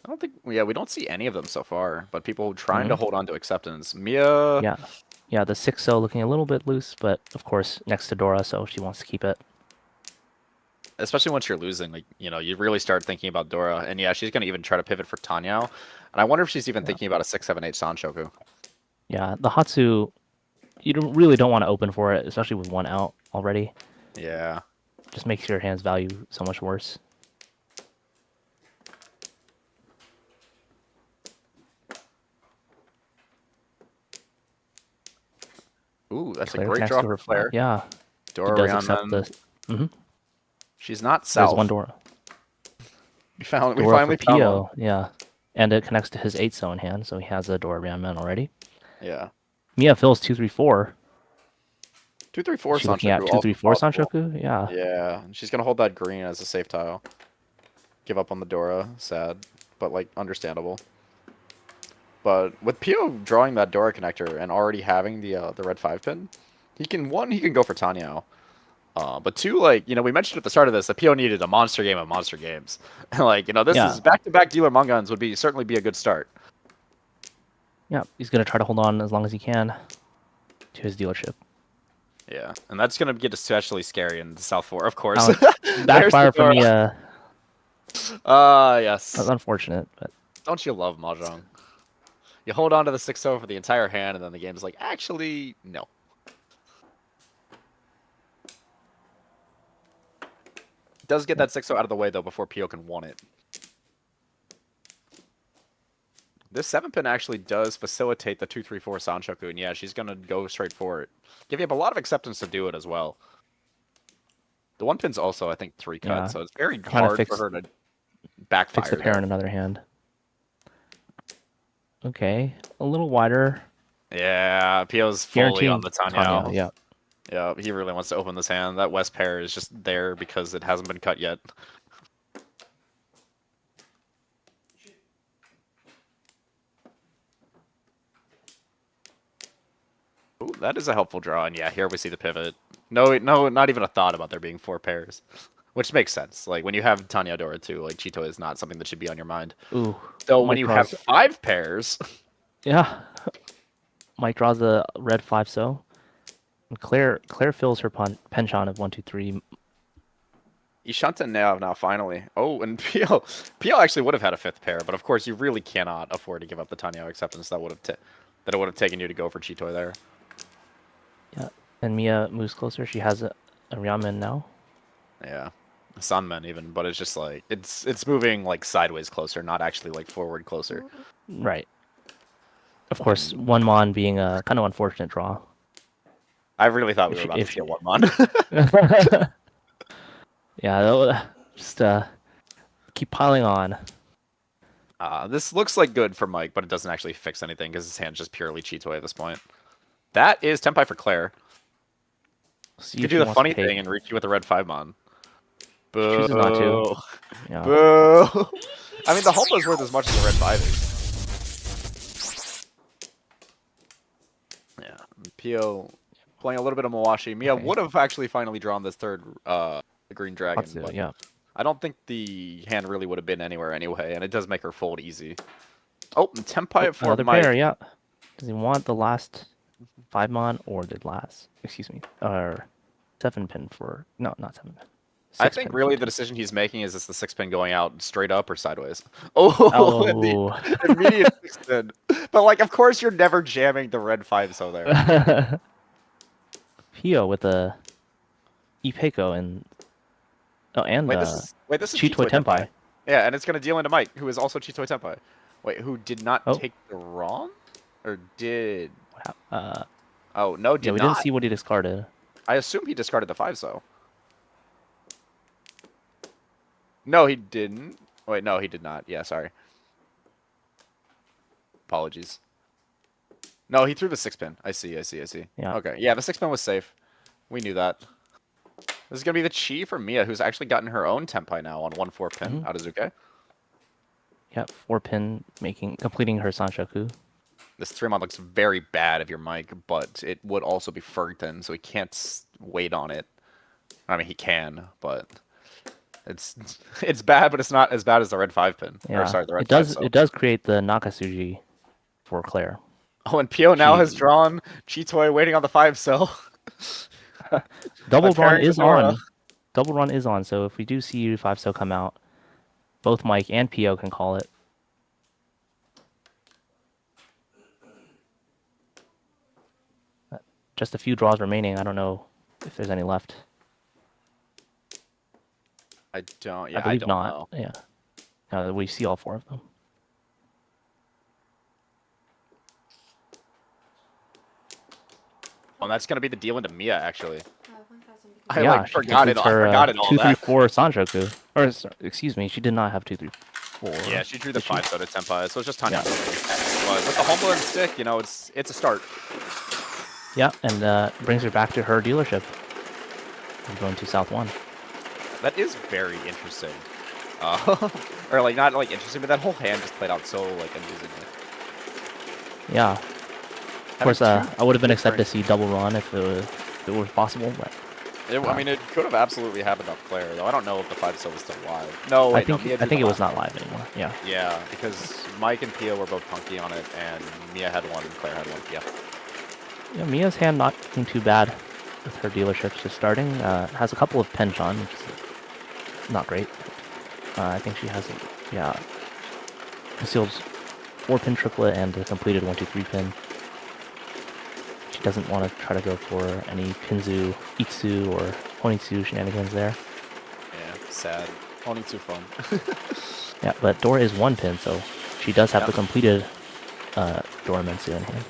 I don't think, we don't see any of them so far, but people trying to hold on to acceptance. Mia. Yeah, the 6-0 looking a little bit loose, but of course next to Dora, so she wants to keep it. Especially once you're losing, like, you really start thinking about Dora. And yeah, she's going to even try to pivot for Tanyao. And I wonder if she's even thinking about a 6-7-8 Sanshoku. Yeah, the Hatsu, you really don't want to open for it, especially with 1 out already. Yeah. Just makes your hand's value so much worse. Ooh, that's Claire a great connects draw to her for Claire. Yeah. Dora He does accept Ryanman. She's not There's south. 1 Dora. We finally For found one. Pio, yeah. And it connects to his 8-0 in hand, so he has a Dora Ryanman already. Yeah. Mia fills 2-3-4. 2-3-4 She's looking Sanshoku. at 2-3-4 Sanshoku? Yeah. Yeah. She's going to hold that green as a safe tile. Give up on the Dora. Sad. But, like, understandable. But with Pio drawing that Dora connector and already having the red 5 pin, he can go for Tanyao. But 2, like, we mentioned at the start of this that Pio needed a monster game of monster games. Like, this is back-to-back dealer Mangans would certainly be a good start. Yeah, he's going to try to hold on as long as he can to his dealership. Yeah, and that's going to get especially scary in the South 4, of course. Backfire for Mia. Yes. That's unfortunate, but don't you love Mahjong? You hold on to the 6-0 for the entire hand, and then the game's like, actually, no. Does get that 6-0 out of the way, though, before Pio can want it. This 7-pin actually does facilitate the 2-3-4 Sanshoku, and yeah, she's going to go straight for it. Give you up a lot of acceptance to do it as well. The 1-pin's also, I think, 3 cut, so it's very hard for her to backfire. Fix the pair in another hand. Okay, a little wider. Yeah, Pio's fully on the Tanyao. Yeah. Yeah, he really wants to open this hand. That West pair is just there because it hasn't been cut yet. Ooh, that is a helpful draw, and yeah, here we see the pivot. No, not even a thought about there being 4 pairs. Which makes sense. Like, when you have Tanya Dora too, like, Cheeto is not something that should be on your mind. Ooh. So when you have 5 pairs... Yeah. Mike draws a red 5-0. And Claire fills her penchant of 1-2-3. Ishanten now finally. Oh, and Pio actually would have had a 5th pair, but of course you really cannot afford to give up the Tanya acceptance. That would have that it would have taken you to go for Chitoi there. Yeah, and Mia moves closer. She has a Ryamen now. Yeah, Sunman even, but it's just like it's moving like sideways closer, not actually like forward closer. Right. Of course, one Mon being a kind of unfortunate draw. I really thought we If were she- about if to she- get one Mon. Yeah, just keep piling on. This looks like good for Mike, but it doesn't actually fix anything because his hand's just purely Chitoi at this point. That is Tenpai for Claire. See You if could do she the wants funny to take. thing and reach you with a red 5 Mon. Boo. Chooses not to. Yeah. Boo. I mean, the Homo's worth as much as the red 5 is. Yeah. Pio playing a little bit of Mawashi. Mia Okay. would have actually finally drawn this third green dragon, Hatsu, but yeah. I don't think the hand really would have been anywhere anyway, and it does make her fold easy. Oh, and Tenpai for Another Mike. pair, yeah. Does he want the last 5 Mon or the last, excuse me, or 7 pin for, no, not 7 pin. I 6 think pin really for the decision he's making is this the 6 pin going out straight up or sideways. Oh, and the Oh. immediate 6 pin. But like, of course, you're never jamming the red 5 so there. Pio with a Ipeiko and Wait, this is Chitoi Tenpai. Yeah, and it's gonna deal into Mike, who is also Chitoi Tenpai. Wait, who did not Oh. take the wrong, or did? Uh, Oh no, did yeah, we not. didn't see what he discarded. I assume he discarded the 5 so. No, he didn't. Wait, no, he did not. Yeah, sorry. Apologies. No, he threw the 6 pin. I see. Yeah. Okay, yeah, the 6 pin was safe. We knew that. This is gonna be the Chi for Mia, who's actually gotten her own Tenpai now on 1/4 pin out of Zuke. Yeah, 4 pin completing her Sanshoku. This 3-mon looks very bad if you're Mike, but it would also be Fergton, so he can't wait on it. I mean, he can, but it's bad, but it's not as bad as the red 5 pin. Yeah, Or, sorry, the red it does. 5, so. It does create the Nakasuji for Claire. Oh, and Pio now has Jeez. drawn Chitoi waiting on the 5 cell. Double run pairing is Fedora. on. Double run is on. So if we do see 5 cell come out, both Mike and Pio can call it. Just a few draws remaining. I don't know if there's any left. I don't. Yeah, I believe don't not. know. Yeah. We see all 4 of them. Oh, that's gonna be the deal into Mia actually. I Yeah, like she forgot it. completes her, Forgot it all 2, 3, that. 4 Sanjoku. Or excuse me, she did not have 2, 3, 4. Yeah, she drew the Did she? 5 soda Tenpai, so it's just Tanya. Yeah. But with the Homo and stick, you know, it's a start. Yeah, and brings her back to her dealership. We're going to South 1. That is very interesting. Or like not like interesting, but that whole hand just played out so like amusingly. Yeah. Of course, Having two I would have been excited to different- see double run if it was possible, but I mean, it could have absolutely happened off Claire, though. I don't know if the 5 cell was still live. No, wait, I think no, Mia I drew think the it was last not live anymore. Yeah. Yeah, because Mike and Pia were both punky on it, and Mia had one, and Claire had one. Yeah. Yeah, Mia's hand not looking too bad with her dealerships just starting. Has a couple of penchon, which is not great. I think she has concealed 4-pin triplet and a completed 1, 2, 3 pin. She doesn't want to try to go for any Pinzu, Itsu, or Honitsu shenanigans there. Yeah, sad. Only too fun. Yeah, but Dora is 1 pin, so she does have Yeah. the completed Dora Mensu in hand.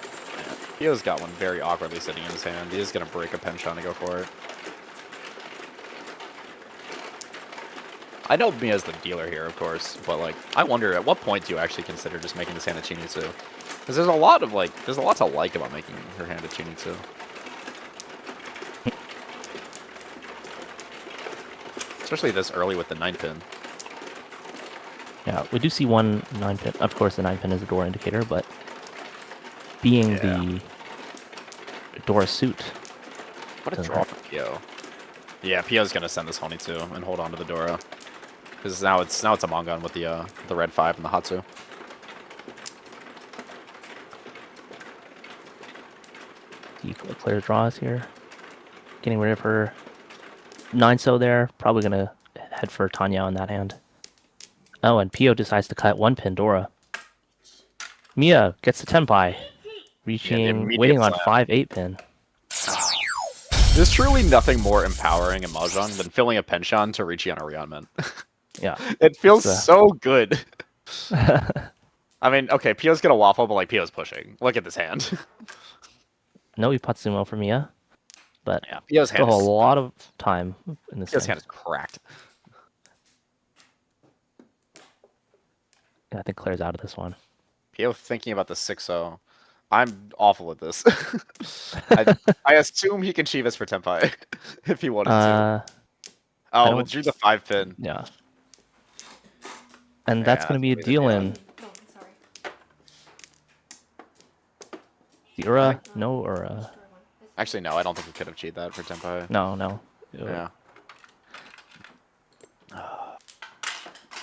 Pio's got one very awkwardly sitting in his hand. He is going to break a penchant to go for it. I know Mia's the dealer here, of course, but like, I wonder at what point do you actually consider just making this hand a Chinitsu? Because there's a lot to like about making her hand a Chinitsu. Especially this early with the 9 pin. Yeah, we do see one 9 pin. Of course, the 9 pin is a Dora indicator, but being the Dora suit. What a doesn't draw hurt. for Pio. Yeah, Pio's gonna send this Honitsu and hold on to the Dora. Because now it's a Mongon with the red 5 and the Hatsu. See Claire's draws here. Getting rid of her 9 so there. Probably gonna head for Tanya on that hand. Oh, and Pio decides to cut 1 pin Dora. Mia gets the Tenpai. reaching, immediate waiting on slam. 5-8 pin. There's truly nothing more empowering in Mahjong than filling a penchant to Riichi on a Rionman. Yeah. It feels It's, so good. I mean, okay, Pio's gonna waffle, but like Pio's pushing. Look at this hand. No Ipatsumo for Mia, but Yeah, Pio's hand still a is lot of time in this Pio's game. hand is cracked. Yeah, I think Claire's out of this one. Pio thinking about the 6-0. I'm awful at this. I assume he can Chivas for Tenpai if he wanted to. I Oh, don't- withdrew the 5 pin. Yeah. And that's Yeah, going to be a that's the way deal to in. do The Ura? No Ura. Actually, no, I don't think he could have cheated that for Tenpai. No. Yeah.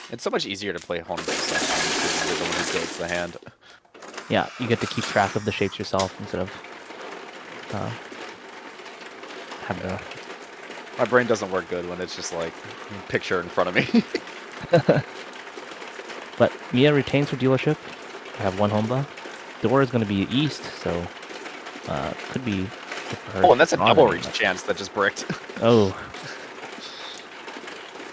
It's so much easier to play Honda because you're the one who builds the hand. Yeah, you get to keep track of the shapes yourself instead of having to... My brain doesn't work good when it's just like picture in front of me. But Mia retains her dealership. I have one Homba. Dora is going to be east, so could be good for her. Oh, and that's a Not double any, reach but- chance that just bricked. Oh,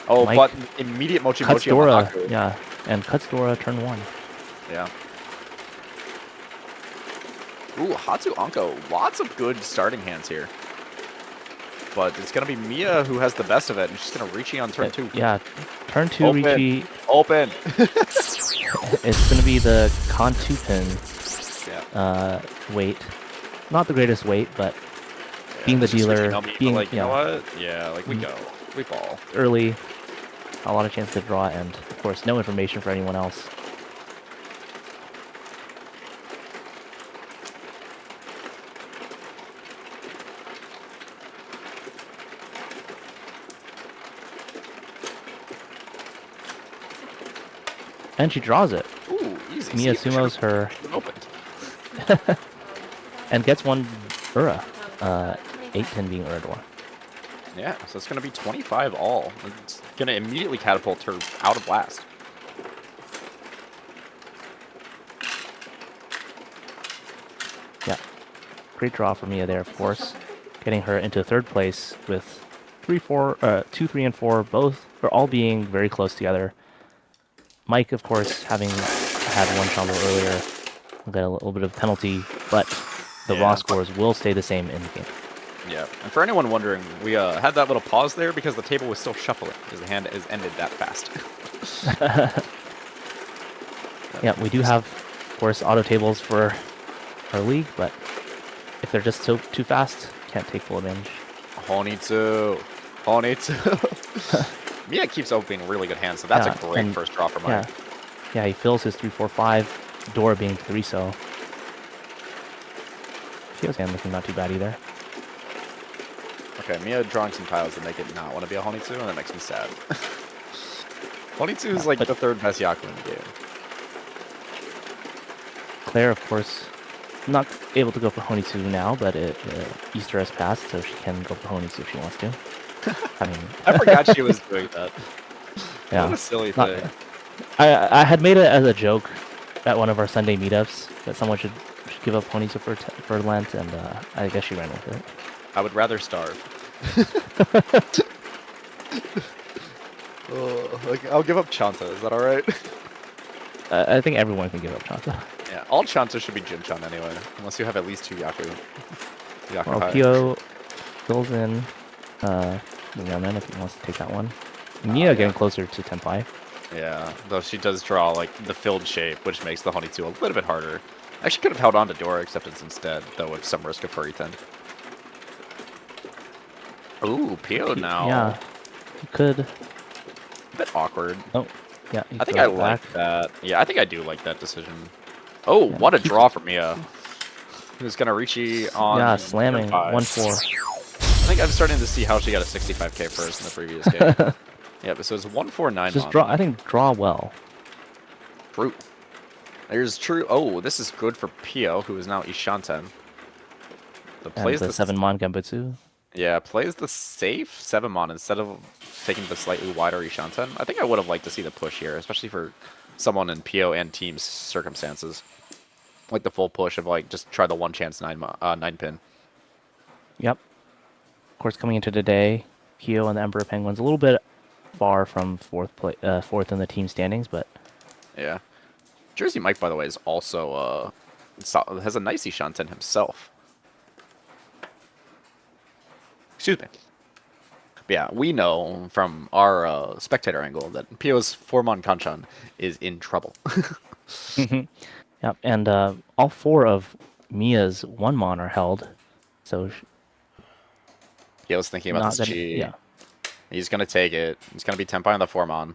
Oh, Mike but immediate Mochi cuts Mochi on Dora. Haku. Yeah, and cuts Dora turn 1. Yeah. Ooh, Hatu Anko. Lots of good starting hands here. But it's going to be Mia who has the best of it, and she's going to Riichi on turn 2. Yeah, turn 2 Open. Riichi. Open! It's going to be the con 2 pin Yeah. weight. Not the greatest weight, but being the It's just dealer, Riichi Nomi, but, being like, you know what? Yeah, like, we go. We ball. early, a lot of chance to draw, and of course, no information for anyone else. And she draws it. Ooh, easy. Mia See, sumos her opened. and gets one Ura. 8 pin being Urador. Yeah, so it's going to be 25 all. It's going to immediately catapult her out of blast. Yeah. Great draw for Mia there, of course. Getting her into 3rd place with 2, 3, and 4, both or all being very close together. Mike, of course, having had one combo earlier, will get a little bit of penalty, but the raw scores will stay the same in the game. Yeah, and for anyone wondering, we had that little pause there because the table was still shuffling, because the hand is ended that fast. Yeah, we do have, of course, auto tables for our league, but if they're just too fast, can't take full advantage. Honitsu. Mia keeps opening really good hands, so that's Yeah, a great and- first draw for Mike. Yeah, he fills his 3-4-5, Dora being 3, so Pio's hand looking not too bad either. Okay, Mia drawing some tiles that make it not want to be a Honitsu, and that makes me sad. Honitsu is like but- the 3rd best Yaku in the game. Claire, of course, not able to go for Honitsu now, but Easter has passed, so she can go for Honitsu if she wants to. I mean, I forgot she was doing that. yeah. What a silly Not- thing. I had made it as a joke at one of our Sunday meetups that someone should give up Honitsu for Lent, and I guess she ran with it. I would rather starve. I'll give up Chanta, is that alright? I think everyone can give up Chanta. Yeah, all Chanta should be Jin-chan anyway, unless you have at least 2 Yaku. Well, high. Pio fills in the Ramen if he wants to take that one. Mia getting closer to Tenpai. Yeah, though she does draw like the filled shape, which makes the Honitsu a little bit harder. I actually could have held on to Dora Acceptance instead, though with some risk of furry tend. Ooh, Pio now. Yeah, he could. A bit awkward. Oh, yeah. he I think throws I it like back. that. Yeah, I think I do like that decision. Oh, Yeah, what a keep- draw from Mia. Who's gonna Riichi on Yeah, slamming turn 5. 1-4. I think I'm starting to see how she got a 65k first in the previous game. Yeah, but so it's 149. Just draw. I think draw well. True. There's true. Oh, this is good for Pio, who is now Ishanten. The And plays the the 7-mon Gambutsu. Yeah, plays the safe 7-mon instead of taking the slightly wider Ishanten. I think I would have liked to see the push here, especially for someone in Pio and team's circumstances. like the full push of like just try the one chance 9 pin. Yep. Of course, coming into today, Kyo and the Emperor Penguins a little bit far from fourth in the team standings, but Yeah. Jersey Mike, by the way, is also has a nice Ishanten himself. Excuse me. But yeah, we know from our spectator angle that Pio's 4-mon Kanchan is in trouble. yep. And all 4 of Mia's 1-mon are held, so Pio's thinking about not this gonna, Chi. yeah. He's gonna take it. He's gonna be Tempai on the 4-mon.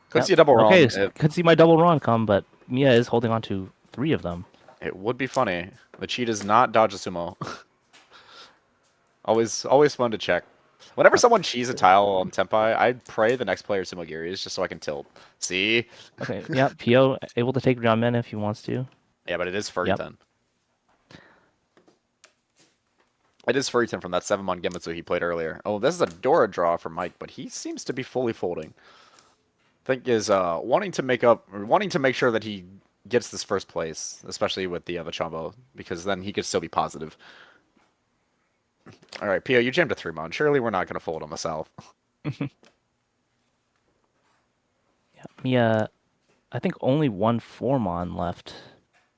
Could Yep. see a double wrong. Okay, could see my double wrong come, but Mia is holding on to 3 of them. It would be funny. The Chi does not dodge a sumo. always fun to check. Whenever someone cheese a tile on Tempai, I pray the next player Sumo Giri is just so I can tilt. See? Okay, yeah, Pio able to take Ramen if he wants to. Yeah, but it is Furiton. Yep. It is Furiton from that 7-mon Gematsu he played earlier. Oh, this is a Dora draw for Mike, but he seems to be fully folding. I think is wanting to make sure that he gets this first place, especially with the Chambo, because then he could still be positive. All right, Pio, you jammed a 3-mon. Surely we're not going to fold on the south. Yeah, Mia, I think only 1 4-mon left,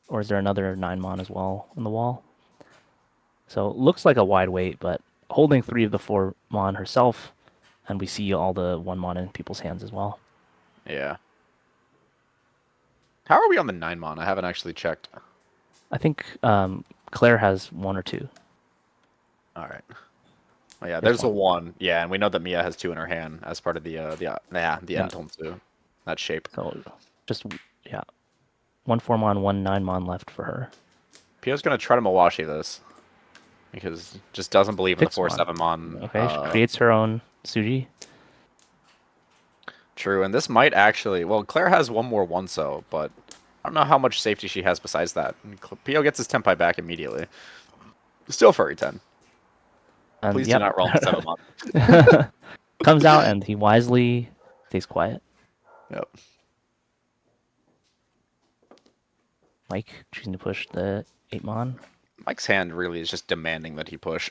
or is there another 9-mon as well on the wall? So it looks like a wide weight, but holding 3 of the 4-mon herself, and we see all the 1-mon in people's hands as well. Yeah. How are we on the 9-mon? I haven't actually checked. I think Claire has 1 or 2. All right. Oh, yeah, there's a 1. Yeah, and we know that Mia has 2 in her hand as part of the Entonsu. That shape. So just, yeah, 1 4-mon, 1 9-mon left for her. Pio's going to try to Mawashi this. Because just doesn't believe in the 6-mon. 4-7-mon. Okay, she creates her own Suji. True, and this might actually... Well, Claire has 1 more 1-so, but I don't know how much safety she has besides that. Pio gets his Tempai back immediately. Still Furry 10. Please do not roll the 7-mon. Comes out and he wisely stays quiet. Yep. Mike choosing to push the 8-mon. Mike's hand really is just demanding that he push.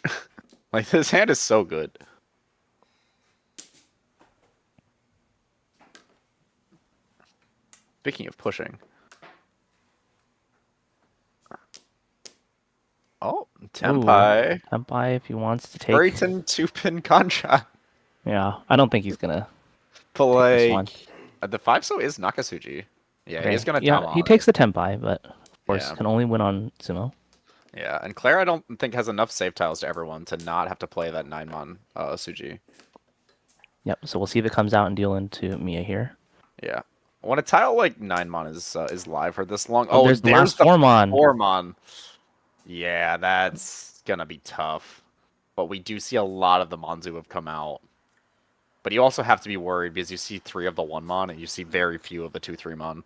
Like, his hand is so good. Speaking of pushing. Oh, Tempai. Ooh, Tempai if he wants to take... Furiton 2-pin contract. Yeah, I don't think he's gonna Play. take this one. The 5-so is Nakasuji. Yeah, Okay. he's gonna Yeah, he takes the Tempai, but of course Yeah. can only win on Sumo. Yeah, and Claire I don't think has enough save tiles to everyone to not have to play that 9-mon Suji. Yep, so we'll see if it comes out and deal into Mia here. Yeah. When a tile like 9-mon is live for this long... Oh, there's the last 4-mon. 4-mon. Yeah, that's gonna be tough. But we do see a lot of the Monzu have come out. But you also have to be worried because you see 3 of the 1-mon and you see very few of the 2-3-mon.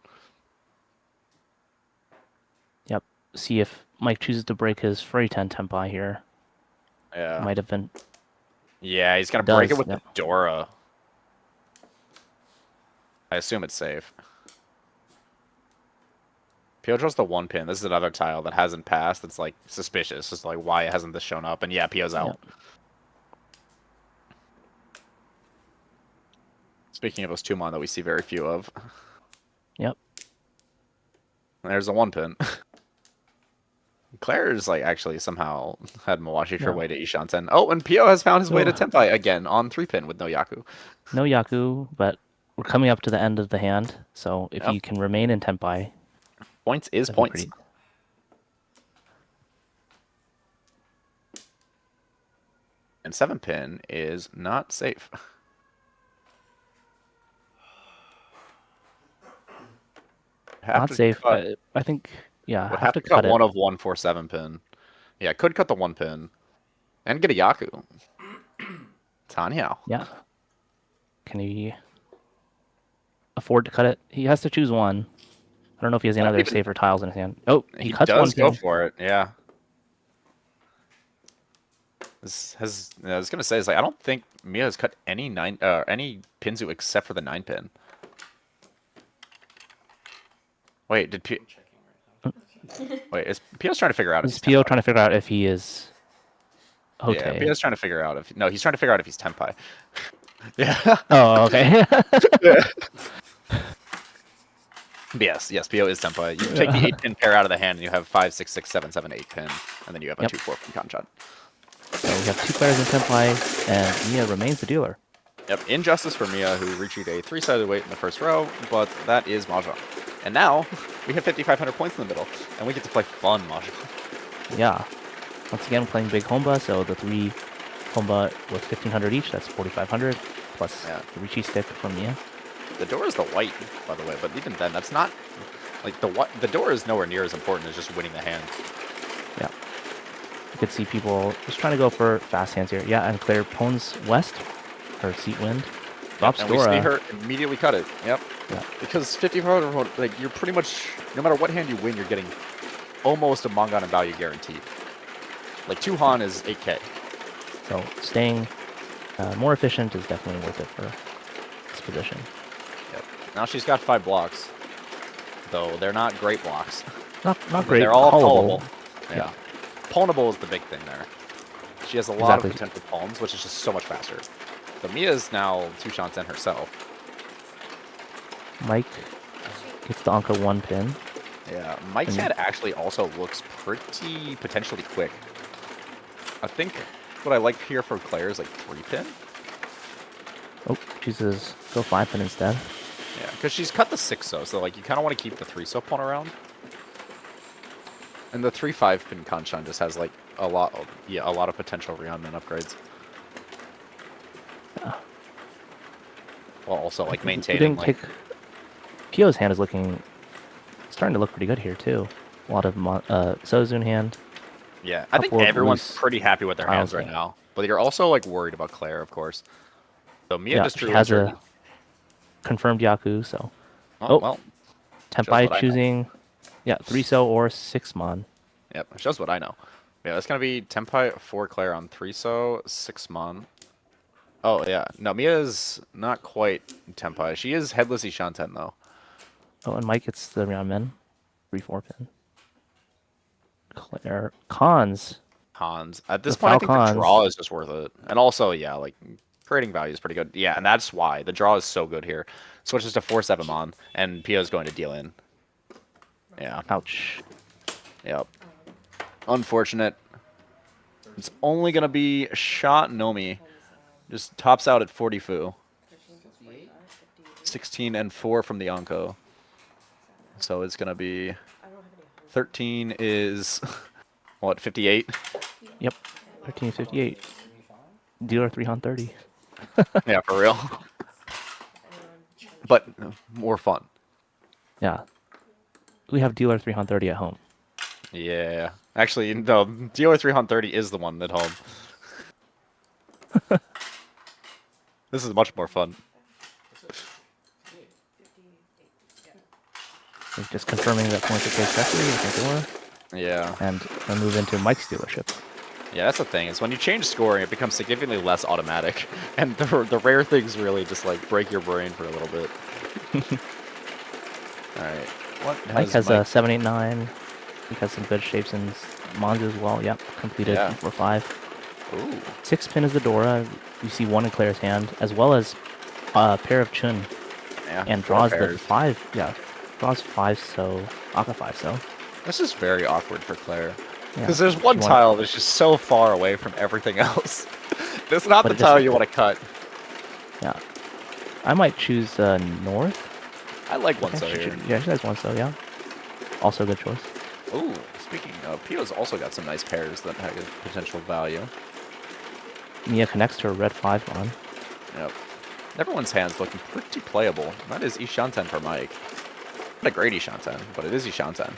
Yep, see if Mike chooses to break his Furry 10 Tempai here. Yeah. Might have been... Yeah, he's gonna Does, break it with yep. the Dora. I assume it's safe. Pio draws the 1-pin. This is another tile that hasn't passed. That's like suspicious. It's like, why hasn't this shown up? And yeah, Pio's out. Yep. Speaking of those 2-mon that we see very few of. Yep. There's a 1-pin. Claire's like actually somehow had Mawashi her way to Ishanten. Oh, and Pio has found his way to Tempai again on 3-pin with no Yaku. No Yaku, but we're coming up to the end of the hand, so if you can remain in Tempai... Points is points. Pretty... And 7-pin is not safe. Not safe. I think, yeah. Would have to cut one of 1 for 7-pin. Yeah, could cut the 1-pin. And get a Yaku. Tanyao. Yeah. Can he afford to cut it? He has to choose one. I don't know if he has any other safer tiles in his hand. Oh, he cuts does 1 pin. go for it, yeah. I was gonna say, I don't think Mia has cut any Pinzu except for the 9-pin. Wait, did Wait, is Pio's trying to figure out if Is he's Pio Tenpai? trying to figure out if he is Hote? Yeah, Pio's trying to figure out if no, he's trying to figure out if he's Tenpai. Yeah. Oh, okay. Yes, Pio is Tenpai. You take the 8-pin pair out of the hand, and you have 5, 6, 6, 7, 7, 8-pin, and then you have a Yep. 2, 4-pin Kanchan. So we have 2 players in Tenpai, and Mia remains the dealer. Yep, injustice for Mia, who reached a 3-sided weight in the first row, but that is Mahjong. And now, we have 5,500 points in the middle, and we get to play fun Mahjong. Yeah. Once again, playing big Homba, so the 3 Homba with 1,500 each, that's 4,500, plus Yeah. the Riichi stick from Mia. The door is the white, by the way, but even then, that's not... Like, the door is nowhere near as important as just winning the hand. Yeah. You could see people just trying to go for fast hands here. Yeah, and Claire pawns west, her seat wind. Drops And we Dora. see her immediately cut it. Yep. Yeah. Because 5,500, like, you're pretty much... No matter what hand you win, you're getting almost a Mangan and value guaranteed. Like, 2 Han is 8k. So staying more efficient is definitely worth it for this position. Yep. Now she's got 5 blocks. Though they're not great blocks. Not great. They're all callable. pwnable. Yeah. Pwnable is the big thing there. She has a lot of potential palms, which is just so much faster. So Mia is now 2 Shanten herself. Mike gets the Anka 1 pin. Yeah, Mike's head actually also looks pretty potentially quick. I think what I like here for Claire is like 3-pin. Oh, chooses go 5-pin instead. Yeah, because she's cut the 6-so, so like you kind of want to keep the 3-so pawn around. And the 3-5-pin Kanchan just has like a lot of potential Ryanman upgrades. Yeah. While also like We maintaining didn't like take... Pio's hand is starting to look pretty good here too. A lot of Sozun hand. yeah, I think couple of everyone's loose pretty happy with their hands tiles, right yeah. now. But you're also like worried about Claire, of course. So Mia Yeah, just she drew has her. a confirmed Yaku, so Oh, well, shows what I Tenpai know. choosing 3-so or 6-mon. Yep, shows what I know. Yeah, that's gonna be Tenpai 4 Claire on 3-so, 6-mon. Oh yeah, no, Mia's not quite Tenpai. She is headless Ishanten though. Oh, and Mike gets the Ryanman 3-4-pin. Claire Cons. Hans. At this The point, I think the Falcons. draw is just worth it. And also, yeah, like, creating value is pretty good. Yeah, and that's why. The draw is so good here. Switches to 4-7-mon, and Pio's going to deal in. Yeah, Ouch. yep. Unfortunate. It's only going to be shot Nomi. Just tops out at 40 fu. 16 and 4 from the Anko. So it's going to be 13 is what, 58? Yep. 1358. Dealer 330. Yeah, for real. But more fun. Yeah. We have dealer 330 at home. Yeah. Actually, no, dealer 330 is the one at home. This is much more fun. We're just confirming that points are paid correctly with the door, Yeah. and then move into Mike's dealership. Yeah, that's the thing, is when you change scoring, it becomes significantly less automatic. And the rare things really just, like, break your brain for a little bit. Alright. What Mike has Mike? a 789. He has some good shapes in Mons as well. Yep, completed Yeah. 4-5. Ooh. 6-pin is the Dora. You see 1 in Claire's hand, as well as a pair of Chun, Yeah, and 4 draws the pairs. 5. Yeah, draws 5-so, Aka 5-so. This is very awkward for Claire. Yeah. Because there's one You want- tile that's just so far away from everything else. It's not But the it tile doesn't- you want to cut. Yeah, I might choose North. I like one Okay, so she here. should- yeah, she has 1-so. Yeah, also a good choice. Ooh, speaking of, Pio's also got some nice pairs that have potential value. Mia connects to a red 5-mon. Yep. Everyone's hand's looking pretty playable. That is Ishanten for Mike. Not a great Ishanten, but it is Ishanten.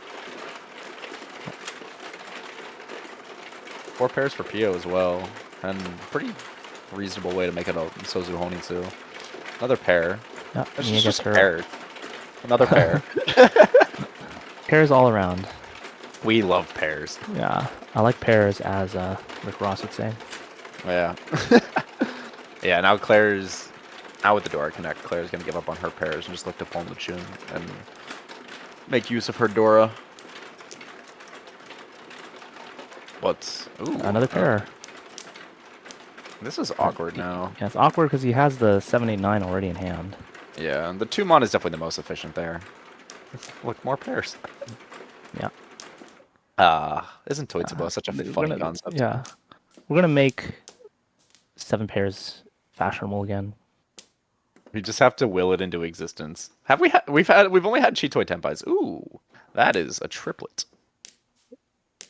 4 pairs for Pio as well. And pretty reasonable way to make it a Sozu Honitsu. Another pair. Yeah, That's Mia just gets a her pair. Another pair. pairs all around. We love pairs. Yeah, I like pairs, as Rick Ross would say. Yeah. Yeah, now Claire's out with the Dora Connect. Claire's going to give up on her pairs and just look to pull the Chun and make use of her Dora. But ooh, Another pair. This is awkward now. Yeah, it's awkward because he has the 789 already in hand. Yeah, and the 2-mon is definitely the most efficient there. Look, more pairs. Yeah. Isn't Toitsubo such a funny concept? Yeah. We're gonna make 7 pairs fashionable again. We just have to will it into existence. Have we? We've only had Chitoi Tenpais. Ooh, that is a triplet.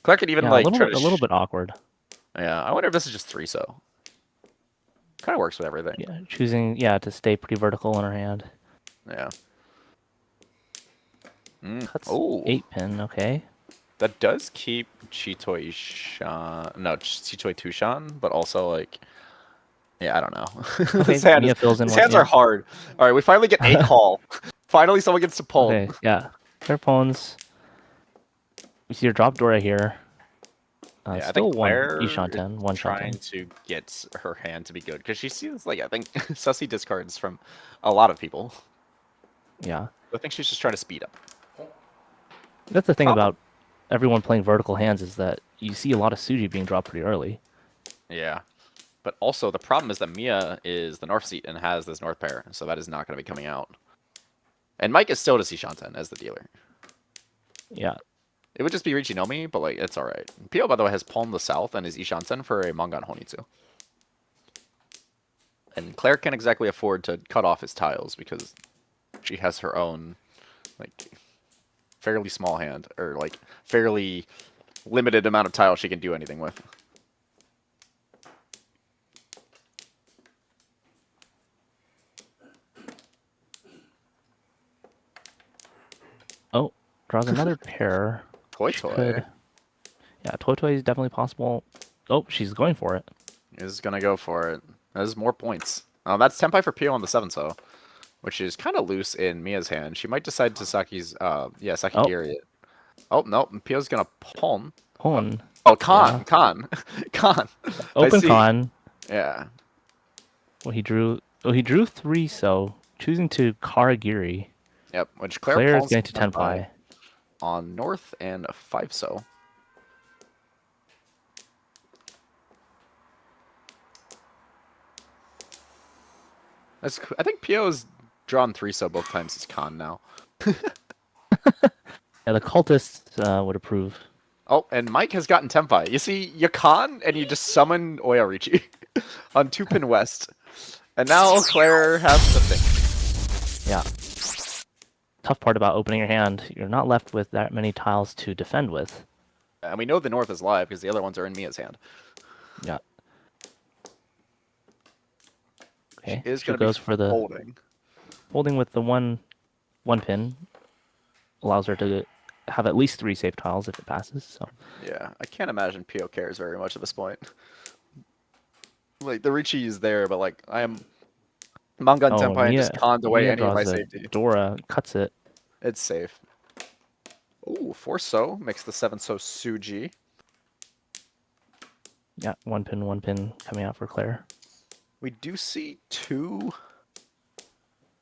Clark could even Yeah, like a try to little bit awkward. Yeah, I wonder if this is just 3-so. Kind of works with everything. Yeah, choosing to stay pretty vertical in her hand. Yeah. Cuts Oh, 8-pin. Okay. that does keep Chitoi Shan. No, Chitoi Tushan, but also like. Yeah, I don't know. Okay, His hand Mia is- fills in his one, hands yeah. are hard. All right, we finally get a call. Finally, someone gets to pull. Okay. Yeah. Pair pawns. We see her drop Dora here. Yeah, I Still think one Claire Ishanten, one trying Shanten. to get her hand to be good because she seems like I think sussy discards from a lot of people. Yeah. I think she's just trying to speed up. That's the thing about everyone playing vertical hands is that you see a lot of Suji being dropped pretty early. Yeah, but also the problem is that Mia is the north seat and has this north pair, so that is not going to be coming out. And Mike is still to see Shanten as the dealer. Yeah. It would just be Riichi Nomi, but like it's all right. Pio, by the way, has pawned the south and is Ishansen for a Mangan Honitsu. And Claire can't exactly afford to cut off his tiles because she has her own, like, fairly small hand or like fairly limited amount of tiles she can do anything with. Oh, draws another pair. Toy She Toy could- Yeah, Toy Toy is definitely possible. Oh, she's going for it. is gonna go for it. There's more points. That's Tenpai for Pio on the 7-so, which is kind of loose in Mia's hand. She might decide to Sakigiri it. Oh, no, Pio's gonna pawn. Pawn. Oh, Khan. Yeah. Khan. Open see. con. Yeah. Well, he drew 3, so choosing to Karagiri. Yep, which Claire Claire is pawns getting to Tenpai. on north and a 5-so. I think Pio's drawn 3-so both times he's Khan now. Yeah, the cultists would approve. Oh, and Mike has gotten Tenpai. You see, you Khan, and you just summon Oya Riichi on 2-pin west. And now Claire has to think. Yeah. Tough part about opening your hand, you're not left with that many tiles to defend with. And we know the north is live because the other ones are in Mia's hand. Yeah. Okay. Is She going to goes be for the folding. with the one pin. Allows her to have at least 3 safe tiles if it passes. So Yeah, I can't imagine Pio cares very much at this point. Like, the Riichi is there, but like, I am Mangan Tenpai and just conned away Mia any of my draws a safety. Dora cuts it. It's safe. Ooh, 4-so makes the 7-so Suji. Yeah, one pin coming out for Claire. We do see 2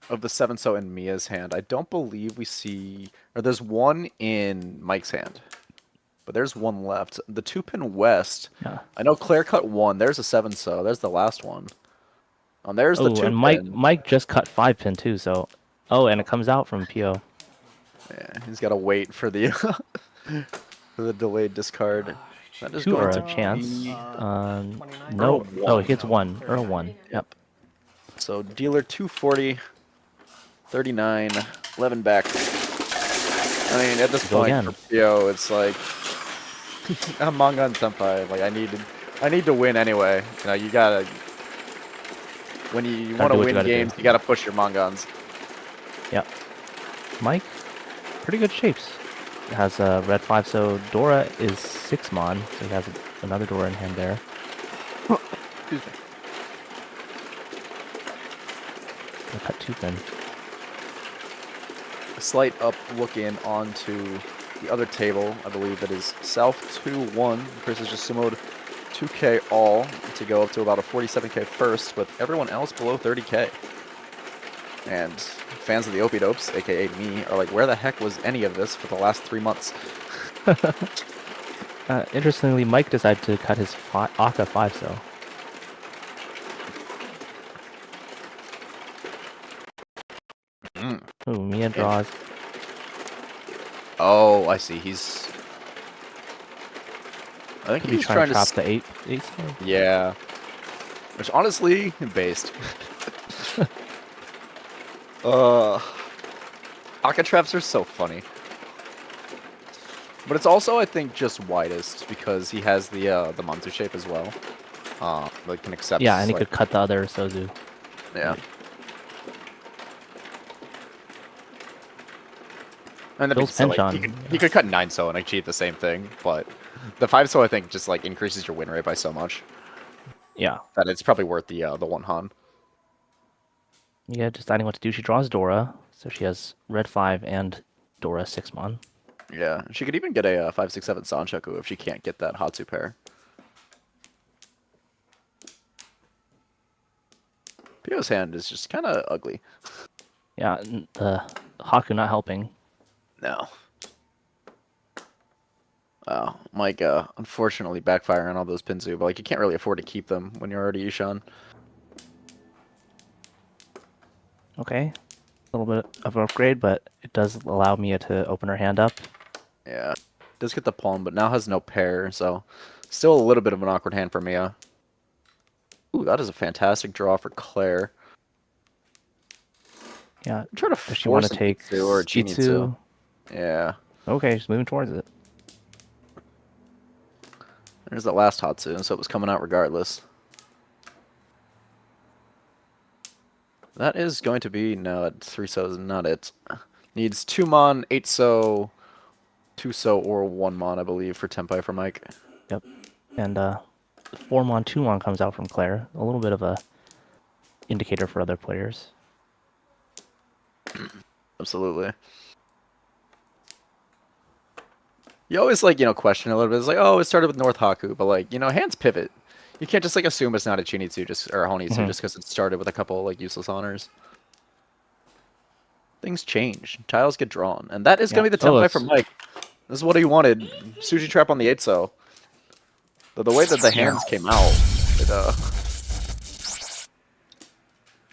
of the 7-so in Mia's hand. I don't believe we see... Or there's 1 in Mike's hand. But there's 1 left. The 2-pin west. Yeah. I know Claire cut 1. There's a 7-so. There's the last one. And there's the 2-pin. And Mike just cut 5-pin too, so... Oh, and it comes out from Pio. Yeah, he's got to wait for the for the delayed discard. That is 2 going are to a chance. be... No. Earl Oh, 1. he gets 1. Earl 1. Yep. So dealer 240, 39, 11 back. I mean, at this Go point again. for Pio, it's like I'm Mangan Senpai. Like I need to win anyway. You know, you gotta when you want to do what you win gotta do. games, you gotta push your Mangans. Yep. Mike, pretty good shapes. It has a red 5, so Dora is 6-mon, so he has another Dora in hand there. Excuse me. Gonna cut 2-pin. A slight up look in onto the other table. I believe that is South 2-1. Chris has just summoed 2K all to go up to about a 47K first, with everyone else below 30K. And fans of the Opie Dopes, aka me, are like, where the heck was any of this for the last 3 months? Interestingly, Mike decided to cut his Aka 5 so. Mm. Ooh, Mia draws. Oh, I see. He's. I think Could be he's trying trying to to. trap the 8 so. Yeah. Which honestly, based. Aka traps are so funny. But it's also, I think, just widest because he has the Manzu shape as well. Like can accept. Yeah, and he like, could cut the other Sozu. Yeah. And that Bill's being said, like, penchant. he could cut 9 so and achieve the same thing, but the 5 so I think just like increases your win rate by so much Yeah. that it's probably worth the 1 Han. Yeah, deciding what to do. She draws Dora, so she has red 5 and Dora 6 mon. Yeah, she could even get a 5/6/7 Sanchaku if she can't get that Hatsu pair. Pio's hand is just kind of ugly. Yeah, the Haku not helping. No. Oh, Mike, unfortunately backfiring on all those Pinzu, but like you can't really afford to keep them when you're already Yushan. Okay. A little bit of an upgrade, but it does allow Mia to open her hand up. Yeah. Does get the pawn, but now has no pair, so still a little bit of an awkward hand for Mia. Ooh, that is a fantastic draw for Claire. Yeah. I'm trying to Does she want force to a take Itsu or a Itsu? Chinitsu. Yeah. Okay, she's moving towards it. There's that last Hatsu, so it was coming out regardless. That is going to be... No, 3 so is not it. Needs 2 mon, 8 so, 2 so, or 1 mon, I believe, for Tempai for Mike. Yep. And 4 mon, 2 mon comes out from Claire. A little bit of a indicator for other players. Absolutely. You always, like, question a little bit. It's like, oh, it started with North Haku, but, like, hands pivot. You can't just, like, assume it's not a Chinitsu or a Honitsu just because it started with a couple, like, useless honors. Things change. Tiles get drawn. And that is going to be the template for Mike. This is what he wanted. Sushi trap on the 8 so. But the way that the hands came out, it,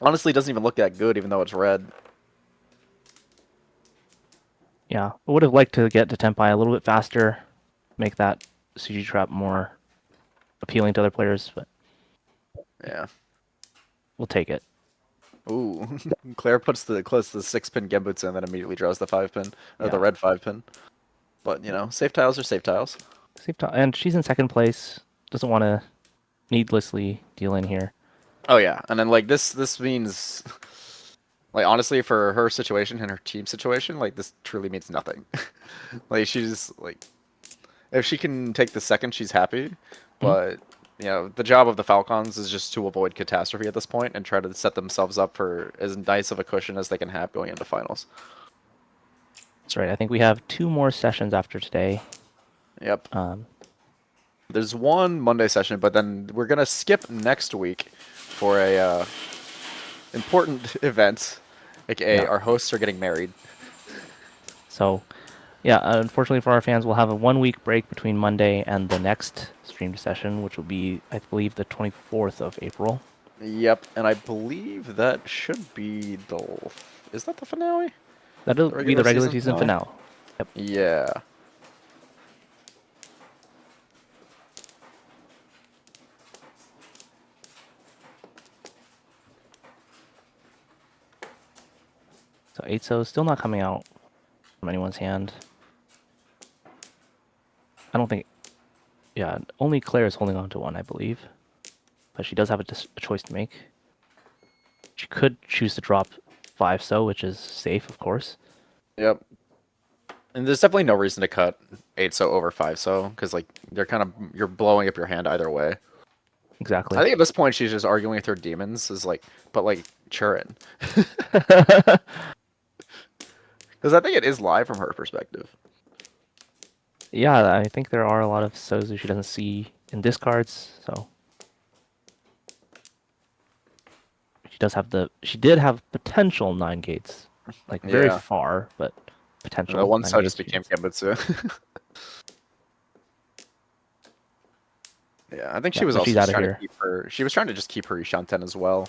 honestly doesn't even look that good, even though it's red. Yeah, I would have liked to get to Tempai a little bit faster, make that CG trap more appealing to other players, but Yeah. we'll take it. Ooh. Claire puts the 6-pin Genbutsu and then immediately draws the 5-pin, or the Yeah. red 5-pin. But, safe tiles are safe tiles. And she's in second place. Doesn't want to needlessly deal in here. Oh, yeah. And then, like, this means... Like, honestly, for her situation and her team situation, like, this truly means nothing. Like, she's, like... If she can take the second, she's happy. But, the job of the Falcons is just to avoid catastrophe at this point and try to set themselves up for as nice of a cushion as they can have going into finals. That's right. I think we have 2 more sessions after today. Yep. There's one Monday session, but then we're going to skip next week for a important event, aka our hosts are getting married. So, yeah, unfortunately for our fans, we'll have a 1-week break between Monday and the next streamed session, which will be, I believe, the 24th of April. Yep, and I believe that should be the... Is that the finale? That'll be the regular season finale. Yep. Yeah. So 8 so is still not coming out from anyone's hand. I don't think... Yeah, only Claire is holding on to one, I believe. But she does have a choice to make. She could choose to drop 5 so, which is safe, of course. Yep. And there's definitely no reason to cut 8 so over 5 so, because, like, you're blowing up your hand either way. Exactly. I think at this point she's just arguing with her demons, but, like, Churin. Because I think it is live from her perspective. Yeah, I think there are a lot of Sozu she doesn't see in discards, so... She did have potential 9 gates. Like, very far, but potential. The 1 so just gates. became Genbutsu. Yeah, I think Yeah, she was so also she's just outta trying here. to keep her. She was trying to just keep her Ishanten as well.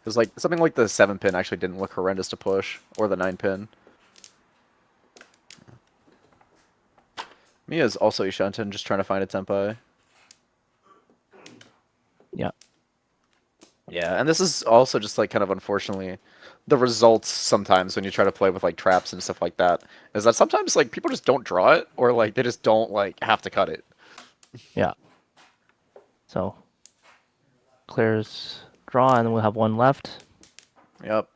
Because like something like the 7-pin actually didn't look horrendous to push, or the 9-pin. Mia's also Ishanten, just trying to find a tempai. Yeah. Yeah, and this is also just like kind of unfortunately the results sometimes when you try to play with like traps and stuff like that is that sometimes like people just don't draw it or like they just don't like have to cut it. Yeah. So Claire's draw, and then we'll have one left. Yep.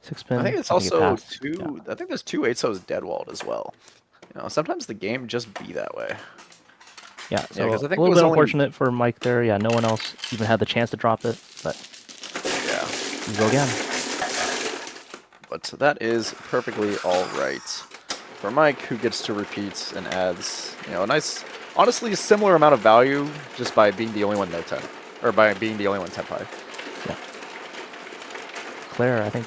6-pin. I think it's I it also passed. two. Yeah. I think there's two 8-0s dead walled as well. You know, sometimes the game just be that way. Yeah, so 'cause I a think it little was bit only- unfortunate for Mike there. Yeah, no one else even had the chance to drop it, but Yeah. we go again. But that is perfectly all right for Mike, who gets to repeat and adds, you know, a nice, honestly, similar amount of value just by being the only one no 10, or by being the only one tenpai. Yeah. Claire, I think,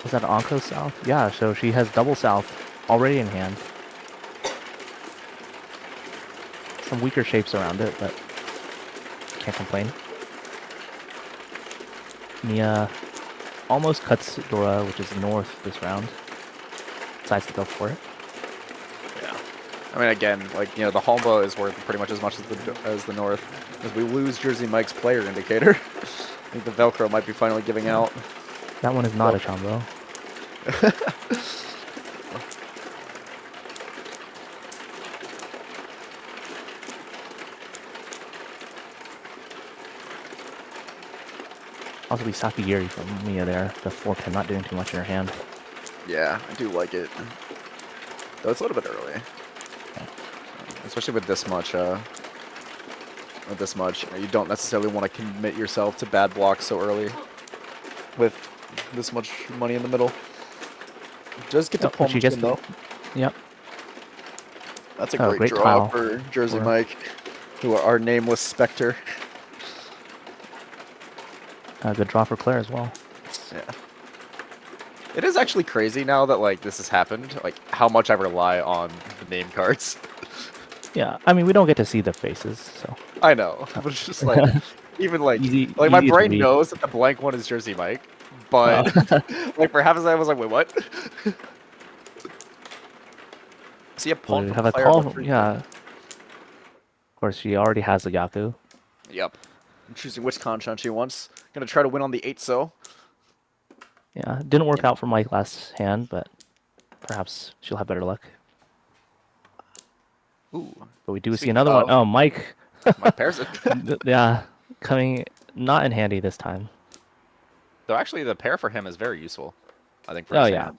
was that Onko South? Yeah, so she has double South already in hand. Some weaker shapes around it, but can't complain. Mia almost cuts Dora, which is north this round. Decides to go for it. Yeah. I mean, again, like, you know, the Homba is worth pretty much as much as the North. As we lose Jersey Mike's player indicator. I think the Velcro might be finally giving out. That one is not a combo. Possibly Sakigiri from Mia there. The 4-pin not doing too much in her hand. Yeah, I do like it. Though it's a little bit early. Especially with this much, you know, you don't necessarily want to commit yourself to bad blocks so early. With this much money in the middle. Just get to When she gets though. Yep. That's a Oh, great great draw tile for Jersey for- Mike, who are our nameless specter. Good draw for Claire as well. Yeah. It is actually crazy now that like this has happened, like how much I rely on the name cards. Yeah, I mean, we don't get to see the faces, so. I know, but it's just like even like Easy- like my easy to brain read. knows that the blank one is Jersey Mike, but like for half a second I was like, wait, what? See a pawn We from have a Claire call. on the 3-pin. Yeah. Of course, she already has a Yaku. Yep. I'm choosing which hanchan she wants. Gonna try to win on the 8-so. Yeah, didn't work out for Mike last hand, but perhaps she'll have better luck. Ooh, But we do see Speaking another one. of- Oh, Mike. my pairs it. Yeah, coming not in handy this time. Though actually the pair for him is very useful. I think for Oh, his yeah. hand.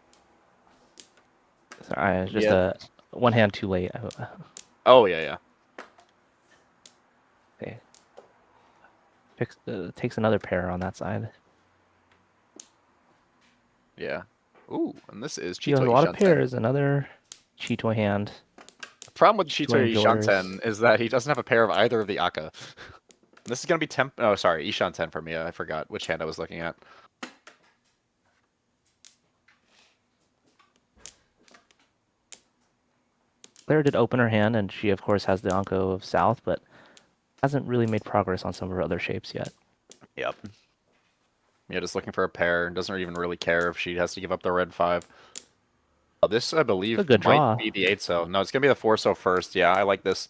Sorry, just Yeah. one hand too late. Oh yeah. Okay. Takes another pair on that side. Yeah. Ooh, and this is She has a Chito lot of Ishanten. pairs. Another Chito hand. The problem with Chito enjoyers. Ishanten is that he doesn't have a pair of either of the Aka. This is gonna be Oh, sorry, Ishanten for me. I forgot which hand I was looking at. Claire did open her hand, and she, of course, has the Anko of South, but hasn't really made progress on some of her other shapes yet. Yep. Yeah, just looking for a pair and doesn't even really care if she has to give up the red 5. Oh, this, I believe, It's a good might draw. be the 8-so. No, it's gonna be the 4-so first. Yeah, I like this.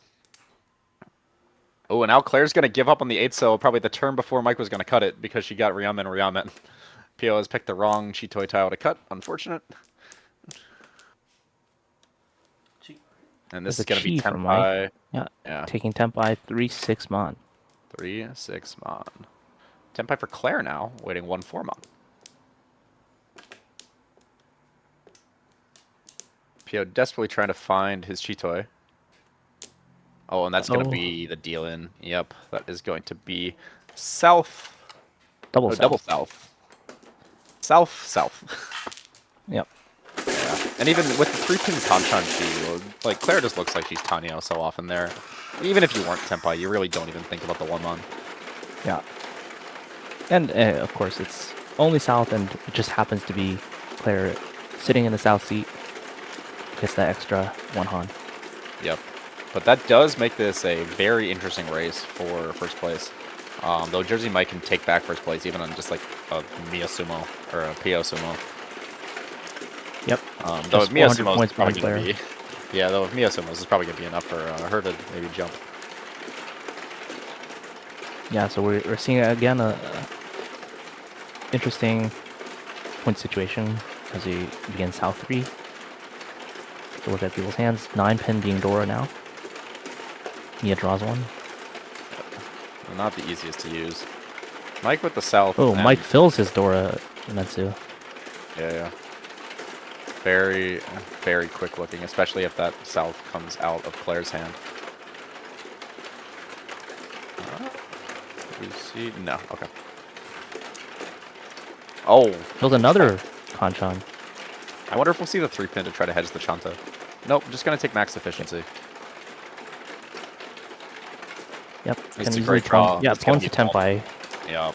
Oh, and now Claire's gonna give up on the 8-so probably the turn before Mike was gonna cut it because she got Ryamen. Pio has picked the wrong Chitoi tile to cut. Unfortunate. And this There's is gonna a be chi from Mike. Tenpai. Yeah, Yeah. taking Tempai 3-6 Mon. 3-6 Mon. Tenpai for Claire now, waiting 1-4 Mon. Pio desperately trying to find his Chitoi. Oh, and that's going to Oh. be the deal in. Yep, that is going to be south. Double Oh, South. double south. South. Yep. Yeah. And even with the 3-pin Kanchan Chi, like, Claire just looks like she's Tanyo so often there. Even if you weren't Tenpai, you really don't even think about the 1-mon. Yeah. And, of course, it's only South, and it just happens to be Claire sitting in the South seat. Gets that extra 1 Han. Yep. But that does make this a very interesting race for first place. Though Jersey Mike can take back first place even on just like a Mia Sumo or a PO Sumo. Yep. Though if Mia 400 Sumo is points probably per going player. to be, yeah, though if Mia Sumo is probably going to be enough for her to maybe jump. Yeah, so we're seeing again a interesting point situation as we begin South 3. So look at people's hands. 9-pin being Dora now. Mia draws one. Not the easiest to use. Mike with the South. Oh, and- Mike fills his Dora Metsu. Yeah. Very, very quick looking, especially if that South comes out of Claire's hand. We see? No. Okay. Oh, Fills another Kanchan. I wonder if we'll see the 3-pin to try to hedge the Chanta. Nope, just gonna take max efficiency. Yep. It's Can a easily great draw. palm. Yeah, It's gonna pawns be to Tenpai. Yep.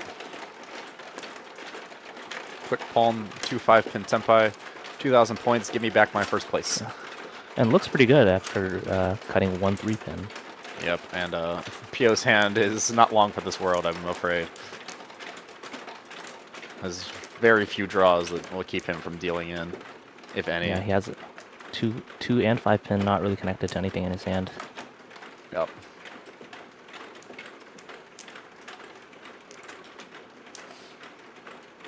Quick palm, 2 5-pin Tenpai, 2,000 points. Give me back my first place. And looks pretty good after cutting 1 3-pin. Yep, and Pio's hand is not long for this world, I'm afraid. There's very few draws that will keep him from dealing in, if any. Yeah, he has 2 and 5-pin not really connected to anything in his hand. Yep.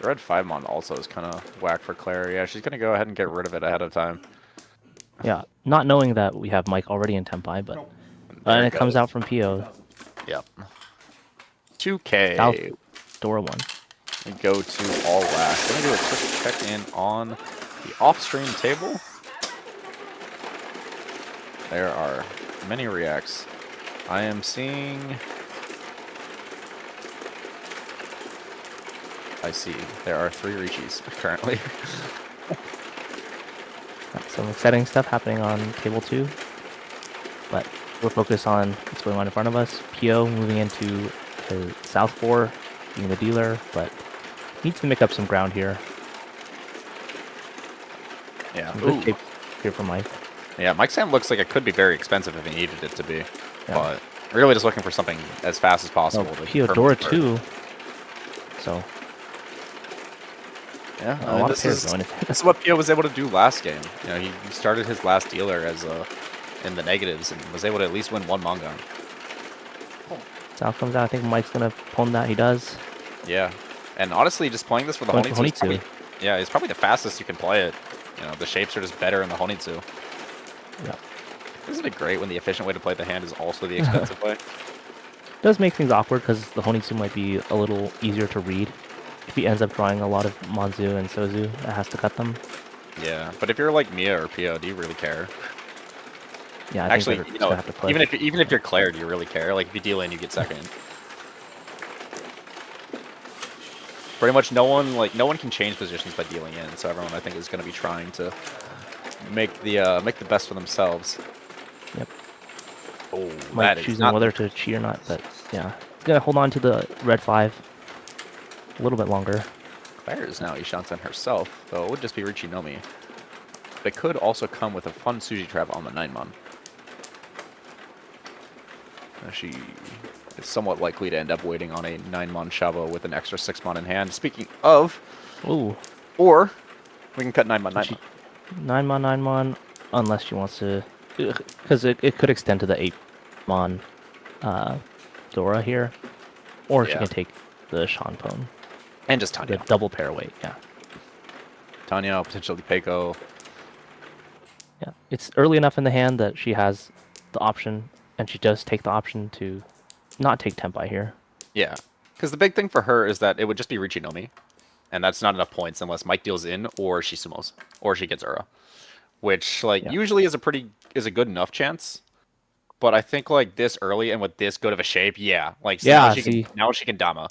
The red 5-mon also is kind of whack for Claire. Yeah, she's going to go ahead and get rid of it ahead of time. Yeah, not knowing that we have Mike already in Tenpai, but There and it it comes goes. out from PO. Yep. 2K. South Dora 1. We go to all last. Let me do a quick check-in on the off-stream table. There are many reacts. I am seeing... I see. There are 3 Riichis currently. Some exciting stuff happening on table 2. But we're focused on what's going on in front of us. PO moving into his South 4, being the dealer, but needs to make up some ground here. Yeah. Some good Ooh. shape here for Mike. Yeah, Mike's hand looks like it could be very expensive if he needed it to be. Yeah. But really just looking for something as fast as Oh, possible. to PO Dora permanently 2. So, Yeah, a lot of this pairs is going. this is what Pio was able to do last game. You know, he started his last dealer as in the negatives and was able to at least win 1 manga. South comes out. I think Mike's gonna pwn that. He does. Yeah, and honestly, just playing this for the Going for Honitsu, is Honitsu. probably, yeah, it's probably the fastest you can play it. You know, the shapes are just better in the Honitsu. Yeah. Isn't it great when the efficient way to play the hand is also the expensive way? Does make things awkward because the Honitsu might be a little easier to read. If he ends up drawing a lot of Manzu and Sozu, that has to cut them. Yeah, but if you're like Mia or Pio, do you really care? Yeah, I Actually, think you they're know, gonna have to push. even if you're Claire, do you really care? Like if you deal in, you get second. Pretty much no one can change positions by dealing in, so everyone I think is going to be trying to make the best for themselves. Yep. Oh, Mike that is choosing not whether to cheat or not, but yeah, he's gonna hold on to the red 5 a little bit longer. Claire is now Ishanten herself, though it would just be Riichi Nomi. But it could also come with a fun Suji trap on the 9-mon. She is somewhat likely to end up waiting on a 9-mon Shabo with an extra 6-mon in hand. Speaking of, Ooh, or we can cut 9-mon, 9-mon. 9-mon, 9-mon, unless she wants to, because it could extend to the 8-mon Dora here, or she Yeah. can take the Shanpon, And just the Tanya. double pair weight. Yeah, Tanya, potentially Peiko. yeah. It's early enough in the hand that she has the option, and she does take the option to not take Tenpai here. Yeah. Because the big thing for her is that it would just be Riichi Nomi. And that's not enough points unless Mike deals in or she sumos. Or she gets Ura. Which, like, Yeah. usually is a good enough chance. But I think, like, this early and with this good of a shape, yeah. Like, Yeah, now she can Dama.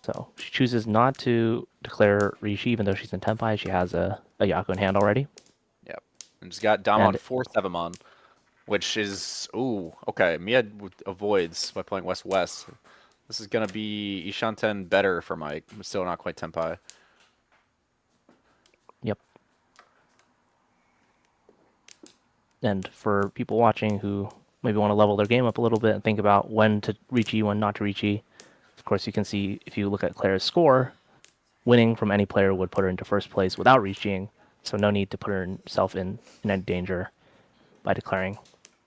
So she chooses not to declare Riichi, even though she's in Tenpai. She has a Yaku in hand already. Yep. And she's got Dama on And- 4-7-mon. Which is... Ooh, okay. Mia avoids by playing West-West. This is going to be Ishanten better for Mike. But still not quite Tenpai. Yep. And for people watching who maybe want to level their game up a little bit and think about when to Riichi, when not to Riichi, of course you can see if you look at Claire's score, winning from any player would put her into first place without Riichiing, so no need to put herself in any danger by declaring,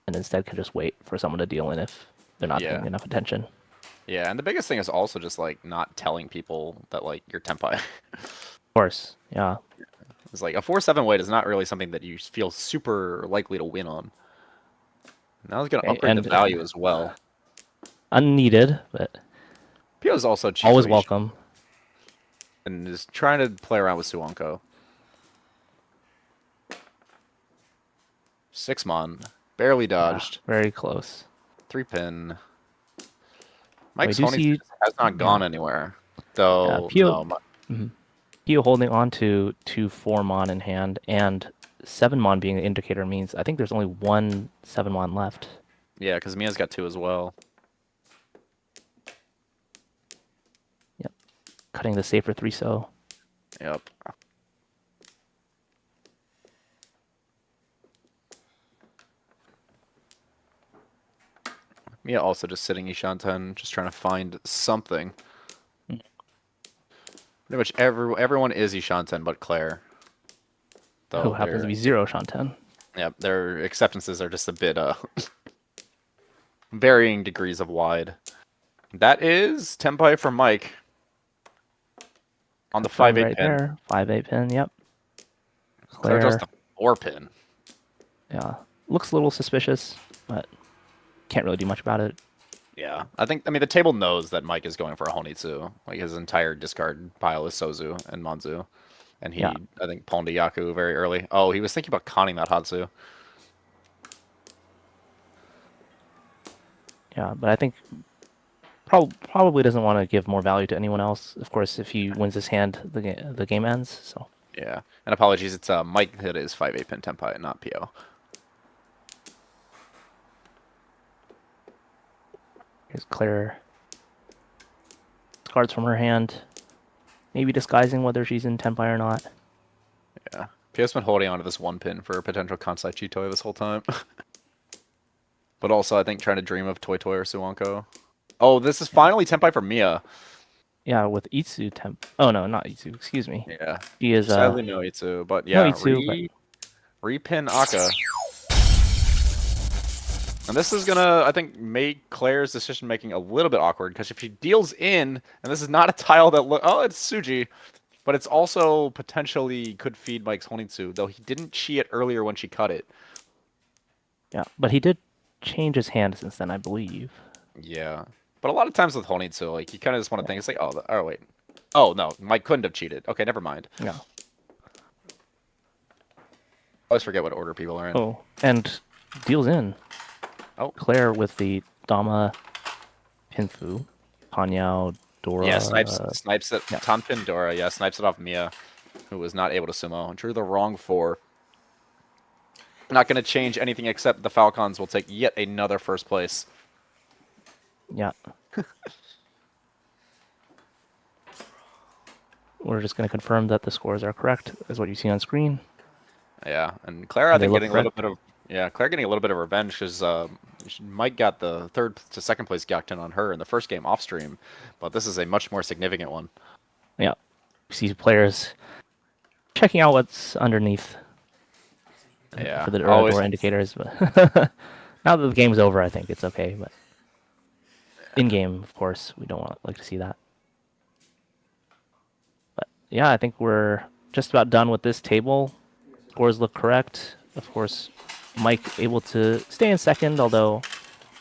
and instead can just wait for someone to deal in if they're not paying enough attention. Yeah, and the biggest thing is also just like not telling people that like you're Tenpai. Of course, yeah. It's like a 4-7 weight is not really something that you feel super likely to win on. Now it's going to upgrade the value as well. Unneeded, but Pio is also always welcome. And is trying to play around with Suwonko. 6-mon. Barely dodged. Yeah, very close. 3-pin. Mike's Wait, Honey has not gone anywhere. Though, Pio holding on to 2 4-mon in hand, and 7-mon being the indicator means I think there's only 1 7-mon left. Yeah, because Mia's got 2 as well. Yep. Cutting the safer 3-so. Yep. Mia also just sitting Ishanten, just trying to find something. Pretty much everyone is Ishanten but Claire. Who happens to be 0 Shanten. Yeah, their acceptances are just a bit varying degrees of wide. That is Tenpai for Mike. On the 5-8 right pin. There. 5-8 pin, yep. Claire just the 4-pin. Yeah. Looks a little suspicious, but can't really do much about it. Yeah, I mean, the table knows that Mike is going for a Honitsu. Like, his entire discard pile is Sozu and Monzu. And he, I think, pawned to Yaku very early. Oh, he was thinking about conning that Hatsu. Yeah, but I think probably doesn't want to give more value to anyone else. Of course, if he wins his hand, the game ends. So yeah, and apologies, it's Mike that is 5-8 pin Tenpai, not Pio. Here's Claire. Cards from her hand. Maybe disguising whether she's in Tenpai or not. Yeah. Pio's been holding on to this 1 pin for a potential Kansai Chitoy this whole time. But also, I think, trying to dream of Toy Toy or Suwonko. Oh, this is finally Tenpai for Mia. Yeah, with Itsu Oh, no, not Itsu. Excuse me. Yeah. She is... Sadly, no Itsu, but yeah. No Itsu, Repin Aka. And this is gonna, I think, make Claire's decision making a little bit awkward, because if she deals in, and this is not a tile that it's Suji, but it's also potentially could feed Mike's Honitsu, though he didn't chi it earlier when she cut it. Yeah, but he did change his hand since then, I believe. Yeah, but a lot of times with Honitsu, like, you kind of just want to think, it's like, oh wait, oh no, Mike couldn't have cheated. Okay, never mind. Yeah. I always forget what order people are in. Oh, and deals in. Oh, Claire with the Dama, Pinfu, Panyao, Dora. Yeah, snipes it. Yeah. Tanpin Dora, yeah, snipes it off Mia, who was not able to sumo and drew the wrong 4. Not going to change anything except the Falcons will take yet another first place. Yeah. We're just going to confirm that the scores are correct, is what you see on screen. Yeah, and Claire, I think, getting a little bit of... Yeah, Claire getting a little bit of revenge because Mike got the 3rd to 2nd place Gyakuten on her in the first game off stream, but this is a much more significant one. Yeah, you see players checking out what's underneath. Yeah, for the door indicators, but now that the game's over, I think it's okay. But in game, of course, we don't like to see that. But yeah, I think we're just about done with this table. Scores look correct. Of course, Mike able to stay in 2nd, although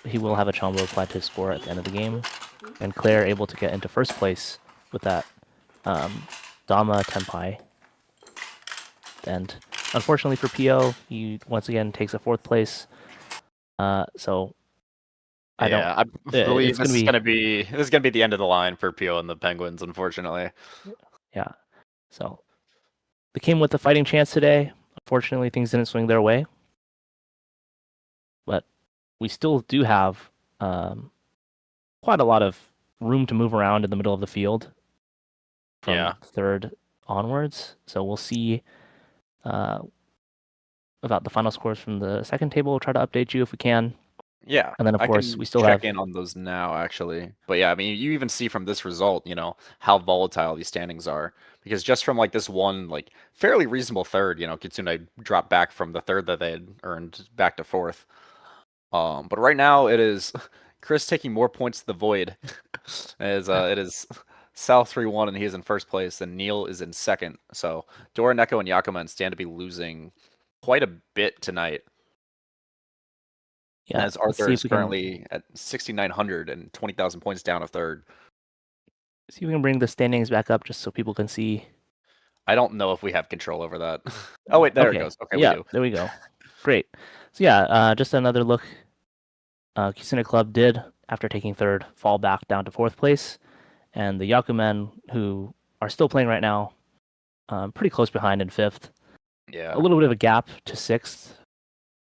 he will have a Chombo applied to his score at the end of the game. And Claire able to get into 1st place with that Dama Tenpai. And unfortunately for Pio, he once again takes a 4th place. So I believe this is gonna be the end of the line for Pio and the Penguins, unfortunately. Yeah. So they came with a fighting chance today. Unfortunately, things didn't swing their way. But we still do have quite a lot of room to move around in the middle of the field from 3rd onwards. So we'll see about the final scores from the second table. We'll try to update you if we can. Yeah, And then, of I course, can we still check have. in on those now, actually. But yeah, I mean, you even see from this result, how volatile these standings are. Because just from like this one, like fairly reasonable third, Kitsune dropped back from the third that they had earned back to fourth. But right now it is Chris taking more points to the void. It is Sal 3-1 and he is in first place, and Neil is in second. So Dora, Neko, and Yakuman stand to be losing quite a bit tonight. Yeah, As let's see Arthur if is we can currently at 6,900 and 20,000 points down of third. see if we can bring the standings back up just so people can see. I don't know if we have control over that. Oh wait, there it Okay. goes. Okay, we Yeah, do. there we go. Great. So yeah, just another look. Kitsune Club did, after taking third, fall back down to fourth place, and the Yakumen, who are still playing right now, pretty close behind in fifth. Yeah. A little bit of a gap to sixth,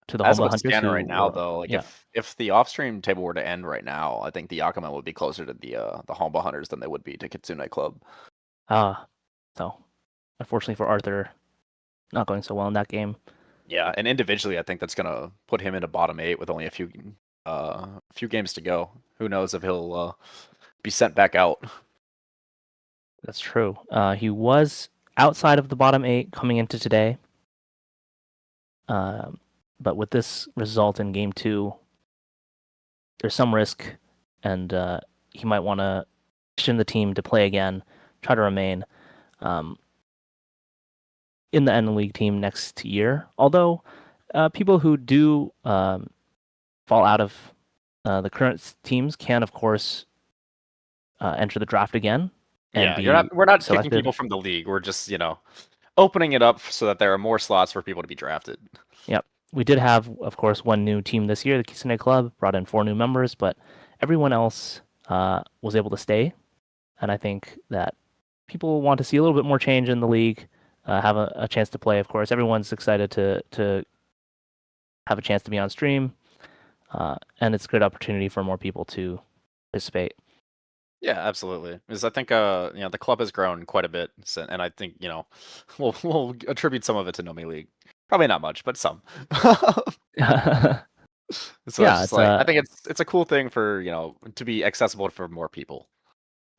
to the As Honma what's Hunters, standing who right now, were, though, like yeah. if the off-stream table were to end right now, I think the Yakumen would be closer to the Honma Hunters than they would be to Kitsune Club. So unfortunately for Arthur, not going so well in that game. Yeah, and individually, I think that's gonna put him into bottom 8 with only a few games to go. Who knows if he'll be sent back out? That's true. He was outside of the bottom 8 coming into today. But with this result in game 2, there's some risk, and he might want to position the team to play again, try to remain in the N League team next year. Although people who do fall out of the current teams can, of course, enter the draft again. And Yeah, we're not kicking selected. people from the league. We're just opening it up so that there are more slots for people to be drafted. Yep. We did have, of course, one new team this year, the Kitsune Club, brought in 4 new members, but everyone else was able to stay. And I think that people want to see a little bit more change in the league, have a chance to play, of course. Everyone's excited to have a chance to be on stream, and it's a good opportunity for more people to participate. Yeah, absolutely. Because I think the club has grown quite a bit, and I think we'll attribute some of it to Nomi League. Probably not much, but some. So Yeah, it's just I think it's a cool thing for to be accessible for more people.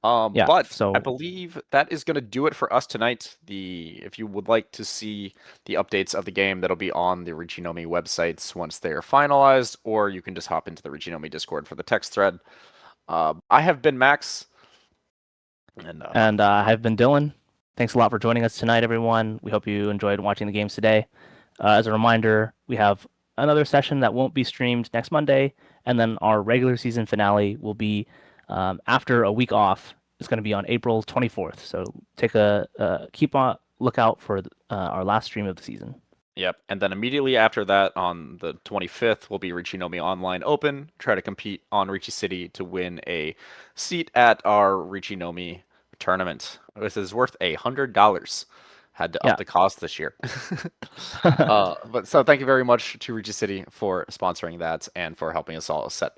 Yeah, But so I believe that is going to do it for us tonight. If you would like to see the updates of the game, that'll be on the Riichi Nomi websites once they are finalized, or you can just hop into the Riichi Nomi Discord for the text thread. I have been Max, and I've been Dylan. Thanks a lot for joining us tonight, everyone. We hope you enjoyed watching the games today. As a reminder, we have another session that won't be streamed next Monday, and then our regular season finale will be after a week off. It's going to be on April 24th. So keep on lookout for our last stream of the season. Yep, and then immediately after that, on the 25th, will be Riichi Nomi Online Open. Try to compete on Riichi City to win a seat at our Riichi Nomi tournament. This is worth $100. Had to up the cost this year. But so thank you very much to Riichi City for sponsoring that and for helping us all set